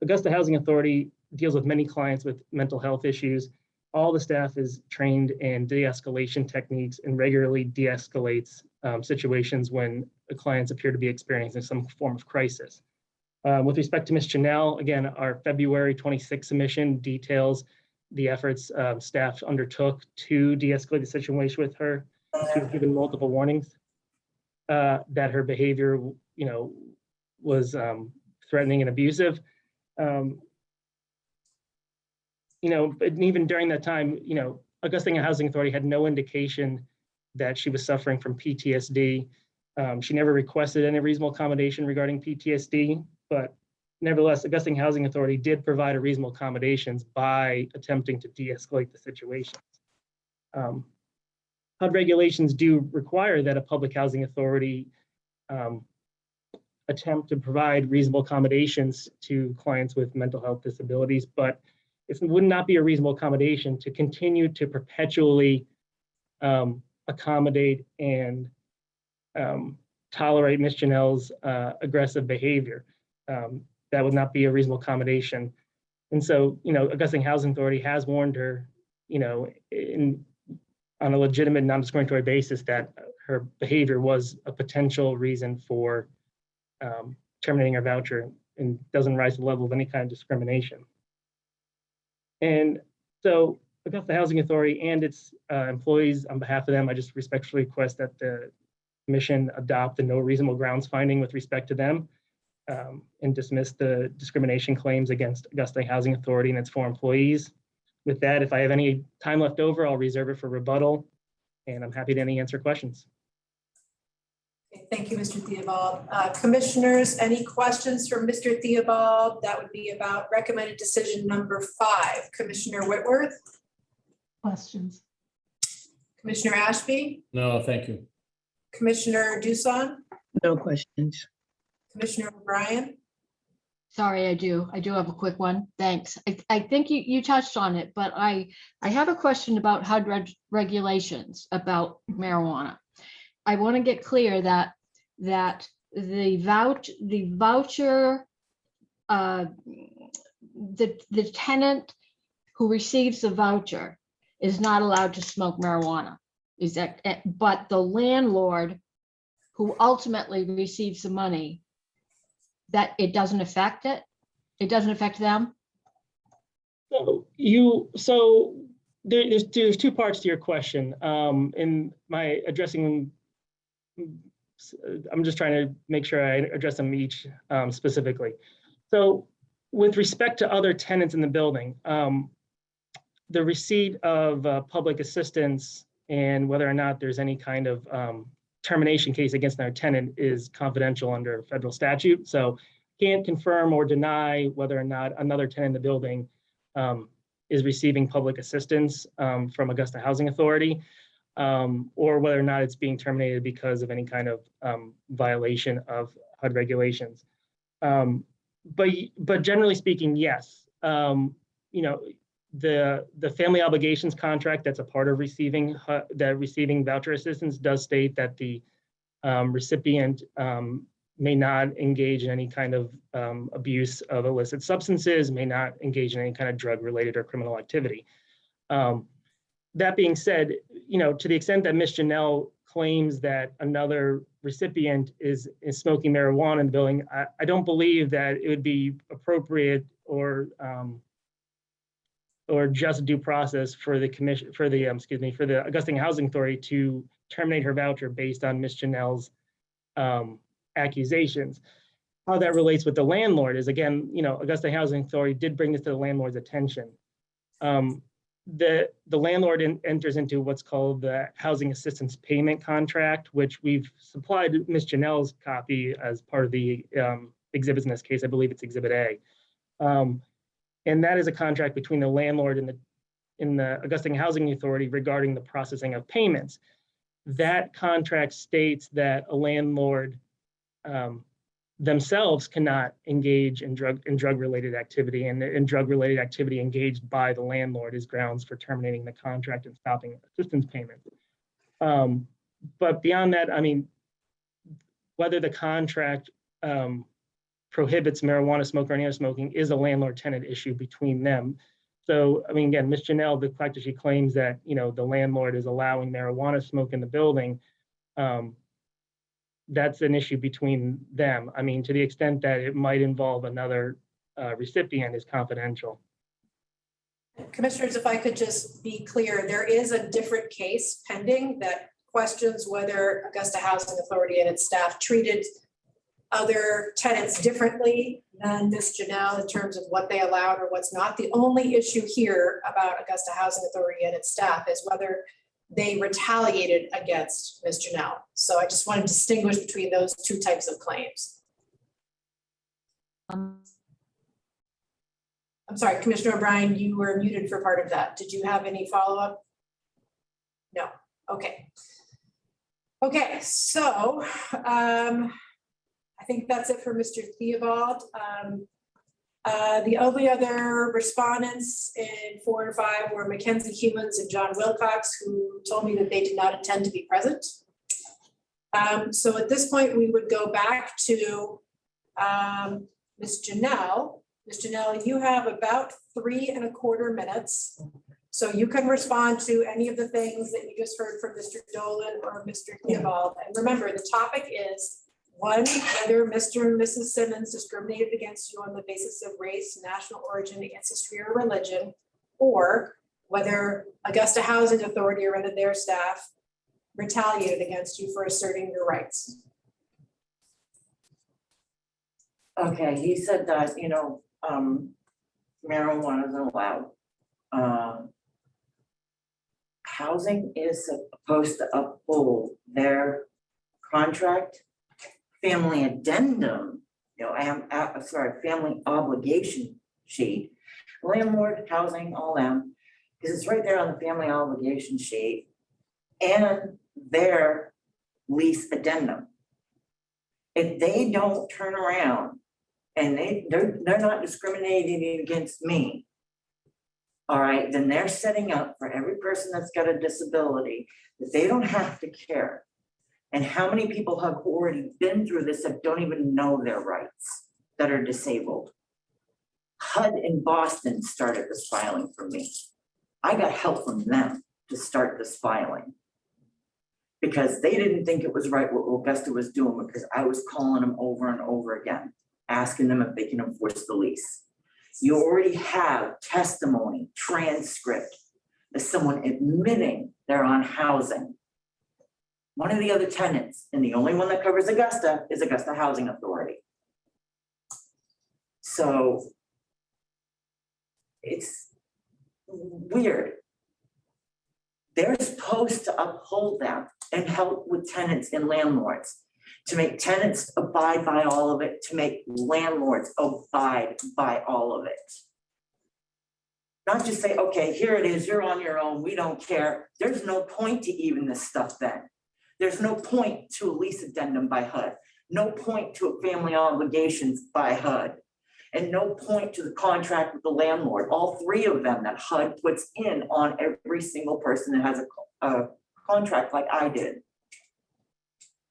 Augusta Housing Authority deals with many clients with mental health issues. All the staff is trained in de-escalation techniques and regularly de-escalates situations when the clients appear to be experiencing some form of crisis. With respect to Ms. Janelle, again, our February 26th submission details the efforts staff undertook to de-escalate the situation with her. She was given multiple warnings that her behavior, was threatening and abusive. But even during that time, Augusta Housing Authority had no indication that she was suffering from PTSD. She never requested any reasonable accommodation regarding PTSD, but nevertheless, Augusta Housing Authority did provide a reasonable accommodations by attempting to de-escalate the situation. HUD regulations do require that a public housing authority attempt to provide reasonable accommodations to clients with mental health disabilities, but it would not be a reasonable accommodation to continue to perpetually accommodate and tolerate Ms. Janelle's aggressive behavior. That would not be a reasonable accommodation. And so, Augusta Housing Authority has warned her, on a legitimate, non-discriminatory basis, that her behavior was a potential reason for terminating her voucher and doesn't rise to the level of any kind of discrimination. And so Augusta Housing Authority and its employees, on behalf of them, I just respectfully request that the commission adopt the no reasonable grounds finding with respect to them and dismiss the discrimination claims against Augusta Housing Authority and its 4 employees. With that, if I have any time left over, I'll reserve it for rebuttal, and I'm happy to answer questions. Okay, thank you, Mr. Theobald. Commissioners, any questions for Mr. Theobald? That would be about recommended decision number 5. Commissioner Whitworth, Questions? Commissioner Ashby, No, thank you. Commissioner Duson, No questions. Commissioner O'Brien. Sorry, I do have a quick one. Thanks. I think you touched on it, but I have a question about HUD regulations about marijuana. I want to get clear that the voucher, the tenant who receives the voucher is not allowed to smoke marijuana. Is that, but the landlord who ultimately receives the money, that it doesn't affect it? It doesn't affect them? So there's 2 parts to your question. In my addressing I'm just trying to make sure I address them each specifically. So with respect to other tenants in the building, the receipt of public assistance and whether or not there's any kind of termination case against our tenant is confidential under federal statute. So can't confirm or deny whether or not another tenant in the building is receiving public assistance from Augusta Housing Authority, or whether or not it's being terminated because of any kind of violation of HUD regulations. But generally speaking, yes. The family obligations contract that's a part of receiving voucher assistance does state that the recipient may not engage in any kind of abuse of illicit substances, may not engage in any kind of drug-related or criminal activity. That being said, to the extent that Ms. Janelle claims that another recipient is smoking marijuana in the building, I don't believe that it would be appropriate or just due process for the commission, for the Augusta Housing Authority to terminate her voucher based on Ms. Janelle's accusations. How that relates with the landlord is, again, Augusta Housing Authority did bring this to the landlord's attention. The landlord enters into what's called the housing assistance payment contract, which we've supplied Ms. Janelle's copy as part of the exhibits in this case. I believe it's Exhibit A. And that is a contract between the landlord and the Augusta Housing Authority regarding the processing of payments. That contract states that a landlord themselves cannot engage in drug-related activity, and drug-related activity engaged by the landlord is grounds for terminating the contract and stopping assistance payments. But beyond that, whether the contract prohibits marijuana smoke or any other smoking is a landlord-tenant issue between them. So, again, Ms. Janelle, the fact that she claims that, the landlord is allowing marijuana smoke in the building, that's an issue between them. To the extent that it might involve another recipient is confidential. Commissioners, if I could just be clear, there is a different case pending that questions whether Augusta Housing Authority and its staff treated other tenants differently than Ms. Janelle in terms of what they allowed or what's not. The only issue here about Augusta Housing Authority and its staff is whether they retaliated against Ms. Janelle. So I just want to distinguish between those two types of claims. I'm sorry, Commissioner O'Brien, you were muted for part of that. Did you have any follow-up? No, okay. Okay, so I think that's it for Mr. Theobald. The only other respondents in 4 and 5 were Mackenzie Humans and John Wilcox, who told me that they did not intend to be present. So at this point, we would go back to Ms. Janelle. Ms. Janelle, you have about 3¼ minutes. So you can respond to any of the things that you just heard from Mr. Dolan or Mr. Theobald. And remember, the topic is 1, whether Mr. and Mrs. Simmons discriminated against you on the basis of race, national origin, ancestry, or religion, or whether Augusta Housing Authority or whether their staff retaliated against you for asserting your rights. Okay, he said that, marijuana isn't allowed. Housing is supposed to uphold their contract, family addendum, family obligation sheet, landlord, housing, all them, because it's right there on the family obligation sheet, and their lease addendum. If they don't turn around and they're not discriminating against me, all right, then they're setting up for every person that's got a disability that they don't have to care. And how many people have already been through this that don't even know their rights, that are disabled? HUD in Boston started this filing for me. I got help from them to start this filing because they didn't think it was right what Augusta was doing, because I was calling them over and over again, asking them if they can enforce the lease. You already have testimony, transcript of someone admitting they're on housing. one of the other tenants, and the only one that covers Augusta is Augusta Housing Authority. So it's weird. They're supposed to uphold them and help with tenants and landlords, to make tenants abide by all of it, to make landlords abide by all of it. Not just say, okay, here it is, you're on your own, we don't care. There's no point to even this stuff then. There's no point to a lease addendum by HUD, no point to a family obligations by HUD, and no point to the contract with the landlord. All three of them that HUD puts in on every single person that has a contract like I did.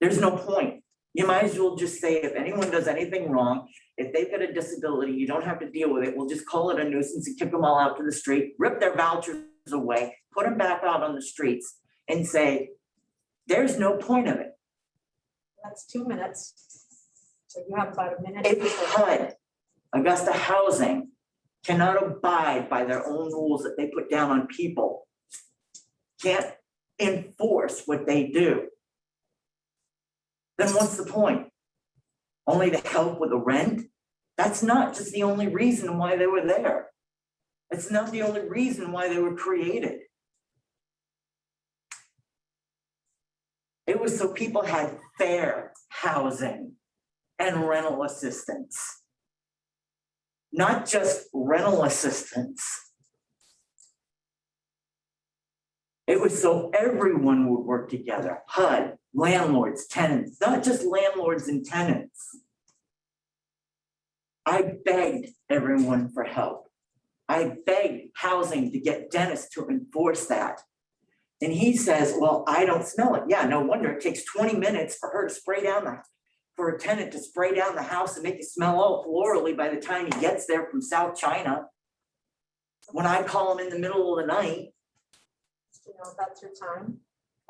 There's no point. You might as well just say, if anyone does anything wrong, if they've got a disability, you don't have to deal with it. We'll just call it a nuisance and kick them all out to the street, rip their vouchers away, put them back out on the streets and say, there's no point of it. That's 2 minutes. So you have about a minute. If HUD, Augusta Housing, cannot abide by their own rules that they put down on people, can't enforce what they do, then what's the point? Only to help with the rent? That's not just the only reason why they were there. It's not the only reason why they were created. It was so people had fair housing and rental assistance. Not just rental assistance. It was so everyone would work together, HUD, landlords, tenants, not just landlords and tenants. I begged everyone for help. I begged housing to get Dennis to enforce that. And he says, well, I don't smell it. Yeah, no wonder it takes 20 minutes for her to spray down for a tenant to spray down the house and make it smell all florally by the time he gets there from South China. When I call him in the middle of the night. You know, that's your time.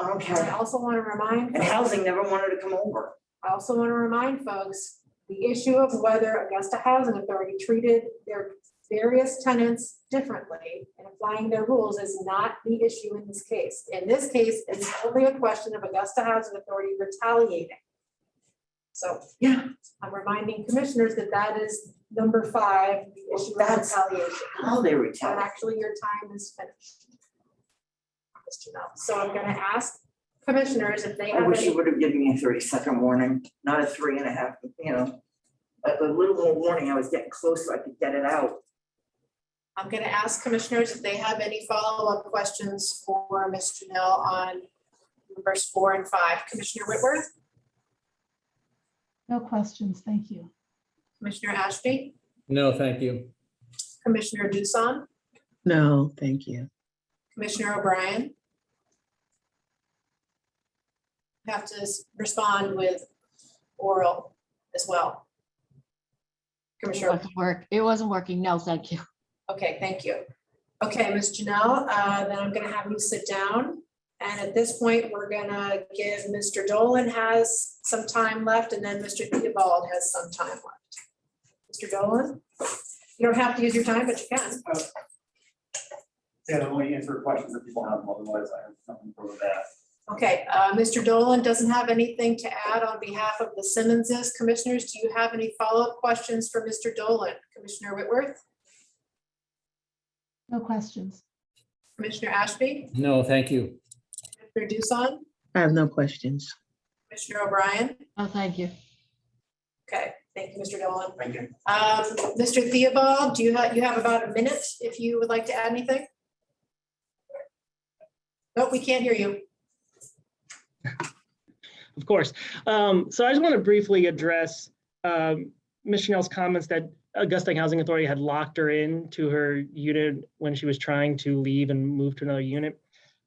Okay. I also want to remind. And housing never wanted to come over. I also want to remind folks, the issue of whether Augusta Housing Authority treated their various tenants differently and applying their rules is not the issue in this case. In this case, it's only a question of Augusta Housing Authority retaliating. So Yeah. I'm reminding commissioners that that is number 5, the issue of That's retaliation. how they And retaliate. actually, your time is finished. So I'm going to ask commissioners if they I have wish any. you would have given me a 30-second warning, not a 3.5, you know. A little more warning, I was getting close so I could get it out. I'm going to ask commissioners if they have any follow-up questions for Ms. Janelle on numbers 4 and 5. Commissioner Whitworth, No questions, thank you. Commissioner Ashby, No, thank you. Commissioner Dusan, No, thank you. Commissioner O'Brien. Have to respond with oral as well. It Commissioner, wasn't it wasn't working. No, thank you. okay, thank you. Okay, Ms. Janelle, then I'm going to have you sit down. And at this point, we're going to give Mr. Dolan has some time left, and then Mr. Theobald has some time left. Mr. Dolan, you don't have to use your time, but you can. Yeah, I'll only answer questions if people have them, otherwise I have something for that. Okay, Mr. Dolan doesn't have anything to add on behalf of the Simmonses. Commissioners, do you have any follow-up questions for Mr. Dolan? Commissioner Whitworth, No questions. Commissioner Ashby, No, thank you. Commissioner Dusan, I have no questions. Commissioner O'Brien. Oh, thank you. Okay, thank you, Mr. Dolan. Thank you. Mr. Theobald, do you have about a minute if you would like to add anything? Nope, we can't hear you. Of course. So I just want to briefly address Ms. Chanel's comments that Augusta Housing Authority had locked her into her unit when she was trying to leave and move to another unit.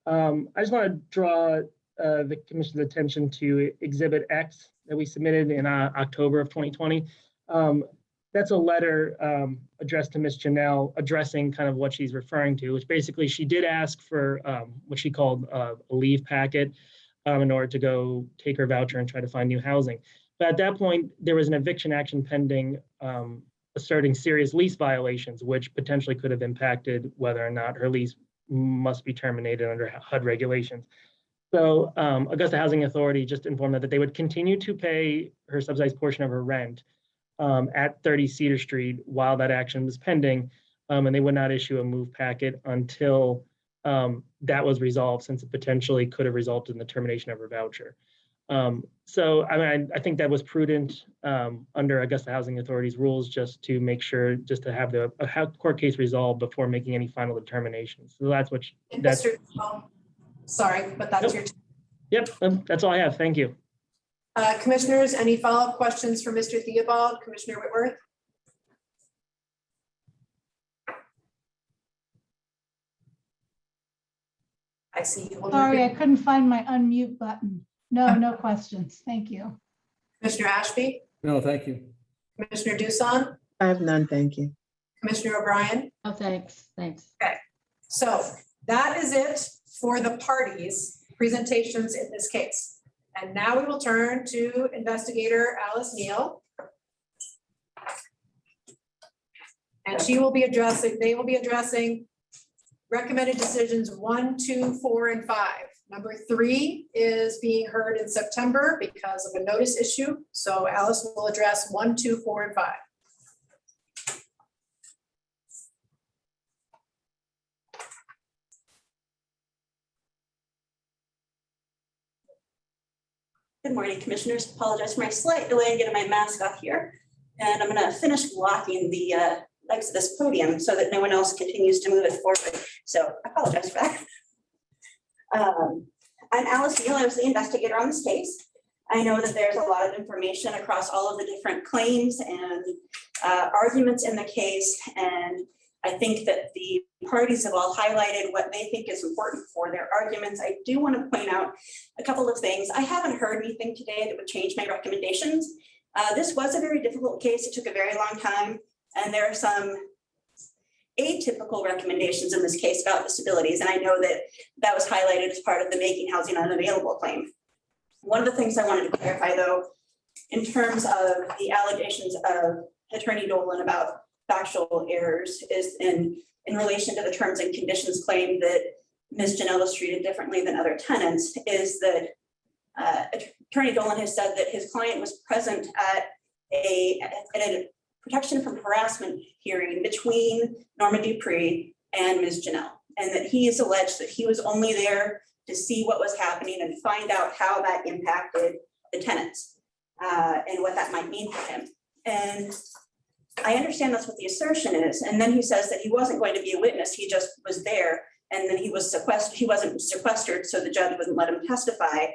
I just want to draw the commission's attention to Exhibit X that we submitted in October of 2020. That's a letter addressed to Ms. Janelle addressing kind of what she's referring to, which basically she did ask for what she called a leave packet in order to go take her voucher and try to find new housing. But at that point, there was an eviction action pending asserting serious lease violations, which potentially could have impacted whether or not her lease must be terminated under HUD regulations. So Augusta Housing Authority just informed her that they would continue to pay her subsidized portion of her rent at 30 Cedar Street while that action was pending. And they would not issue a move packet until that was resolved, since it potentially could have resulted in the termination of her voucher. So I mean, I think that was prudent under Augusta Housing Authority's rules, just to make sure, just to have the court case resolved before making any final determinations. So that's what, that's, Sorry, but that's your. yep, that's all I have. Thank you. Commissioners, any follow-up questions for Mr. Theobald? Commissioner Whitworth? I see you. Sorry, I couldn't find my unmute button. No, no questions. Thank you. Commissioner Ashby? No, thank you. Commissioner Dusan? I have none, thank you. Commissioner O'Brien? Oh, thanks. So that is it for the parties' presentations in this case. And now we will turn to investigator Alice Neal. And she will be addressing, they will be addressing recommended decisions 1, 2, 4, and 5. Number 3 is being heard in September because of a notice issue. So Alice will address 1, 2, 4, and 5. Good morning, commissioners. Apologize for my slight delay in getting my mask off here. And I'm going to finish blocking the legs of this podium so that no one else continues to move it forward. So I apologize for that. I'm Alice Neal. I was the investigator on this case. I know that there's a lot of information across all of the different claims and arguments in the case. And I think that the parties have all highlighted what they think is important for their arguments. I do want to point out a couple of things. I haven't heard anything today that would change my recommendations. This was a very difficult case. It took a very long time. And there are some atypical recommendations in this case about disabilities. And I know that that was highlighted as part of the making housing unavailable claim. One of the things I wanted to clarify though, in terms of the allegations of Attorney Dolan about factual errors, is in relation to the terms and conditions claim that Ms. Janelle was treated differently than other tenants, is that Attorney Dolan has said that his client was present at a protection from harassment hearing between Norma Dupree and Ms. Janelle, and that he has alleged that he was only there to see what was happening and find out how that impacted the tenants and what that might mean for him. And I understand that's what the assertion is. And then he says that he wasn't going to be a witness. He just was there, and then he was sequestered. He wasn't sequestered, so the judge wouldn't let him testify.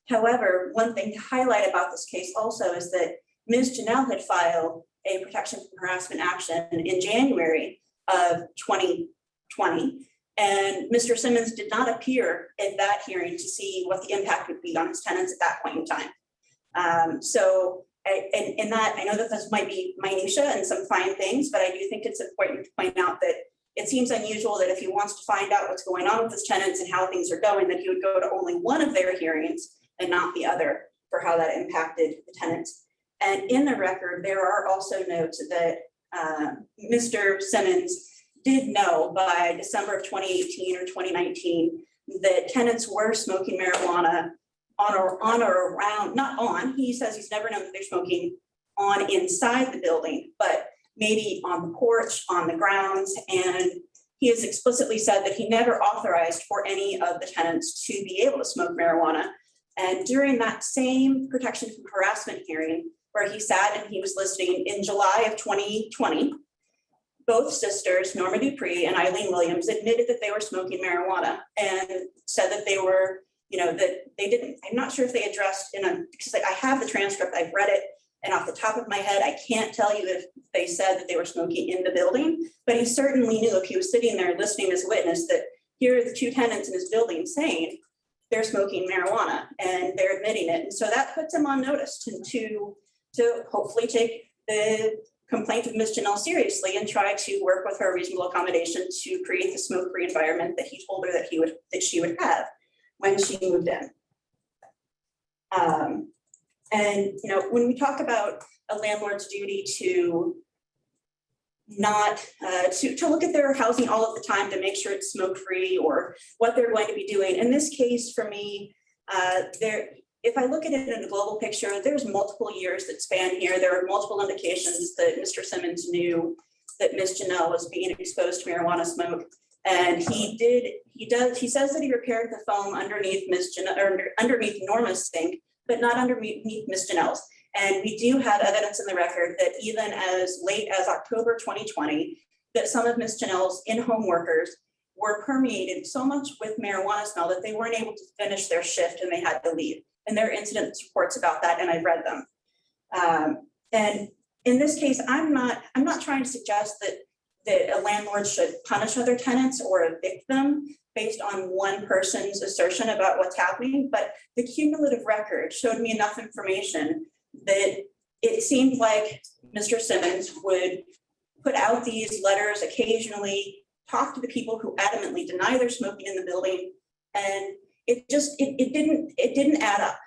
However, one thing to highlight about this case also is that Ms. Janelle had filed a protection from harassment action in January of 2020. And Mr. Simmons did not appear at that hearing to see what the impact would be on his tenants at that point in time. In that, I know that this might be minutia and some fine things, but I do think it's important to point out that it seems unusual that if he wants to find out what's going on with his tenants and how things are going, that he would go to only one of their hearings and not the other for how that impacted the tenants. And in the record, there are also notes that Mr. Simmons did know by December of 2018 or 2019 that tenants were smoking marijuana on or around, not on, he says he's never known that they're smoking on inside the building, but maybe on the porch, on the grounds. And he has explicitly said that he never authorized for any of the tenants to be able to smoke marijuana. And during that same protection from harassment hearing, where he sat and he was listening in July of 2020, both sisters, Norma Dupree and Eileen Williams, admitted that they were smoking marijuana and said that they were, that they didn't, I'm not sure if they addressed because I have the transcript, I've read it, and off the top of my head, I can't tell you if they said that they were smoking in the building, but he certainly knew if he was sitting there listening as a witness that here are the two tenants in his building saying they're smoking marijuana and they're admitting it. And so that puts him on notice to hopefully take the complaint of Ms. Janelle seriously and try to work with her reasonable accommodation to create the smoke-free environment that he told her that she would have when she moved in. And when we talk about a landlord's duty to not to look at their housing all of the time to make sure it's smoke-free or what they're going to be doing, in this case for me, If I look at it in a global picture, there's multiple years that span here. There are multiple indications that Mr. Simmons knew that Ms. Janelle was being exposed to marijuana smoke. And he says that he repaired the foam underneath underneath Norma's sink, but not underneath Ms. Janelle's. And we do have evidence in the record that even as late as October 2020, that some of Ms. Janelle's in-home workers were permeated so much with marijuana smell that they weren't able to finish their shift and they had to leave. And there are incident reports about that, and I've read them. And in this case, I'm not trying to suggest that a landlord should punish other tenants or evict them based on one person's assertion about what's happening, but the cumulative record showed me enough information that it seemed like Mr. Simmons would put out these letters occasionally, talk to the people who adamantly deny they're smoking in the building, and it didn't add up.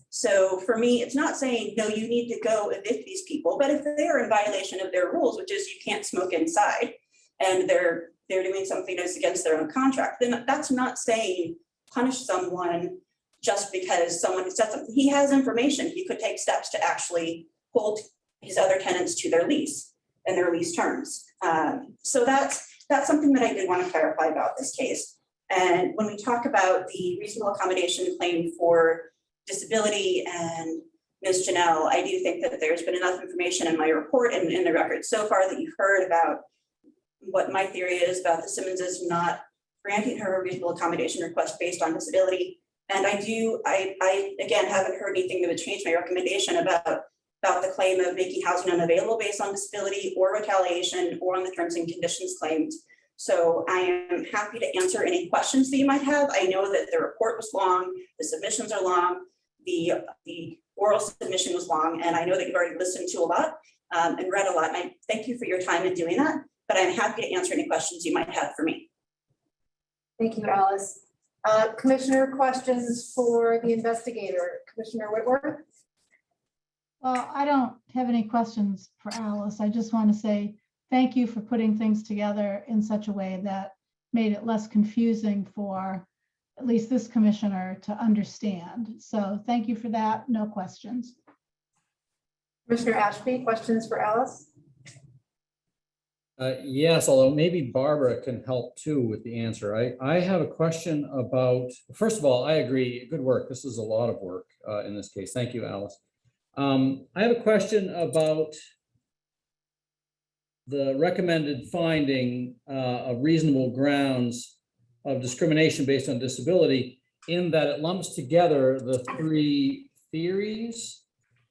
So for me, it's not saying, no, you need to go evict these people, but if they are in violation of their rules, which is you can't smoke inside, and they're doing something that's against their own contract, then that's not saying punish someone just because someone said something. He has information. He could take steps to actually hold his other tenants to their lease and their lease terms. So that's something that I did want to clarify about this case. And when we talk about the reasonable accommodation claim for disability and Ms. Janelle, I do think that there's been enough information in my report and in the record so far that you've heard about what my theory is about the Simmonses not granting her a reasonable accommodation request based on disability. And I again haven't heard anything that would change my recommendation about the claim of making housing unavailable based on disability or retaliation or on the terms and conditions claimed. So I am happy to answer any questions that you might have. I know that the report was long, the submissions are long, the oral submission was long, and I know that you've already listened to a lot and read a lot. And I thank you for your time in doing that, but I'm happy to answer any questions you might have for me. Thank you, Alice. Commissioner, questions for the investigator? Commissioner Whitworth? Well, I don't have any questions for Alice. I just want to say thank you for putting things together in such a way that made it less confusing for at least this commissioner to understand. So thank you for that. No questions. Commissioner Ashby, questions for Alice? Yes, although maybe Barbara can help too with the answer. I have a question about, first of all, I agree, good work. This is a lot of work in this case. Thank you, Alice. I have a question about the recommended finding of reasonable grounds of discrimination based on disability, in that it lumps together the three theories: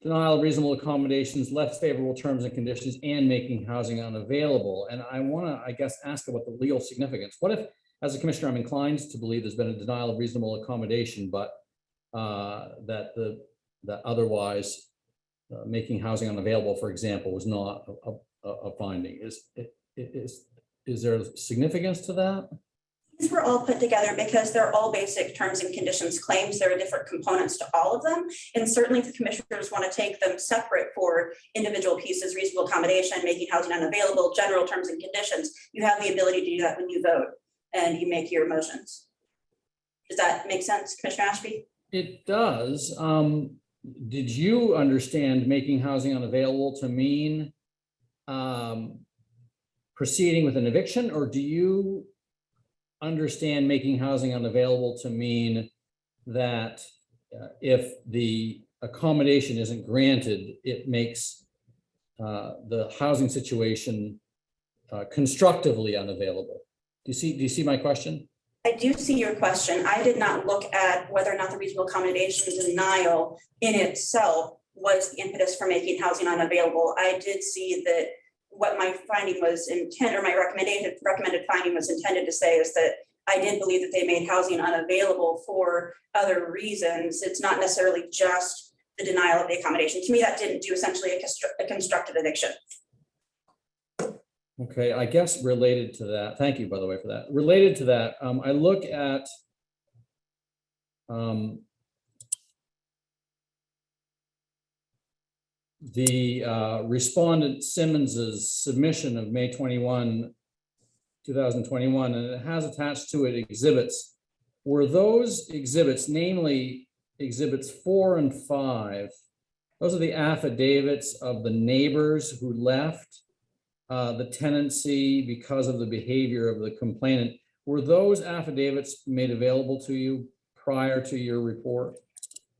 denial of reasonable accommodations, less favorable terms and conditions, and making housing unavailable. And I want to, I guess, ask about the legal significance. What if, as a commissioner, I'm inclined to believe there's been a denial of reasonable accommodation, but that otherwise making housing unavailable, for example, was not a finding? Is there significance to that? These were all put together because they're all basic terms and conditions claims. There are different components to all of them. And certainly if the commissioners want to take them separate for individual pieces, reasonable accommodation, making housing unavailable, general terms and conditions, you have the ability to do that when you vote and you make your motions. Does that make sense, Commissioner Ashby? It does. Did you understand making housing unavailable to mean proceeding with an eviction, or do you understand making housing unavailable to mean that if the accommodation isn't granted, it makes the housing situation constructively unavailable? Do you see my question? I do see your question. I did not look at whether or not the reasonable accommodation denial in itself was the impetus for making housing unavailable. I did see that what my finding was intended, or my recommended finding was intended to say, is that I did believe that they made housing unavailable for other reasons. It's not necessarily just the denial of the accommodation. To me, that didn't do essentially a constructive eviction. Okay, I guess related to that, thank you, by the way, for that. Related to that, I look at the respondent Simmons's submission of May 21, 2021, and it has attached to it exhibits were those exhibits, namely exhibits 4 and 5, those are the affidavits of the neighbors who left the tenancy because of the behavior of the complainant. Were those affidavits made available to you prior to your report?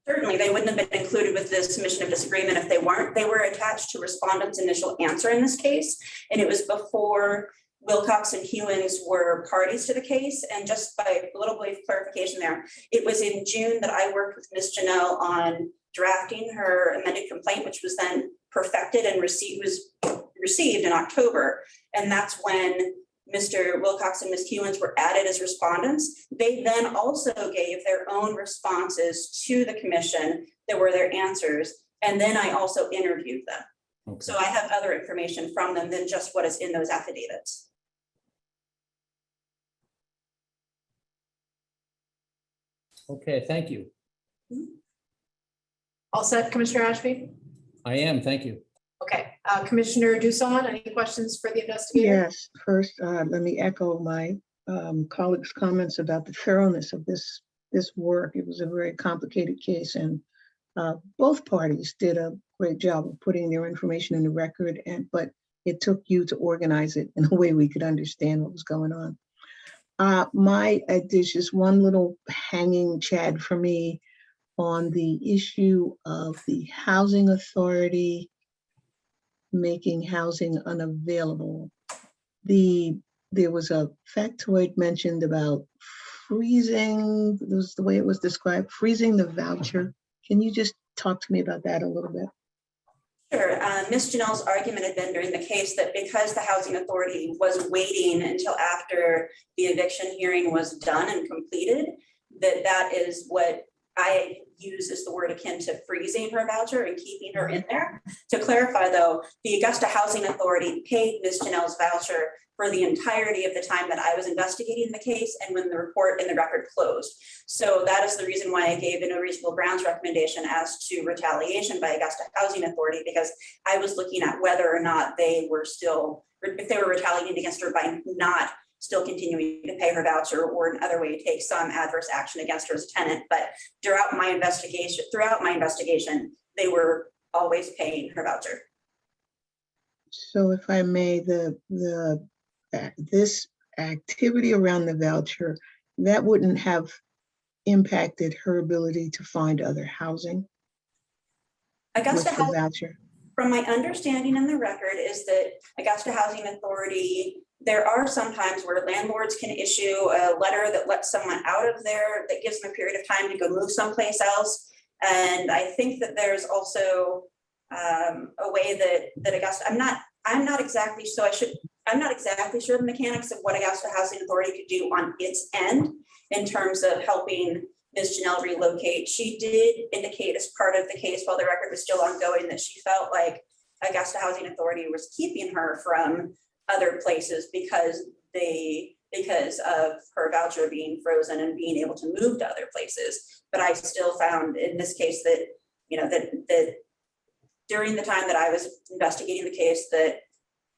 Certainly, they wouldn't have been included with the submission of disagreement if they weren't. They were attached to respondent's initial answer in this case, and it was before Wilcox and Hewins were parties to the case. And just by a little brief clarification there, it was in June that I worked with Ms. Janelle on drafting her amended complaint, which was then perfected and received in October. And that's when Mr. Wilcox and Ms. Hewins were added as respondents. They then also gave their own responses to the commission that were their answers. And then I also interviewed them. Okay. So I have other information from them than just what is in those affidavits. Okay, thank you. All set, Commissioner Ashby? I am, thank you. Okay, Commissioner Doosan, any questions for the investigator? Yes, first, let me echo my colleagues' comments about the thoroughness of this work. It was a very complicated case, and both parties did a great job of putting their information in the record, but it took you to organize it in a way we could understand what was going on. There's just one little hanging chad for me on the issue of the housing authority making housing unavailable. There was a factoid mentioned about freezing, this was the way it was described, freezing the voucher. Can you just talk to me about that a little bit? Sure. Ms. Janelle's argument had been during the case that because the housing authority was waiting until after the eviction hearing was done and completed, that is what I use as the word akin to freezing her voucher and keeping her in there. To clarify though, the Augusta Housing Authority paid Ms. Janelle's voucher for the entirety of the time that I was investigating the case and when the report and the record closed. So that is the reason why I gave a no reasonable grounds recommendation as to retaliation by Augusta Housing Authority, because I was looking at whether or not they were still, if they were retaliating against her by not still continuing to pay her voucher or in other way take some adverse action against her as a tenant. But throughout my investigation, they were always paying her voucher. So if I may, this activity around the voucher, that wouldn't have impacted her ability to find other housing Augusta with the voucher? From my understanding in the record is that Augusta Housing Authority, there are some times where landlords can issue a letter that lets someone out of there, that gives them a period of time to go move someplace else. And I think that there's also a way that Augusta, I'm not exactly sure the mechanics of what Augusta Housing Authority could do on its end in terms of helping Ms. Janelle relocate. She did indicate as part of the case while the record was still ongoing that she felt like Augusta Housing Authority was keeping her from other places because of her voucher being frozen and being able to move to other places. But I still found in this case that, that during the time that I was investigating the case, that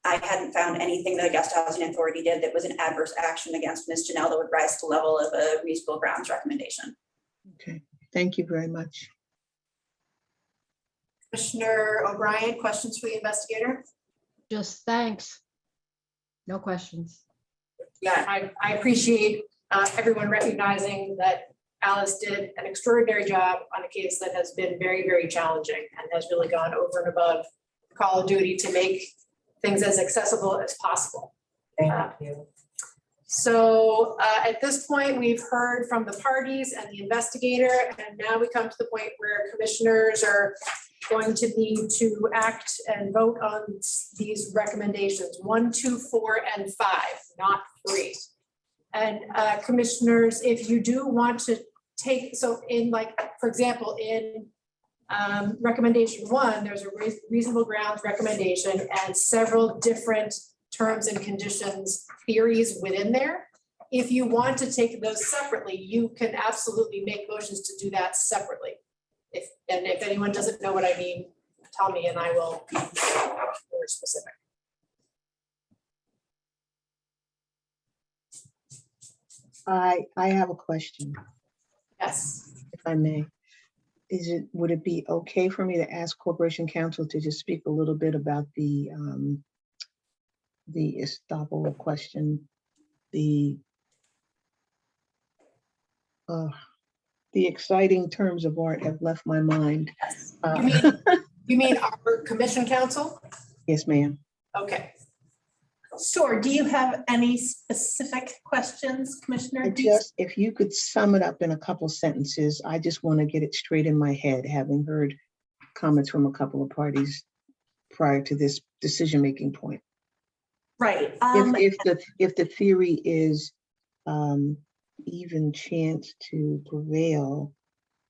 I hadn't found anything that Augusta Housing Authority did that was an adverse action against Ms. Janelle that would rise to the level of a reasonable grounds recommendation. Okay, thank you very much. Commissioner O'Brien, questions for the investigator? Just thanks. No questions. Yeah, I appreciate everyone recognizing that Alice did an extraordinary job on a case that has been very, very challenging and has really gone over and above the call of duty to make things as accessible as possible. Thank you. So at this point, we've heard from the parties and the investigator, and now we come to the point where commissioners are going to need to act and vote on these recommendations, 1, 2, 4, and 5, not 3. And commissioners, if you do want to take, so in for example, in recommendation 1, there's a reasonable grounds recommendation and several different terms and conditions theories within there. If you want to take those separately, you can absolutely make motions to do that separately. If anyone doesn't know what I mean, tell me and I will be more specific. I have a question, Yes. if I may. Would it be okay for me to ask Corporation Counsel to just speak a little bit about the estoppel question, the exciting terms of art have left my mind. You mean our commission counsel? Yes, ma'am. Okay. Sure. Do you have any specific questions, Commissioner? Just if you could sum it up in a couple sentences, I just want to get it straight in my head, having heard comments from a couple of parties prior to this decision-making point. Right. If the theory is even chance to prevail,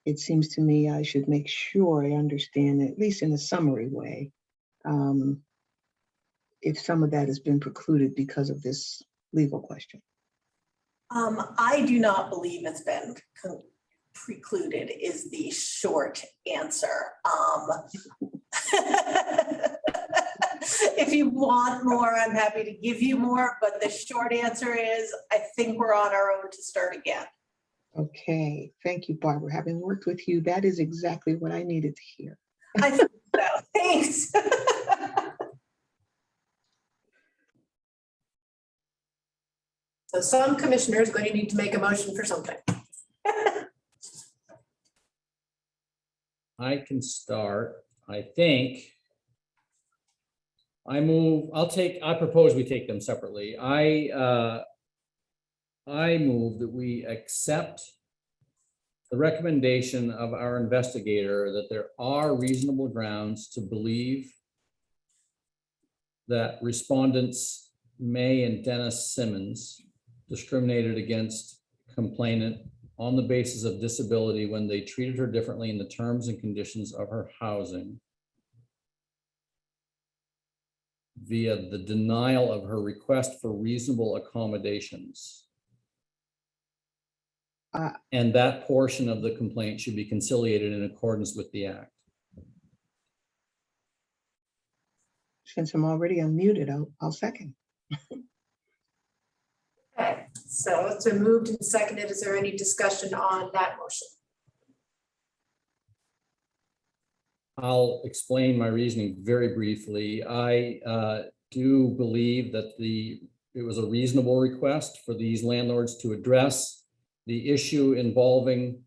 it seems to me I should make sure I understand, at least in a summary way, if some of that has been precluded because of this legal question. I do not believe it's been precluded is the short answer. If you want more, I'm happy to give you more, but the short answer is, I think we're on our own to start again. Okay, thank you, Barbara. Having worked with you, that is exactly what I needed to hear. I think so. Thanks. So some commissioners are going to need to make a motion for something. I can start. I think I propose we take them separately. I move that we accept the recommendation of our investigator that there are reasonable grounds to believe that respondents May and Dennis Simmons discriminated against complainant on the basis of disability when they treated her differently in the terms and conditions of her housing via the denial of her request for reasonable accommodations. And that portion of the complaint should be conciliated in accordance with the act. Since I'm already unmuted, I'll second. Okay, so it's been moved and seconded. Is there any discussion on that motion? I'll explain my reasoning very briefly. I do believe that it was a reasonable request for these landlords to address the issue involving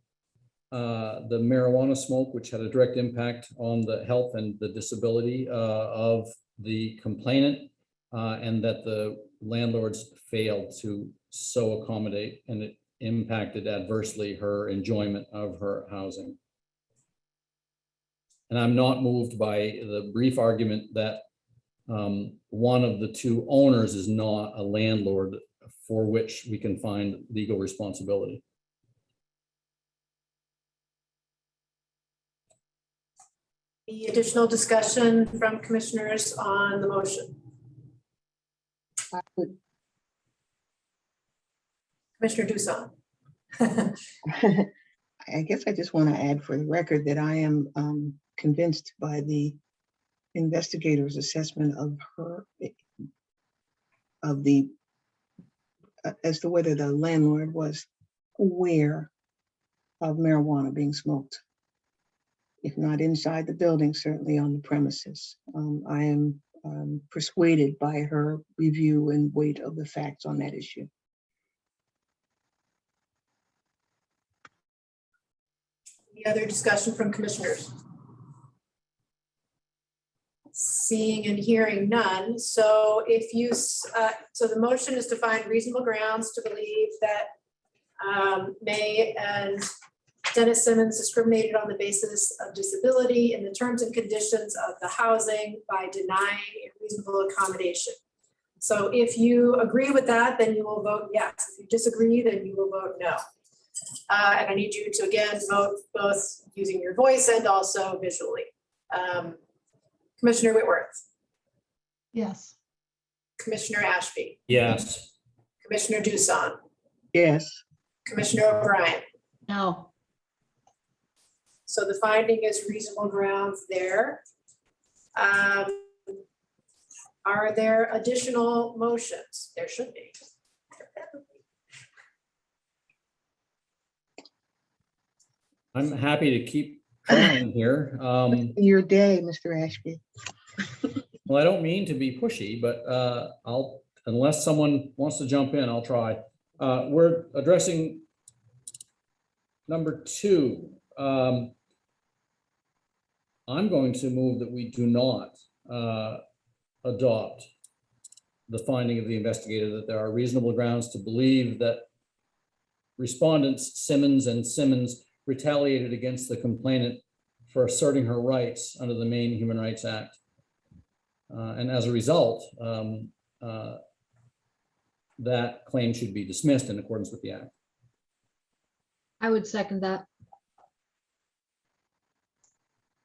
the marijuana smoke, which had a direct impact on the health and the disability of the complainant, and that the landlords failed to so accommodate, and it impacted adversely her enjoyment of her housing. And I'm not moved by the brief argument that one of the two owners is not a landlord for which we can find legal responsibility. Any additional discussion from commissioners on the motion? Commissioner Doosan. I guess I just want to add for the record that I am convinced by the investigator's assessment of her, as to whether the landlord was aware of marijuana being smoked. If not inside the building, certainly on the premises. I am persuaded by her review and weight of the facts on that issue. Any other discussion from commissioners? Seeing and hearing none. So if you, so the motion is to find reasonable grounds to believe that May and Dennis Simmons discriminated on the basis of disability in the terms and conditions of the housing by denying a reasonable accommodation. So if you agree with that, then you will vote yes. If you disagree, then you will vote no. And I need you to again vote both using your voice and also visually. Commissioner Whitworth. Yes. Commissioner Ashby. Yes. Commissioner Doosan. Yes. Commissioner O'Brien. No. So the finding is reasonable grounds there. Are there additional motions? There should be. I'm happy to keep trying here. Your day, Mr. Ashby. Well, I don't mean to be pushy, but unless someone wants to jump in, I'll try. We're addressing number 2. I'm going to move that we do not adopt the finding of the investigator that there are reasonable grounds to believe that respondents Simmons and Simmons retaliated against the complainant for asserting her rights under the Maine Human Rights Act. And as a result, that claim should be dismissed in accordance with the act. I would second that.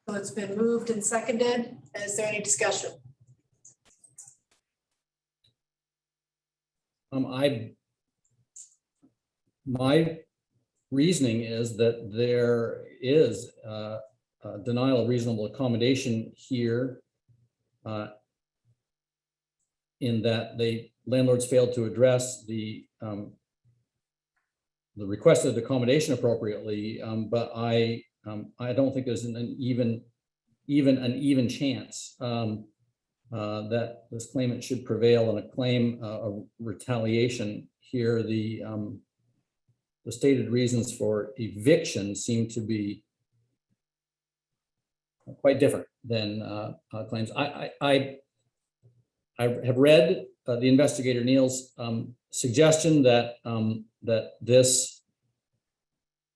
So it's been moved and seconded. Is there any discussion? My reasoning is that there is a denial of reasonable accommodation here in that landlords failed to address the requested accommodation appropriately, but I don't think there's an even chance that this claimant should prevail in a claim of retaliation here. The stated reasons for eviction seem to be quite different than claims. I have read the investigator Neal's suggestion that that this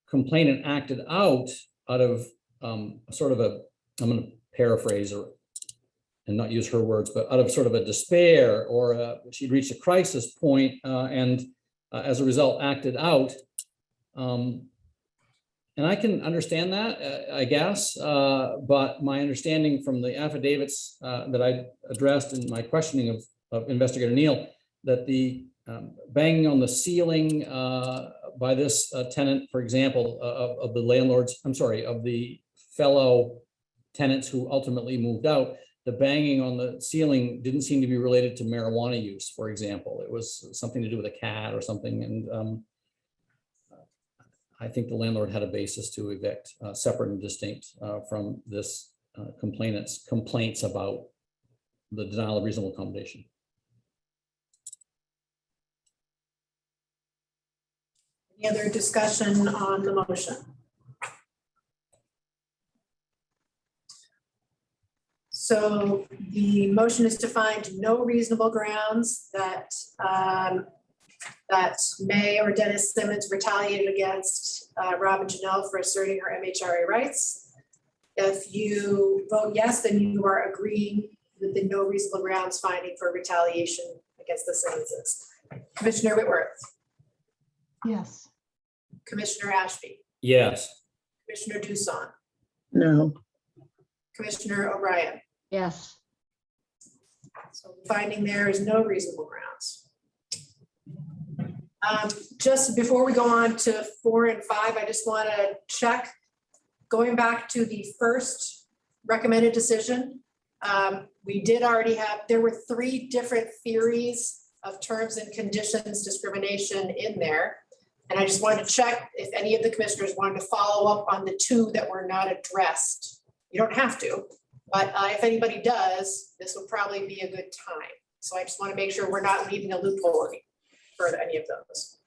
complainant acted out of sort of a, I'm going to paraphrase her and not use her words, but out of sort of a despair, or she'd reached a crisis point and as a result acted out. And I can understand that, I guess, but my understanding from the affidavits that I addressed in my questioning of Investigator Neal, that the banging on the ceiling by this tenant, for example, of the landlords, I'm sorry, of the fellow tenants who ultimately moved out, the banging on the ceiling didn't seem to be related to marijuana use, for example. It was something to do with a cat or something. And I think the landlord had a basis to evict, separate and distinct from this complainant's complaints about the denial of reasonable accommodation. Any other discussion on the motion? So the motion is to find no reasonable grounds that that May or Dennis Simmons retaliated against Robin Janelle for asserting her MHRA rights. If you vote yes, then you are agreeing with the no reasonable grounds finding for retaliation against the Simmonses. Commissioner Whitworth, Yes. Commissioner Ashby, Yes. Commissioner Doosan, No. Commissioner O'Brien. Yes. So finding there is no reasonable grounds. Just before we go on to 4 and 5, I just want to check, going back to the first recommended decision. We did already have, there were 3 different theories of terms and conditions discrimination in there. And I just wanted to check if any of the commissioners wanted to follow up on the 2 that were not addressed. You don't have to, but if anybody does, this would probably be a good time. So I just want to make sure we're not leaving a loophole for any of those.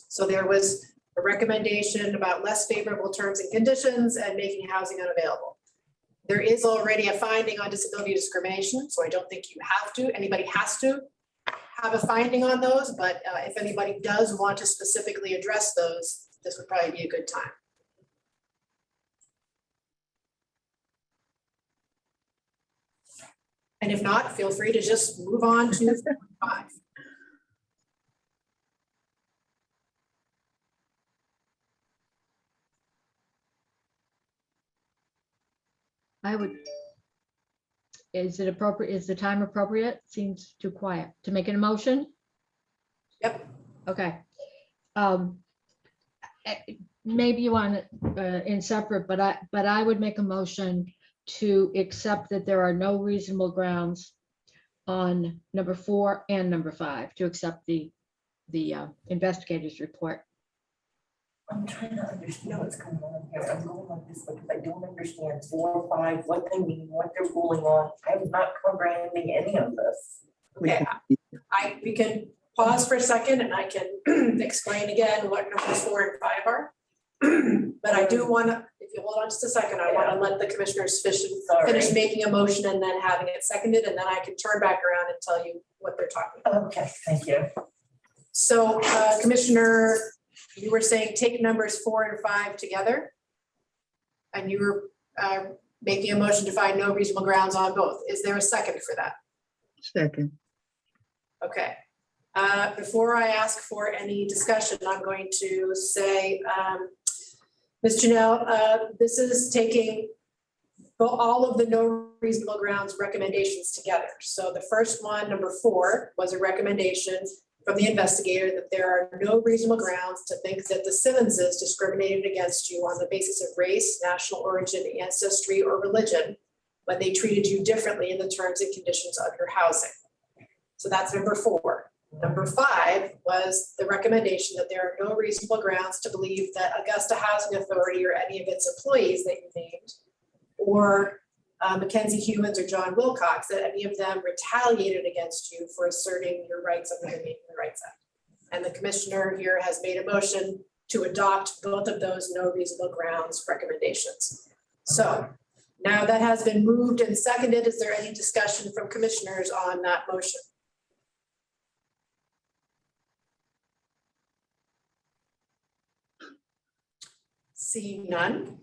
So there was a recommendation about less favorable terms and conditions and making housing unavailable. There is already a finding on disability discrimination, so I don't think you have to, anybody has to have a finding on those, but if anybody does want to specifically address those, this would probably be a good time. And if not, feel free to just move on to 5. I would. Is it appropriate? Is the time appropriate? Seems too quiet to make an motion. Yep. Okay. Maybe you want it in separate, but I would make a motion to accept that there are no reasonable grounds on number 4 and number 5 to accept the investigator's report. I'm trying to understand what's going on here. I'm going like this because I don't understand 4 or 5, what they mean, what they're ruling on. I'm not comprehending any of this. Okay, we can pause for a second and I can explain again what numbers 4 and 5 are. But I do want to, if you hold on just a second, I want to let the commissioners finish making a motion and then having it seconded, and then I can turn back around and tell you what they're talking about. Okay, thank you. So Commissioner, you were saying take numbers 4 and 5 together. And you were making a motion to find no reasonable grounds on both. Is there a second for that? Second. Okay. Before I ask for any discussion, I'm going to say, Ms. Janelle, this is taking all of the no reasonable grounds recommendations together. So the first one, number 4, was a recommendation from the investigator that there are no reasonable grounds to think that the Simmonses discriminated against you on the basis of race, national origin, ancestry, or religion when they treated you differently in the terms and conditions of your housing. So that's number 4. Number 5 was the recommendation that there are no reasonable grounds to believe that Augusta Housing Authority or any of its employees that you named, or Mackenzie Humans or John Wilcox, that any of them retaliated against you for asserting your rights under the Maine Human Rights Act. And the commissioner here has made a motion to adopt both of those no reasonable grounds recommendations. So now that has been moved and seconded. Is there any discussion from commissioners on that motion? Seeing none.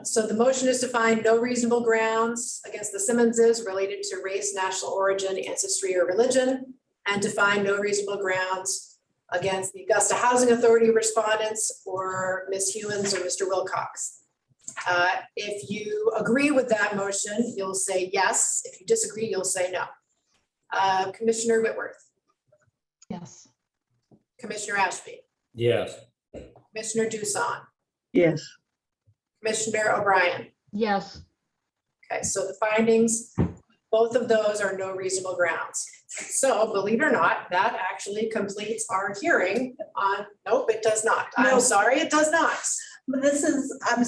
So the motion is to find no reasonable grounds against the Simmonses related to race, national origin, ancestry, or religion, and to find no reasonable grounds against the Augusta Housing Authority respondents or Ms. Humans or Mr. Wilcox. If you agree with that motion, you'll say yes. If you disagree, you'll say no. Commissioner Whitworth, Yes. Commissioner Ashby, Yes. Commissioner Doosan, Yes. Commissioner O'Brien. Yes. Okay, so the findings, both of those are no reasonable grounds. So believe it or not, that actually completes our hearing on, nope, it does not. I'm sorry, it does not. But this is, I'm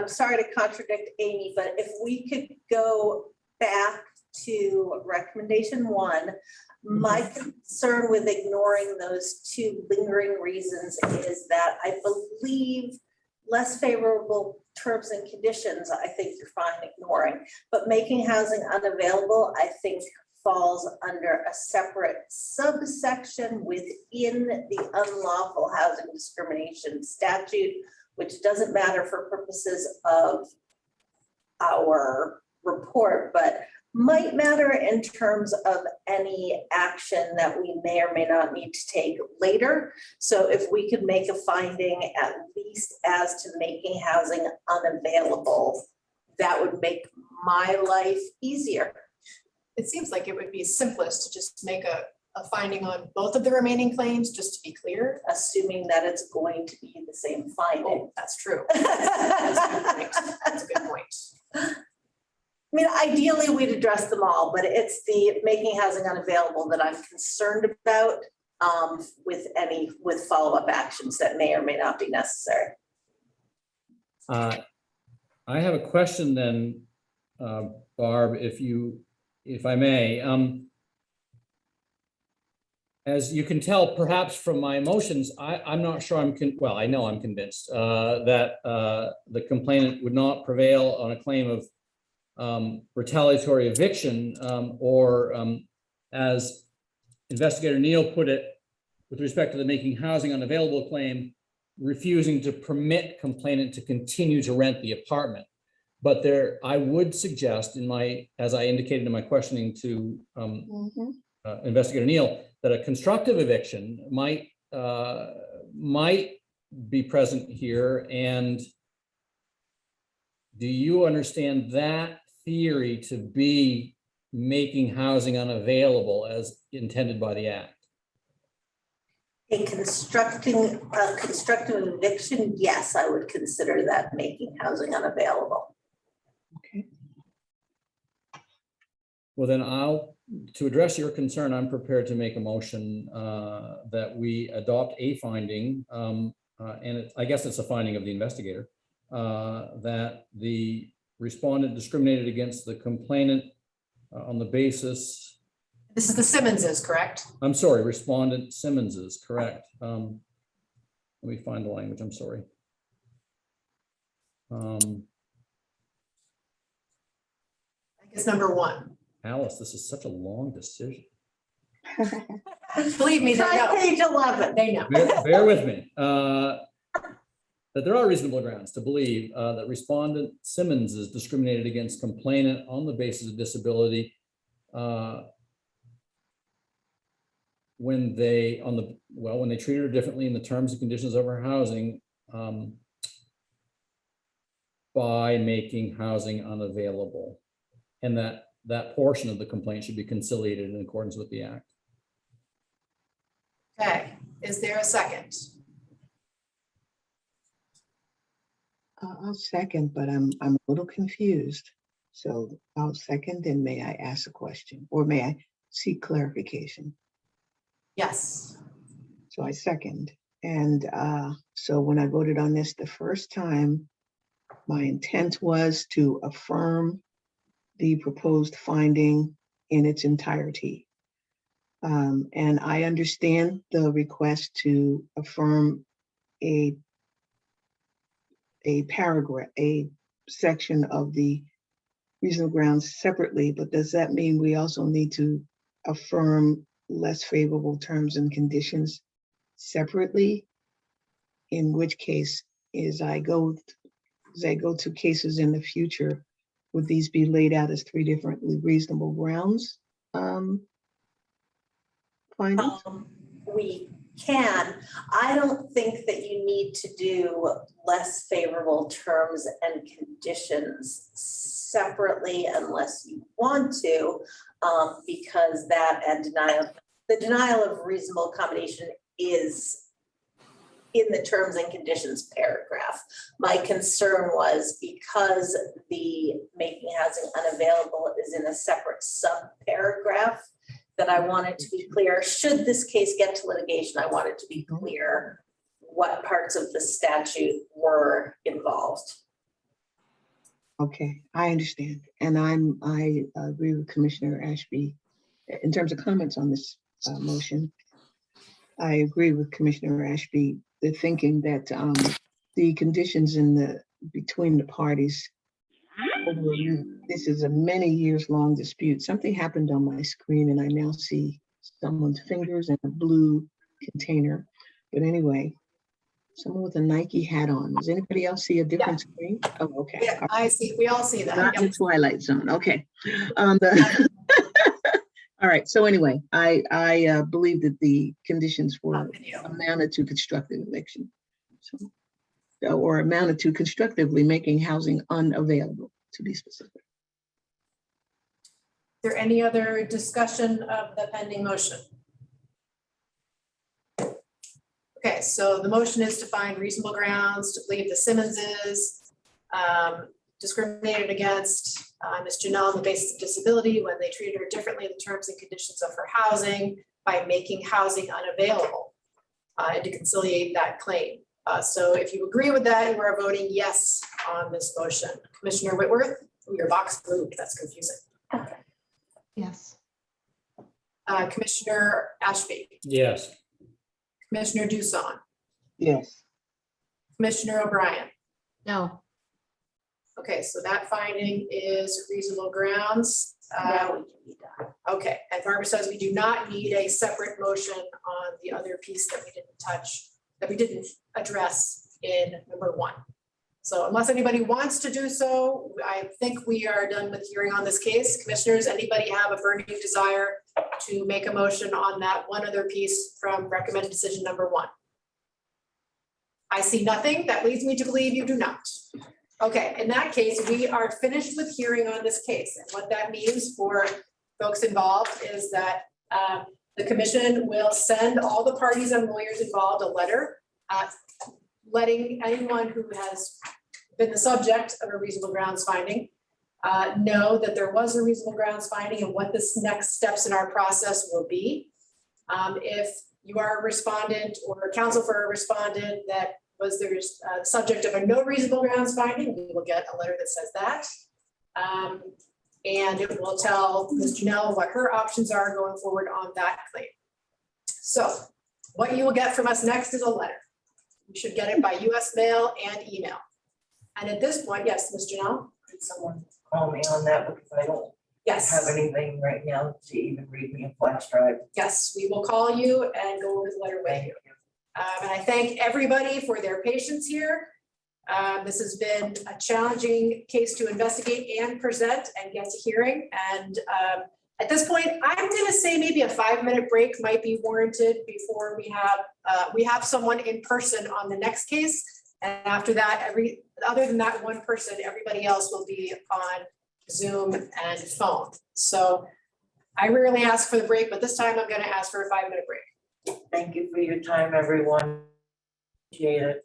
sorry to contradict Amy, but if we could go back to recommendation 1, my concern with ignoring those 2 lingering reasons is that I believe less favorable terms and conditions, I think you're fine ignoring, but making housing unavailable, I think falls under a separate subsection within the unlawful housing discrimination statute, which doesn't matter for purposes of our report, but might matter in terms of any action that we may or may not need to take later. So if we could make a finding at least as to making housing unavailable, that would make my life easier. It seems like it would be simplest to just make a finding on both of the remaining claims, just to be clear. Assuming that it's going to be the same finding. Oh, that's true. That's a good point. That's a good point. I mean, ideally, we'd address them all, but it's the making housing unavailable that I'm concerned about with follow-up actions that may or may not be necessary. I have a question then, Barb, if I may. As you can tell, perhaps from my emotions, I'm not sure I know I'm convinced that the complainant would not prevail on a claim of retaliatory eviction, or as Investigator Neal put it, with respect to the making housing unavailable claim, refusing to permit complainant to continue to rent the apartment. But I would suggest as I indicated in my questioning to Investigator Neal, that a constructive eviction might be present here. And do you understand that theory to be making housing unavailable as intended by the Act? A constructive eviction, yes, I would consider that making housing unavailable. Okay. Well, then to address your concern, I'm prepared to make a motion that we adopt a finding I guess it's a finding of the investigator, that the respondent discriminated against the complainant on the basis, This is the Simmonses, correct? I'm sorry, respondent Simmons is correct. Let me find the language, I'm sorry. I guess number 1. Alice, this is such a long decision. Believe me, they Try know. page 11. They know. Bear with me. That there are reasonable grounds to believe that respondent Simmons is discriminated against complainant on the basis of disability when they treated her differently in the terms and conditions of her housing by making housing unavailable, and that portion of the complaint should be conciliated in accordance with the act. Okay, is there a second? I'll second, but I'm a little confused. So I'll second, and may I ask a question, or may I seek clarification? Yes. So I second. And so when I voted on this the first time, my intent was to affirm the proposed finding in its entirety. And I understand the request to affirm a paragraph, a section of the reasonable grounds separately, but does that mean we also need to affirm less favorable terms and conditions separately? In which case, as I go to cases in the future, would these be laid out as 3 differently reasonable grounds? Findings? We can. I don't think that you need to do less favorable terms and conditions separately unless you want to, because that and the denial of reasonable accommodation is in the terms and conditions paragraph. My concern was because the making housing unavailable is in a separate sub-paragraph, that I wanted to be clear, should this case get to litigation, I wanted to be clear what parts of the statute were involved. Okay, I understand. And I agree with Commissioner Ashby in terms of comments on this motion. I agree with Commissioner Ashby, the thinking that the conditions between the parties, this is a many years long dispute. Something happened on my screen and I now see someone's fingers in a blue container. But anyway, someone with a Nike hat on. Does anybody else see a different screen? Oh, okay. Yeah, I see. We all see that. Not in Yep. the Twilight Zone. Okay. All right. So anyway, I believe that the conditions were amounted to constructive eviction. Or amounted to constructively making housing unavailable, to be specific. Is there any other discussion of the pending motion? Okay, so the motion is to find reasonable grounds to believe the Simmonses discriminated against Ms. Janelle on the basis of disability when they treated her differently in the terms and conditions of her housing by making housing unavailable, and to conciliate that claim. So if you agree with that, you are voting yes on this motion. Commissioner Whitworth, your box moved, that's confusing. Yes. Commissioner Ashby, Yes. Commissioner Doosan, Yes. Commissioner O'Brien. No, Okay, so that finding is reasonable grounds. Now we can be done. Okay, and Barbara says we do not need a separate motion on the other piece that we didn't touch, that we didn't address in number 1. So unless anybody wants to do so, I think we are done with hearing on this case. Commissioners, anybody have a burning desire to make a motion on that one other piece from recommended decision number 1? I see nothing. That leads me to believe you do not. Okay, in that case, we are finished with hearing on this case. And what that means for folks involved is that the commission will send all the parties and lawyers involved a letter letting anyone who has been the subject of a reasonable grounds finding know that there was a reasonable grounds finding and what the next steps in our process will be. If you are a respondent or counsel for a respondent that was there's subject of a no reasonable grounds finding, we will get a letter that says that. And it will tell Ms. Janelle what her options are going forward on that claim. So what you will get from us next is a letter. You should get it by US mail and email. And at this point, yes, Ms. Janelle? Could someone call me on that because I don't Yes. have anything right now to even read me a flash drive. Yes, we will call you and go over the letter with you. And I thank everybody for their patience here. This has been a challenging case to investigate and present and get to hearing. And at this point, I'm gonna say maybe a 5-minute break might be warranted before we have someone in person on the next case. And after that, other than that one person, everybody else will be on Zoom and phone. So I rarely ask for the break, but this time I'm gonna ask for a 5-minute break. Thank you for your time, everyone. Appreciate it.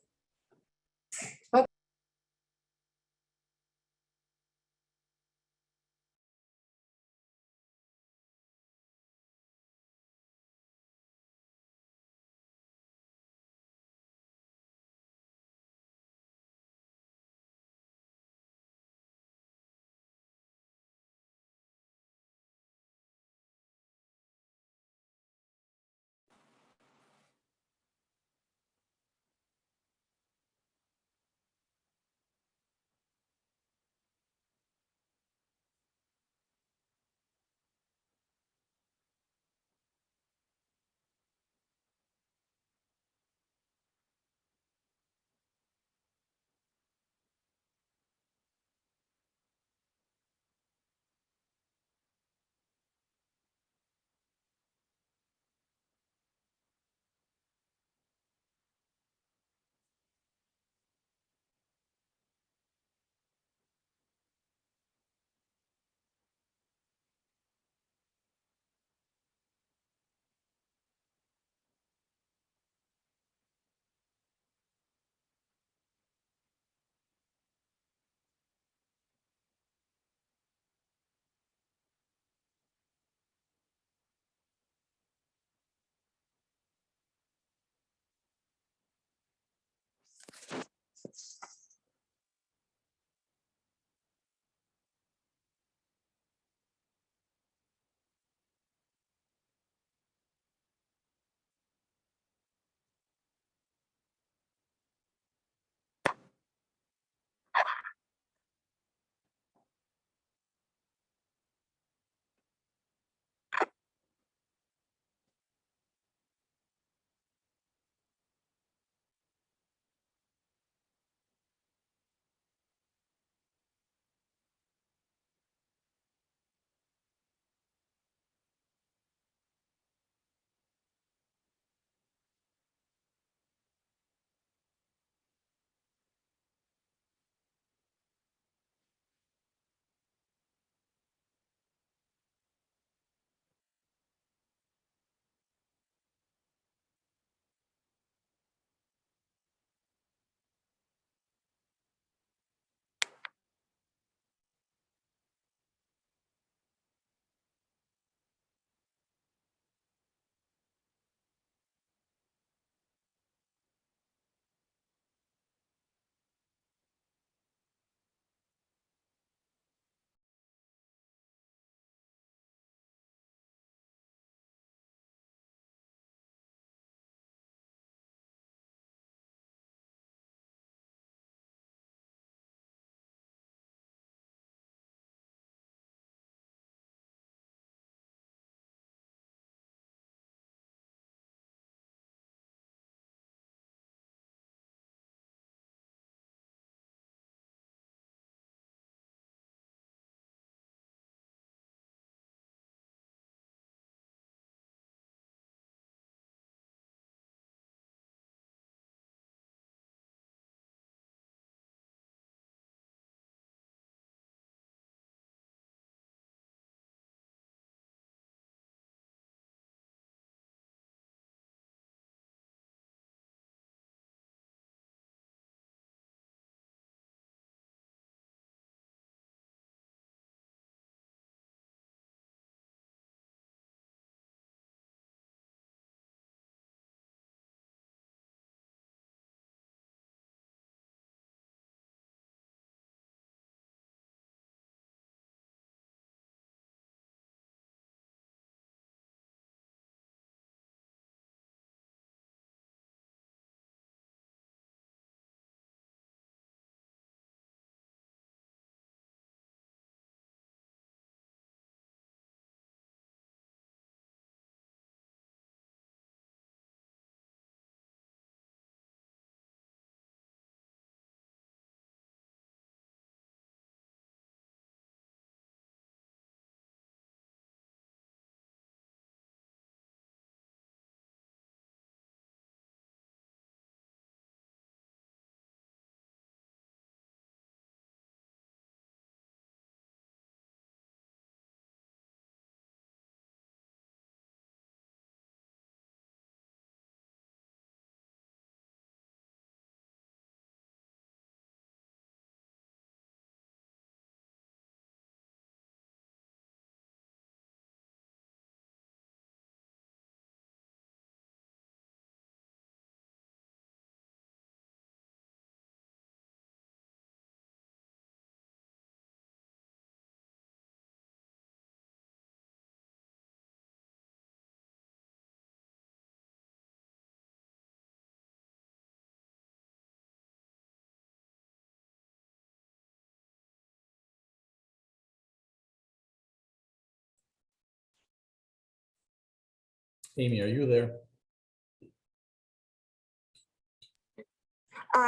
Amy, are you there?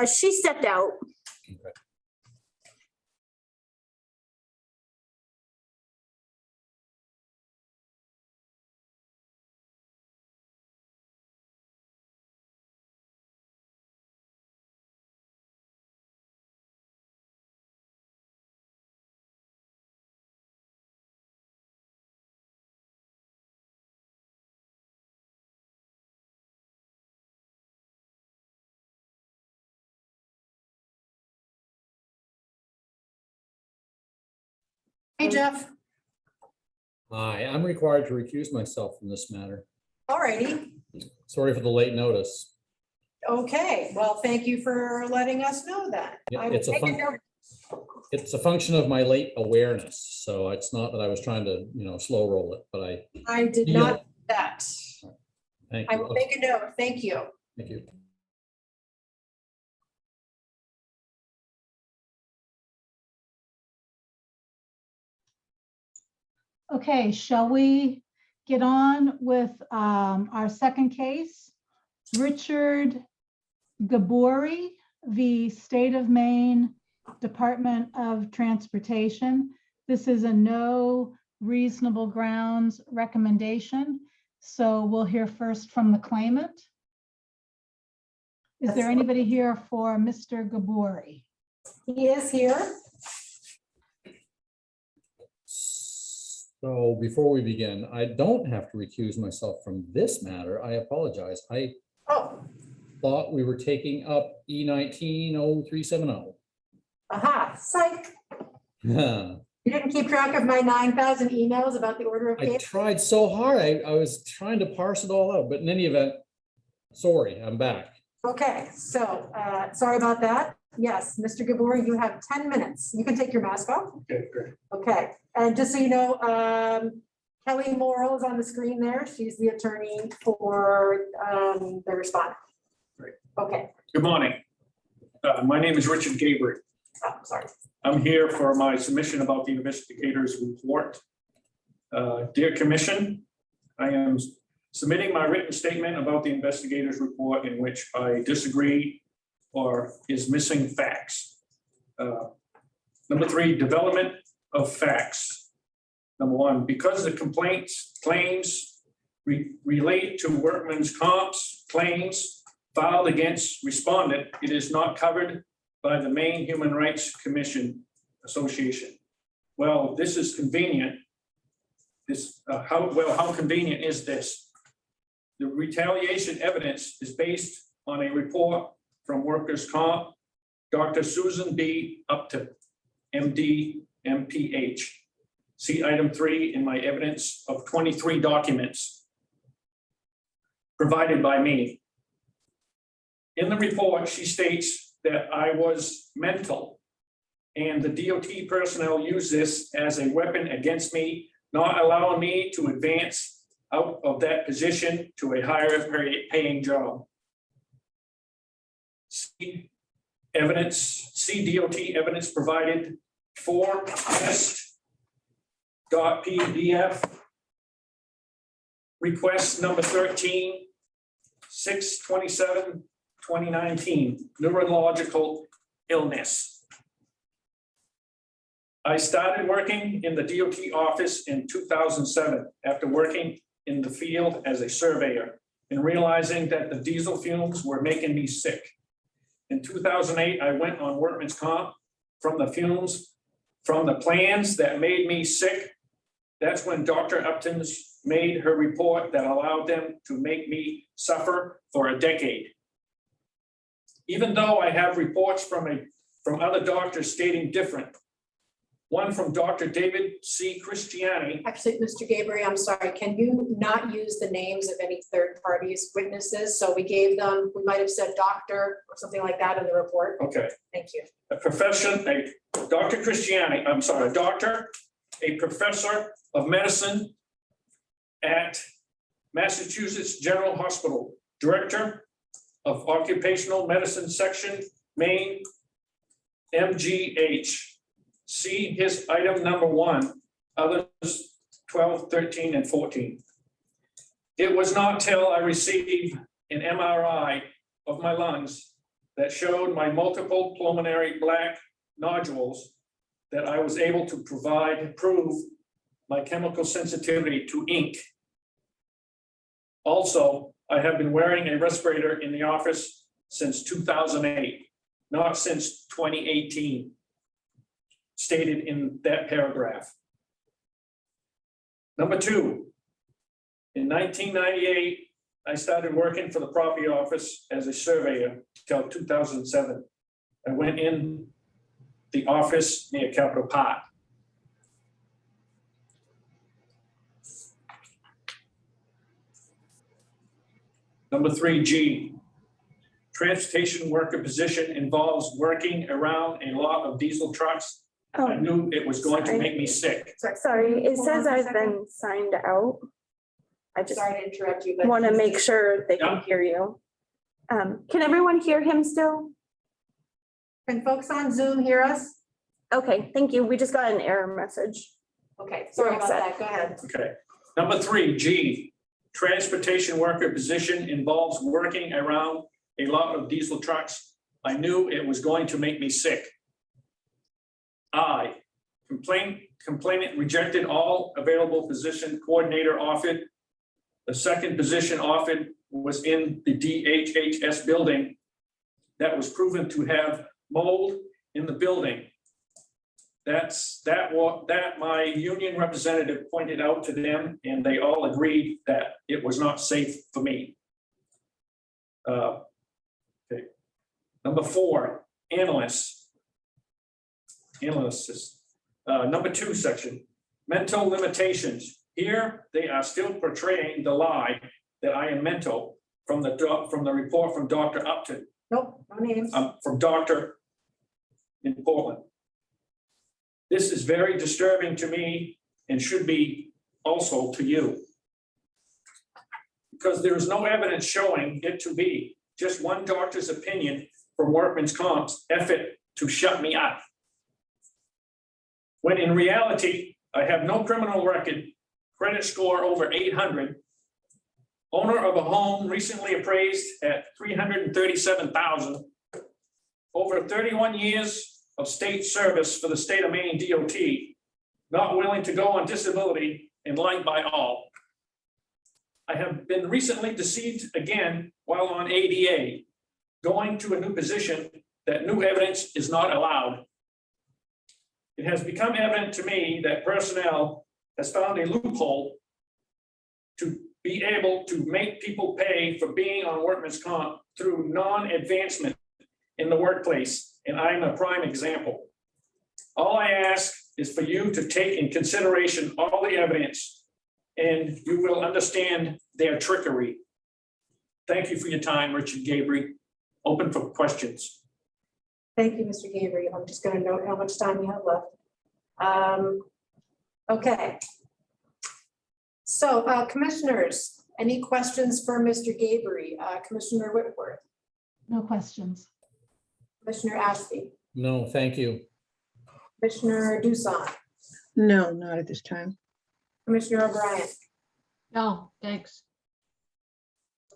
She stepped out. Okay. Hey, Jeff. Hi, I'm required to recuse myself from this matter. All righty. Sorry for the late notice. Okay, well, thank you for letting us know that. I will It's a make a fun- note. It's a function of my late awareness, so it's not that I was trying to, slow roll it, but I did Yeah. not do that. thank I you. will make a note. Thank you. Thank you. Okay, shall we get on with our second case? Richard Gabori v. State of Maine Department of Transportation. This is a no reasonable grounds recommendation. So we'll hear first from the claimant. Is there anybody here for Mr. Gabori? He is here. So before we begin, I don't have to recuse myself from this matter. I apologize. I Oh, thought we were taking up E190370. aha, psych. I You didn't keep track of my 9,000 emails about the order of case? tried so hard. I was trying to parse it all out, but in any event, sorry, I'm back. Okay, so, sorry about that. Yes, Mr. Gabor, you have 10 minutes. You can take your mask off. Okay, great. Okay, and just so you know, Kelly Morrow is on the screen there. She's the attorney for the respondent. Great. Okay, Good morning. My name is Richard Gabriel. oh, sorry. I'm here for my submission about the investigator's report. Dear Commission, I am submitting my written statement about the investigator's report in which I disagree or is missing facts. Number 3, development of facts. Number 1, because the claims relate to workman's comps claims filed against respondent, it is not covered by the Maine Human Rights Commission Association. Well, this is convenient. How convenient is this? The retaliation evidence is based on a report from workers' comp, Dr. Susan B. Upton, MD, MPH. See item 3 in my evidence of 23 documents provided by me. In the report, she states that I was mental and the DOT personnel used this as a weapon against me, not allowing me to advance out of that position to a higher paying job. See DOT evidence provided for test.pdf. Request number 13, 6/27/2019, neurological illness. I started working in the DOT office in 2007 after working in the field as a surveyor and realizing that the diesel fumes were making me sick. In 2008, I went on workman's comp from the fumes, from the plans that made me sick. That's when Dr. Upton's made her report that allowed them to make me suffer for a decade. Even though I have reports from other doctors stating different. One from Dr. David C. Christiani. Actually, Mr. Gabriel, I'm sorry, can you not use the names of any third parties witnesses? So we gave them, we might have said doctor or something like that in the report. Okay. Thank you. A professor of medicine at Massachusetts General Hospital, director of occupational medicine section, Maine, MGH. See his item number 1, others 12, 13, and 14. It was not till I received an MRI of my lungs that showed my multiple pulmonary black nodules that I was able to prove my chemical sensitivity to ink. Also, I have been wearing a respirator in the office since 2008, not since 2018, stated in that paragraph. Number two, in 1998, I started working for the property office as a surveyor till 2007. I went in the office near Capitol Park. Number 3G, transportation worker position involves working around a lot of diesel trucks. I Oh, knew it was going to make me sick. sorry, it Hold on says a I've second. been signed out. I just Sorry to interrupt you, but. want to make sure they can Yeah. hear you. Can everyone hear him still? Can folks on Zoom hear us? Okay, thank you. We just got an error message. Okay, sorry all about set. that. Go ahead. Okay. Number 3G, transportation worker position involves working around a lot of diesel trucks. I knew it was going to make me sick. I, complainant rejected all available position coordinator offered. The second position offered was in the DHHS building that was proven to have mold in the building. That my union representative pointed out to them, and they all agreed that it was not safe for me. Okay. Number 4, analysts. Number 2 section, mental limitations. Here, they are still portraying the lie that I am mental from the report from Dr. Upton, Nope, no names. from Dr. in Portland. This is very disturbing to me and should be also to you. Because there is no evidence showing it to be just one doctor's opinion from workman's comp's effort to shut me up. When in reality, I have no criminal record, credit score over 800, owner of a home recently appraised at $337,000, over 31 years of state service for the state of Maine DOT, not willing to go on disability and liked by all. I have been recently deceived again while on ADA, going to a new position that new evidence is not allowed. It has become evident to me that personnel has found a loophole to be able to make people pay for being on workman's comp through non-advancement in the workplace, and I'm a prime example. All I ask is for you to take in consideration all the evidence, and you will understand their trickery. Thank you for your time, Richard Gabriel. Open for questions. Thank you, Mr. Gabriel. I'm just gonna note how much time we have left. Okay. So, commissioners, any questions for Mr. Gabriel? Commissioner Whitworth, No questions. Commissioner Ashby, No, thank you. Commissioner Doosan, No, not at this time. Commissioner O'Brien. No, thanks.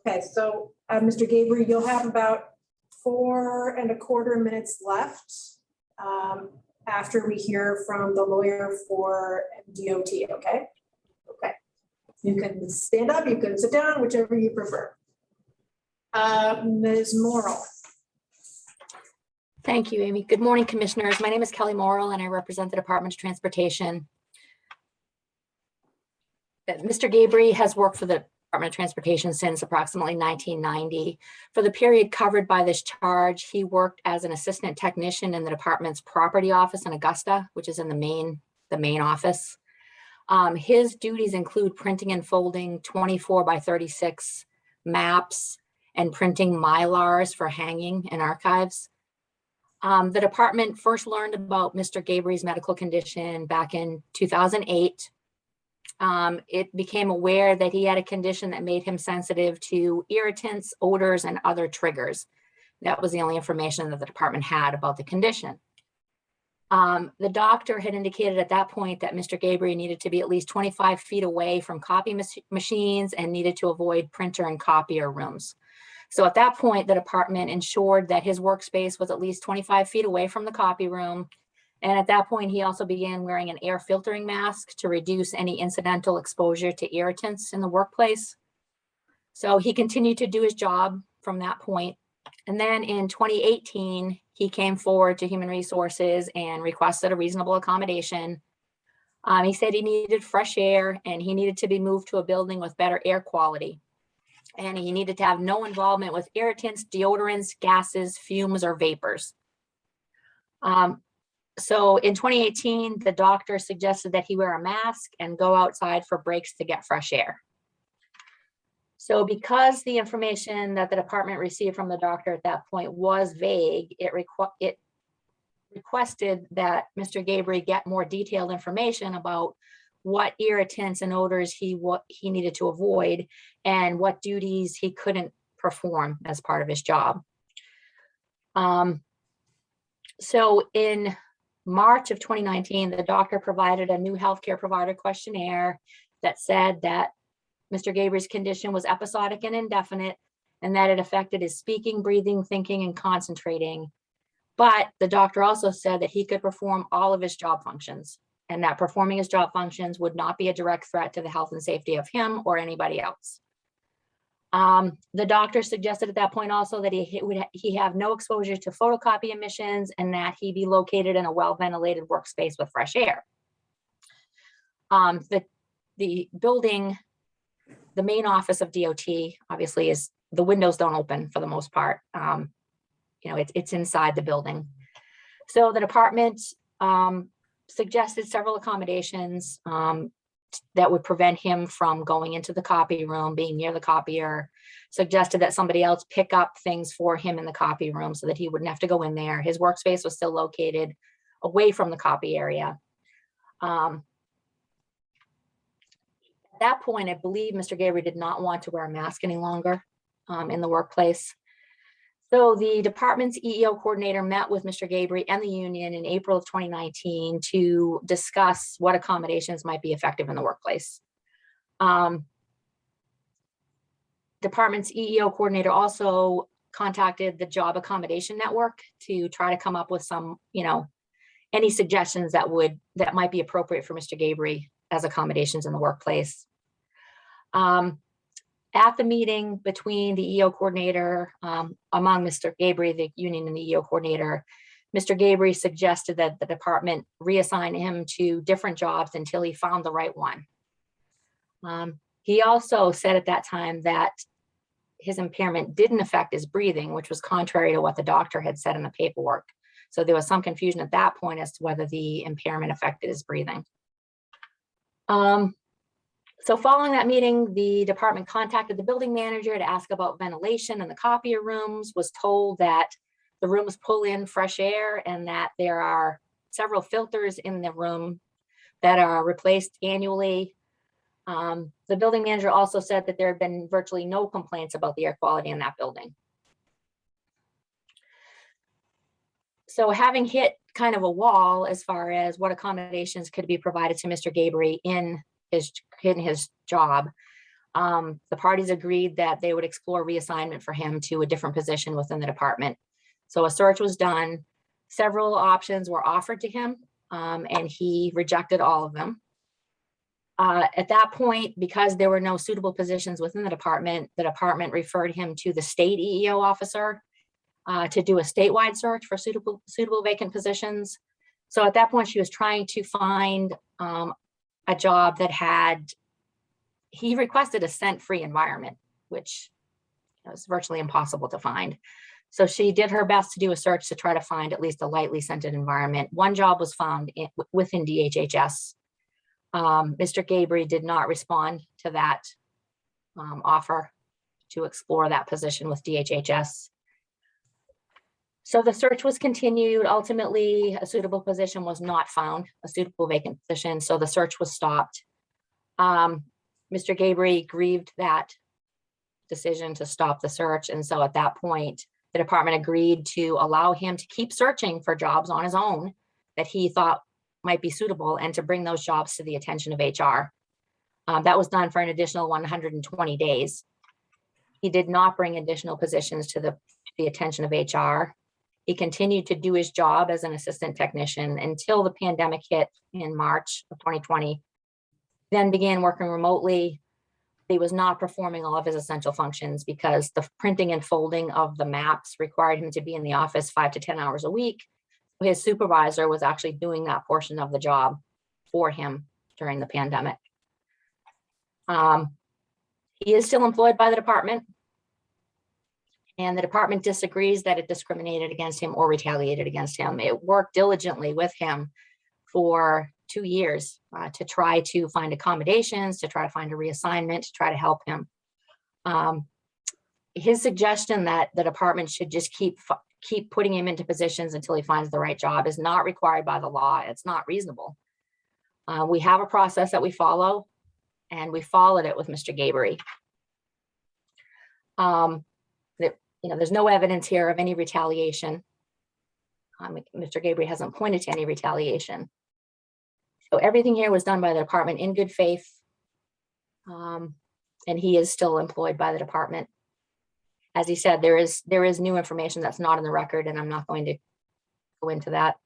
Okay, so, Mr. Gabriel, you'll have about 4.25 minutes left after we hear from the lawyer for DOT, okay? Okay. You can stand up, you can sit down, whichever you prefer. Ms. Morrell. Thank you, Amy. Good morning, commissioners. My name is Kelly Morrell and I represent the Department of Transportation. Mr. Gabriel has worked for the Department of Transportation since approximately 1990. For the period covered by this charge, he worked as an assistant technician in the department's property office in Augusta, which is in the main office. His duties include printing and folding 24 by 36 maps and printing Mylars for hanging in archives. The department first learned about Mr. Gabriel's medical condition back in 2008. It became aware that he had a condition that made him sensitive to irritants, odors, and other triggers. That was the only information that the department had about the condition. The doctor had indicated at that point that Mr. Gabriel needed to be at least 25 feet away from copy machines and needed to avoid printer and copier rooms. So at that point, the department ensured that his workspace was at least 25 feet away from the copy room. And at that point, he also began wearing an air filtering mask to reduce any incidental exposure to irritants in the workplace. So he continued to do his job from that point. And then in 2018, he came forward to Human Resources and requested a reasonable accommodation. He said he needed fresh air and he needed to be moved to a building with better air quality. And he needed to have no involvement with irritants, deodorants, gases, fumes, or vapors. So in 2018, the doctor suggested that he wear a mask and go outside for breaks to get fresh air. So because the information that the department received from the doctor at that point was vague, it requested that Mr. Gabriel get more detailed information about what irritants and odors he needed to avoid and what duties he couldn't perform as part of his job. So in March of 2019, the doctor provided a new healthcare provider questionnaire that said that Mr. Gabriel's condition was episodic and indefinite, and that it affected his speaking, breathing, thinking, and concentrating. But the doctor also said that he could perform all of his job functions, and that performing his job functions would not be a direct threat to the health and safety of him or anybody else. The doctor suggested at that point also that he have no exposure to photocopy emissions and that he be located in a well-ventilated workspace with fresh air. The building, the main office of DOT, obviously, is the windows don't open for the most part. It's inside the building. So the department suggested several accommodations that would prevent him from going into the copy room, being near the copier, suggested that somebody else pick up things for him in the copy room so that he wouldn't have to go in there. His workspace was still located away from the copy area. At that point, I believe Mr. Gabriel did not want to wear a mask any longer in the workplace. So the department's EEO coordinator met with Mr. Gabriel and the union in April of 2019 to discuss what accommodations might be effective in the workplace. Department's EEO coordinator also contacted the Job Accommodation Network to try to come up with some, any suggestions that might be appropriate for Mr. Gabriel as accommodations in the workplace. At the meeting between the EO coordinator, among Mr. Gabriel, the union, and the EO coordinator, Mr. Gabriel suggested that the department reassign him to different jobs until he found the right one. He also said at that time that his impairment didn't affect his breathing, which was contrary to what the doctor had said in the paperwork. So there was some confusion at that point as to whether the impairment affected his breathing. So following that meeting, the department contacted the building manager to ask about ventilation in the copier rooms, was told that the rooms pull in fresh air and that there are several filters in the room that are replaced annually. The building manager also said that there had been virtually no complaints about the air quality in that building. So having hit kind of a wall as far as what accommodations could be provided to Mr. Gabriel in his job, the parties agreed that they would explore reassignment for him to a different position within the department. So a search was done. Several options were offered to him, and he rejected all of them. At that point, because there were no suitable positions within the department referred him to the state EEO officer to do a statewide search for suitable vacant positions. So at that point, she was trying to find a job that he requested a scent-free environment, which was virtually impossible to find. So she did her best to do a search to try to find at least a lightly scented environment. One job was found within DHHS. Mr. Gabriel did not respond to that offer to explore that position with DHHS. So the search was continued. Ultimately, a suitable position was not found, a suitable vacant position, so the search was stopped. Mr. Gabriel grieved that decision to stop the search, and so at that point, the department agreed to allow him to keep searching for jobs on his own that he thought might be suitable and to bring those jobs to the attention of HR. That was done for an additional 120 days. He did not bring additional positions to the attention of HR. He continued to do his job as an assistant technician until the pandemic hit in March of 2020, then began working remotely. He was not performing all of his essential functions because the printing and folding of the maps required him to be in the office 5 to 10 hours a week. His supervisor was actually doing that portion of the job for him during the pandemic. He is still employed by the department, and the department disagrees that it discriminated against him or retaliated against him. It worked diligently with him for 2 years to try to find accommodations, to try to find a reassignment, to try to help him. His suggestion that the department should just keep putting him into positions until he finds the right job is not required by the law. It's not reasonable. We have a process that we follow, and we followed it with Mr. Gabory. There's no evidence here of any retaliation. Mr. Gabory hasn't pointed to any retaliation. So everything here was done by the department in good faith. And he is still employed by the department. As he said, there is new information that's not in the record, and I'm not going to go into that.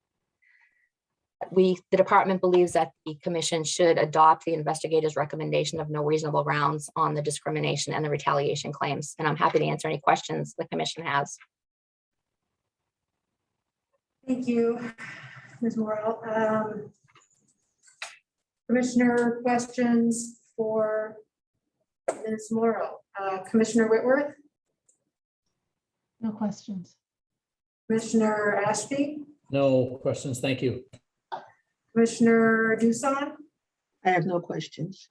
The department believes that the commission should adopt the investigator's recommendation of no reasonable grounds on the discrimination and the retaliation claims. And I'm happy to answer any questions the commission has. Thank you, Ms. Morrell. Commissioner questions for Ms. Morrell? Commissioner Whitworth? No questions. Commissioner Ashby? No questions. Thank you. Commissioner Doosan? I have no questions.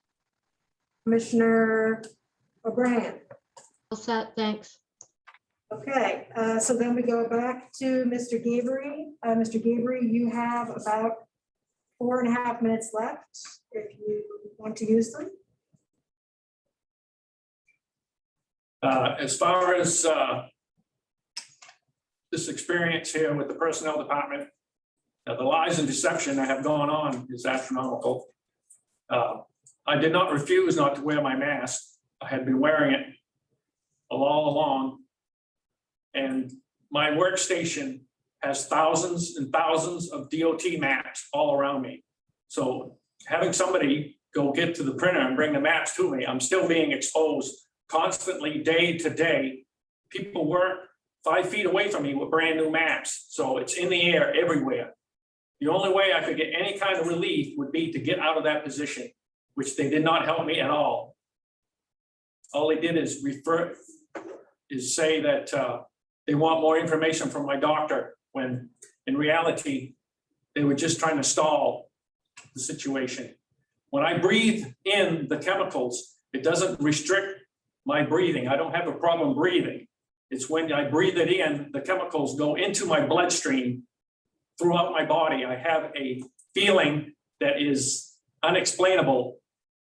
Commissioner O'Brien? All set, thanks. Okay, so then we go back to Mr. Gabory. Mr. Gabory, you have about 4.5 minutes left if you want to use them. As far as this experience here with the personnel department, the lies and deception that have gone on is astronomical. I did not refuse not to wear my mask. I had been wearing it all along. And my workstation has thousands and thousands of DOT maps all around me. So having somebody go get to the printer and bring the maps to me, I'm still being exposed constantly, day to day. People work 5 feet away from me with brand new maps. So it's in the air everywhere. The only way I could get any kind of relief would be to get out of that position, which they did not help me at all. All they did is say that they want more information from my doctor, when in reality, they were just trying to stall the situation. When I breathe in the chemicals, it doesn't restrict my breathing. I don't have a problem breathing. It's when I breathe it in, the chemicals go into my bloodstream throughout my body. I have a feeling that is unexplainable,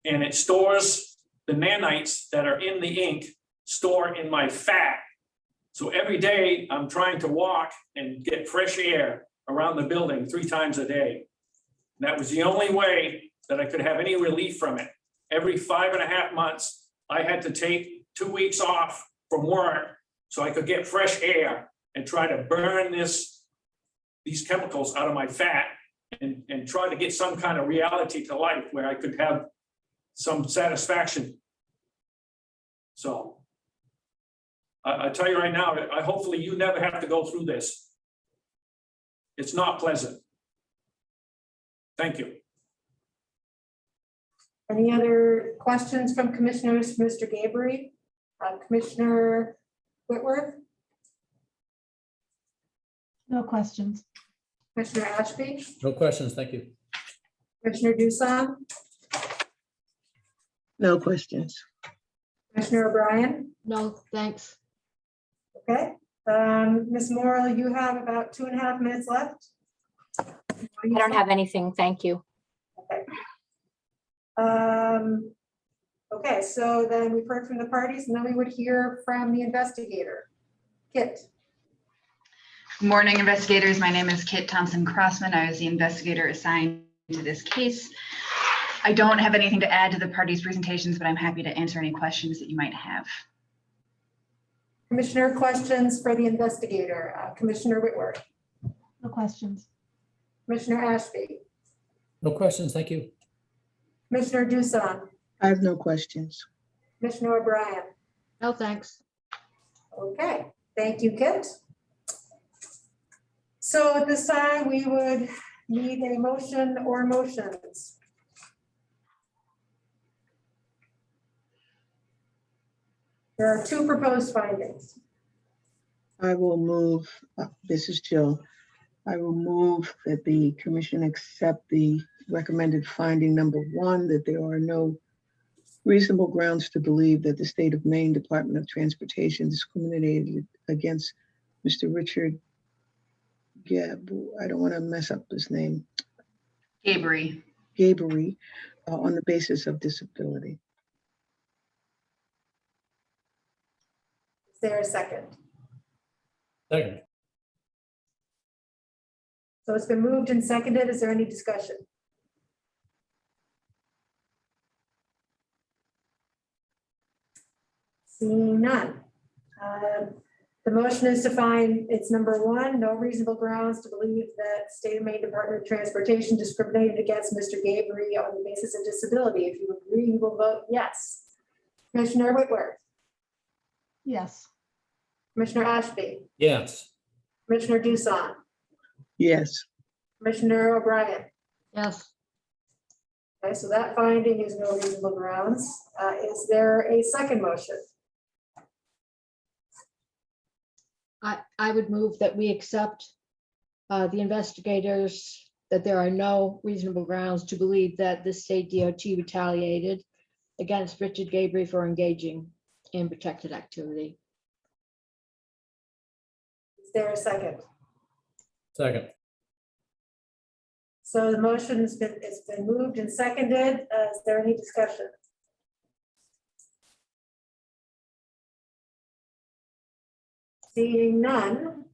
and it stores the nanites that are in the ink, store in my fat. So every day I'm trying to walk and get fresh air around the building 3 times a day. And that was the only way that I could have any relief from it. Every 5.5 months, I had to take 2 weeks off from work so I could get fresh air and try to burn these chemicals out of my fat and try to get some kind of reality to life where I could have some satisfaction. So I tell you right now, hopefully you never have to go through this. It's not pleasant. Thank you. Any other questions from commissioners, Mr. Gabory? Commissioner Whitworth? No questions. Commissioner Ashby? No questions. Thank you. Commissioner Doosan? No questions. Commissioner O'Brien? No, thanks. Okay, Ms. Morrell, you have about 2.5 minutes left. I don't have anything. Thank you. Okay. Okay, so then we've heard from the parties, and then we would hear from the investigator. Kit. Good morning, investigators. My name is Kit Thompson-Crossman. I was the investigator assigned to this case. I don't have anything to add to the parties' presentations, but I'm happy to answer any questions that you might have. Commissioner, questions for the investigator? Commissioner Whitworth, No questions. Commissioner Ashby, No questions, thank you. Commissioner Dusan, I have no questions. Commissioner O'Brien. No, thanks. Okay, thank you, Kit. So at this time, we would need a motion or motions. There are two proposed findings. I will move, this is Jill. I will move that the commission accept the recommended finding number 1, that there are no reasonable grounds to believe that the state of Maine Department of Transportation discriminated against Mr. Richard I don't want to mess up his name. Gabory. Gabory, on the basis of disability. Is there a second? Second. So it's been moved and seconded. Is there any discussion? Seeing none. The motion is to find, it's number 1, no reasonable grounds to believe that State of Maine Department of Transportation discriminated against Mr. Gabory on the basis of disability. If you agree, you will vote yes. Commissioner Whitworth, Yes. Commissioner Ashby, Yes. Commissioner Dusan, Yes. Commissioner O'Brien. Yes. Okay, so that finding is no reasonable grounds. Is there a second motion? I would move that we accept the investigators, that there are no reasonable grounds to believe that the state DOT retaliated against Richard Gabory for engaging in protected activity. Is there a second? Second. So the motion's been, it's been moved and seconded. Is there any discussion? Seeing none,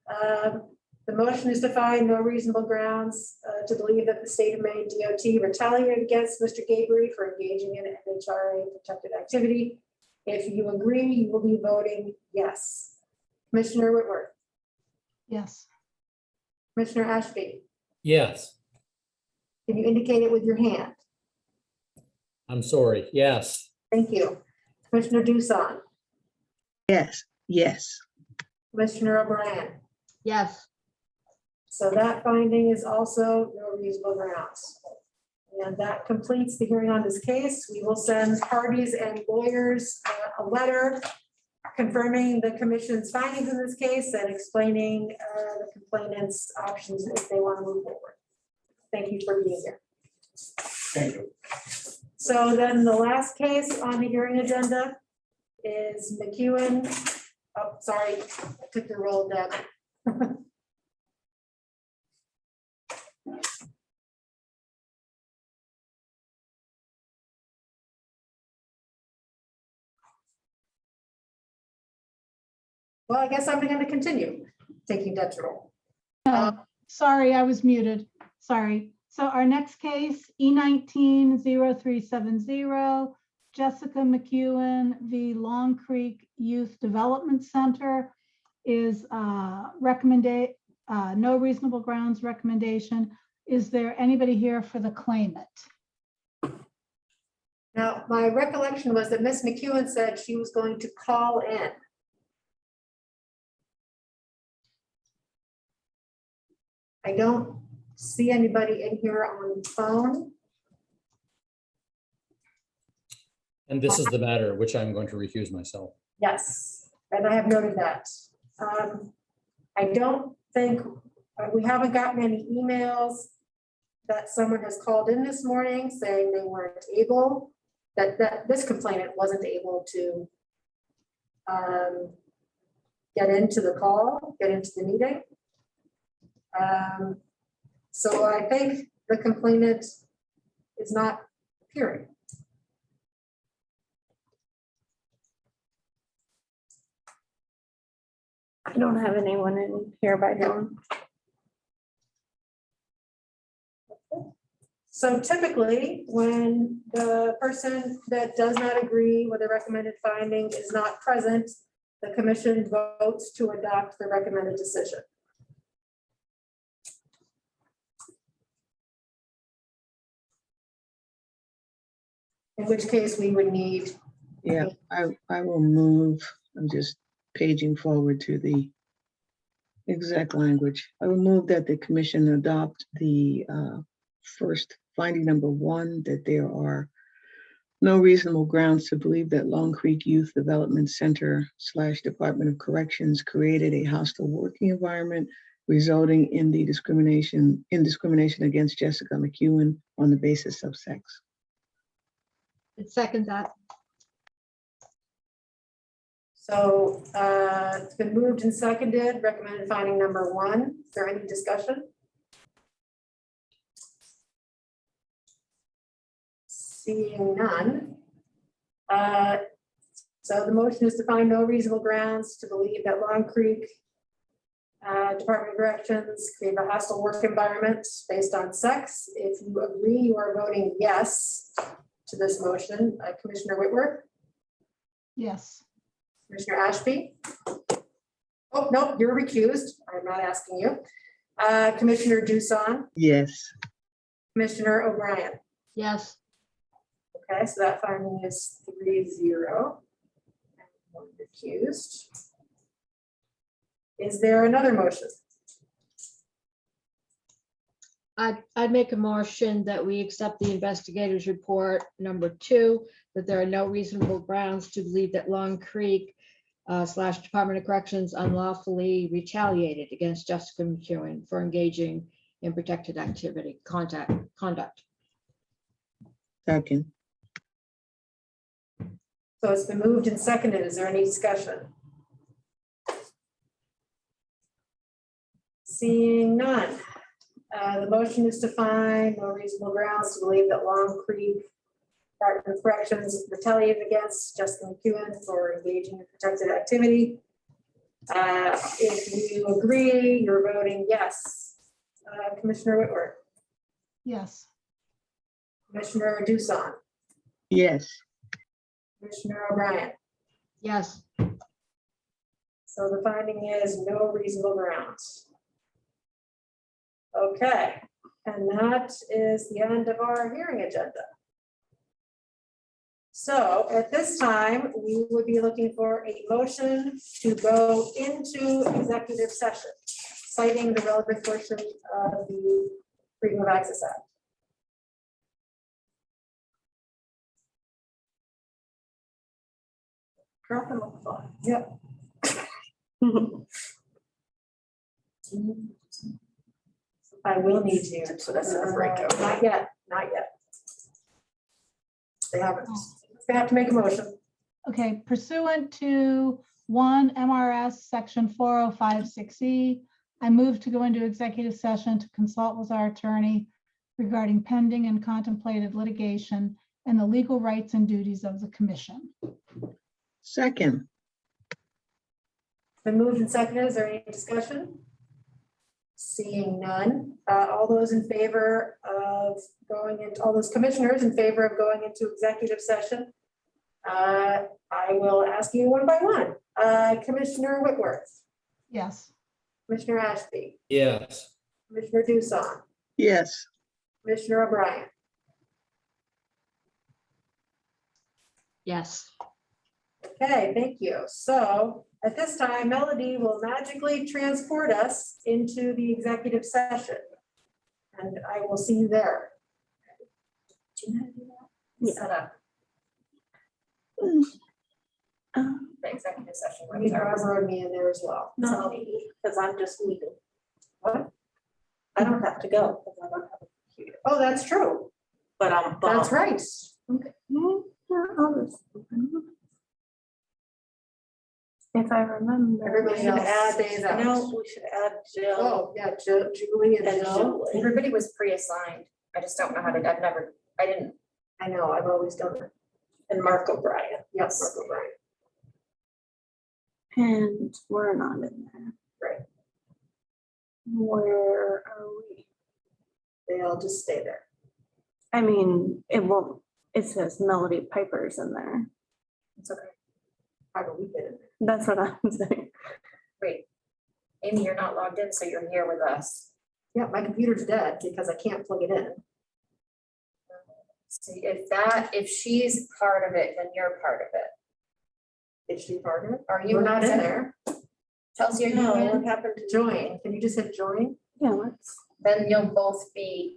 the motion is to find no reasonable grounds to believe that the state of Maine DOT retaliated against Mr. Gabory for engaging in MHRA protected activity. If you agree, you will be voting yes. Commissioner Whitworth, Yes. Commissioner Ashby, Yes. can you indicate it with your hand? I'm sorry. Yes. Thank you. Commissioner Dusan, Yes. Yes. Commissioner O'Brien. Yes. So that finding is also no reasonable grounds. And that completes the hearing on this case. We will send parties and lawyers a letter confirming the commission's findings in this case and explaining the complainant's options if they want to move forward. Thank you for being here. Thank you. So then the last case on the hearing agenda is McEwen. Oh, sorry, I took the roll, Deb. Well, I guess I'm going to continue taking Deb's role. Sorry, I was muted. Sorry. So our next case, E19-0370, Jessica McEwen v. Long Creek Youth Development Center is no reasonable grounds recommendation. Is there anybody here for the claimant? Now, my recollection was that Ms. McEwen said she was going to call in. I don't see anybody in here on the phone. And this is the matter which I'm going to recuse myself. Yes, and I have noted that. I don't think, we haven't gotten any emails that someone has called in this morning saying they weren't able, that this complainant wasn't able to get into the call, get into the meeting. So I think the complainant is not appearing. I don't have anyone in here by Dawn. So typically, when the person that does not agree with the recommended finding is not present, the commission votes to adopt the recommended decision. In which case we would need, Yeah, I will move, I'm just paging forward to the exact language. I will move that the commission adopt the first finding number 1, that there are no reasonable grounds to believe that Long Creek Youth Development Center / Department of Corrections created a hostile working environment resulting in the discrimination against Jessica McEwen on the basis of sex. Second that. so it's been moved and seconded, recommended finding number 1. Is there any discussion? Seeing none. So the motion is to find no reasonable grounds to believe that Long Creek Department of Corrections create a hostile work environment based on sex. If you agree, you are voting yes to this motion. Commissioner Whitworth, Yes. Commissioner Ashby. Oh, no, you're recused. I'm not asking you. Commissioner Dusan, Yes. Commissioner O'Brien. Yes. Okay, so that finding is 3-0. And 1 recused. Is there another motion? I'd make a motion that we accept the investigator's report number 2, that there are no reasonable grounds to believe that Long Creek / Department of Corrections unlawfully retaliated against Jessica McEwen for engaging in protected activity, conduct. Second. So it's been moved and seconded. Is there any discussion? Seeing none. The motion is to find no reasonable grounds to believe that Long Creek Department of Corrections retaliated against Jessica McEwen for engaging in protected activity. If you agree, you're voting yes. Commissioner Whitworth, Yes. Commissioner Dusan, Yes. Commissioner O'Brien. Yes. So the finding is no reasonable grounds. Okay, and that is the end of our hearing agenda. So at this time, we would be looking for a motion to go into executive session, citing the relevant portion of the Freedom of Access Act. Drop them on the floor. Yep. I will need to put us in a breakout. Not yet, not yet. They haven't. They have to make a motion. Okay, pursuant to 1 MRS section 4056E, I move to go into executive session to consult with our attorney regarding pending and contemplated litigation and the legal rights and duties of the commission. Second. Been moved and seconded. Is there any discussion? Seeing none. All those in favor of going into, all those commissioners in favor of going into executive session, I will ask you one by one. Commissioner Whitworth, Yes. Commissioner Ashby, Yes. Commissioner Dusan, Yes. Commissioner O'Brien. Yes. Okay, thank you. So at this time, Melody will magically transport us into the executive session. And I will see you there. Do you know how to do that? Set up. The executive session. We need Barbara and me in there as well. Not me, because I'm just leaving. What? I don't have to go because I don't have a computer, Oh, that's true. but I'm. That's right. If I remember. Everybody should add days out. No, we should add Jill. Oh, yeah, Julie and And Jill. Julie. Everybody was pre-assigned. I just don't know how to, I didn't. I know, I've always done it. And Mark O'Brien. Yes, Mark O'Brien. And we're not in there. Right. Where are we? They all just stay there. I mean, it won't, it says Melody Piper's in there. It's okay. How do we get in there? That's what I'm saying. Wait, Amy, you're not logged in, so you're here with us. Yeah, my computer's dead because I can't plug it in. See, if she's part of it, then you're part of it. Is she part of it? Are you We're not in there. Chelsea, are you No, what in? happened to? Join. Can you just hit join? Yeah, let's. Then you'll both be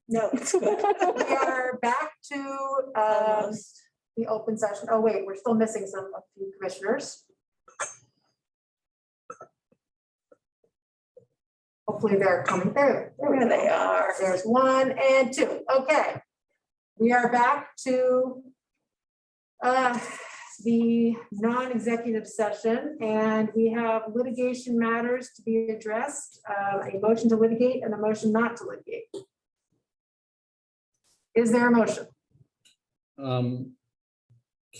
No, it's good. We are back to Almost. the open session. Oh, wait, we're still missing a few commissioners. Hopefully they're coming through. There they are. There's 1 and 2. Okay. We are back to the non-executive session, and we have litigation matters to be addressed, a motion to litigate and a motion not to litigate. Is there a motion?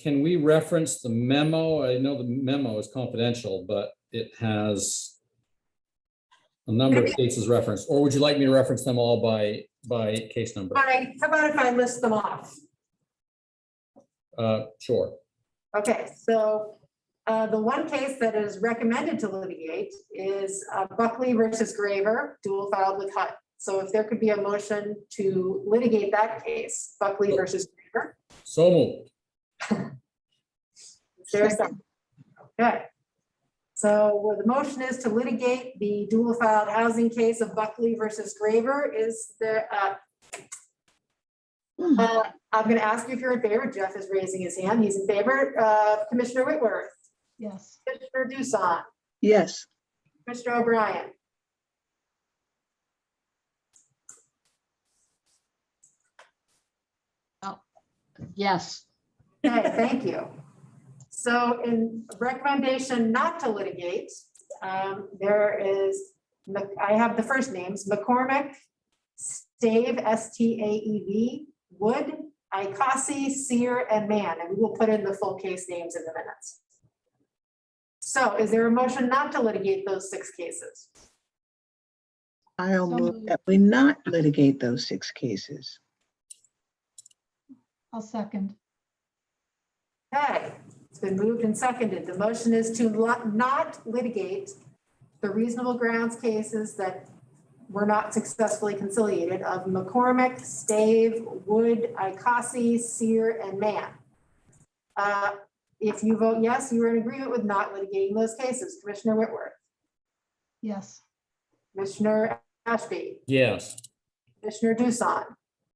Can we reference the memo? I know the memo is confidential, but it has a number of cases referenced, or would you like me to reference them all by case number? All right, how about if I list them off? Sure. Okay, so the one case that is recommended to litigate is Buckley versus Graver, dual filed with HUD. So if there could be a motion to litigate that case, Buckley versus Graver. So moved. Is there a second? Okay. So where the motion is to litigate the dual filed housing case of Buckley versus Graver, is there, I'm going to ask you if you're in favor. Jeff is raising his hand. He's in favor. Commissioner Whitworth, Yes. Commissioner Doosan, Yes. Commissioner O'Brien. Yes. Okay, thank you. So in recommendation not to litigate, there is, I have the first names, McCormick, Stave, S-T-A-E-V, Wood, Icasi, Sear, and Mann, and we will put in the full case names in the minutes. So is there a motion not to litigate those 6 cases? I'll So move moved. that we not litigate those 6 cases. I'll second. Okay, it's been moved and seconded. The motion is to not litigate the reasonable grounds cases that were not successfully conciliated of McCormick, Stave, Wood, Icasi, Sear, and Mann. If you vote yes, you are in agreement with not litigating those cases. Commissioner Whitworth, Yes. Commissioner Ashby, Yes. Commissioner Doosan,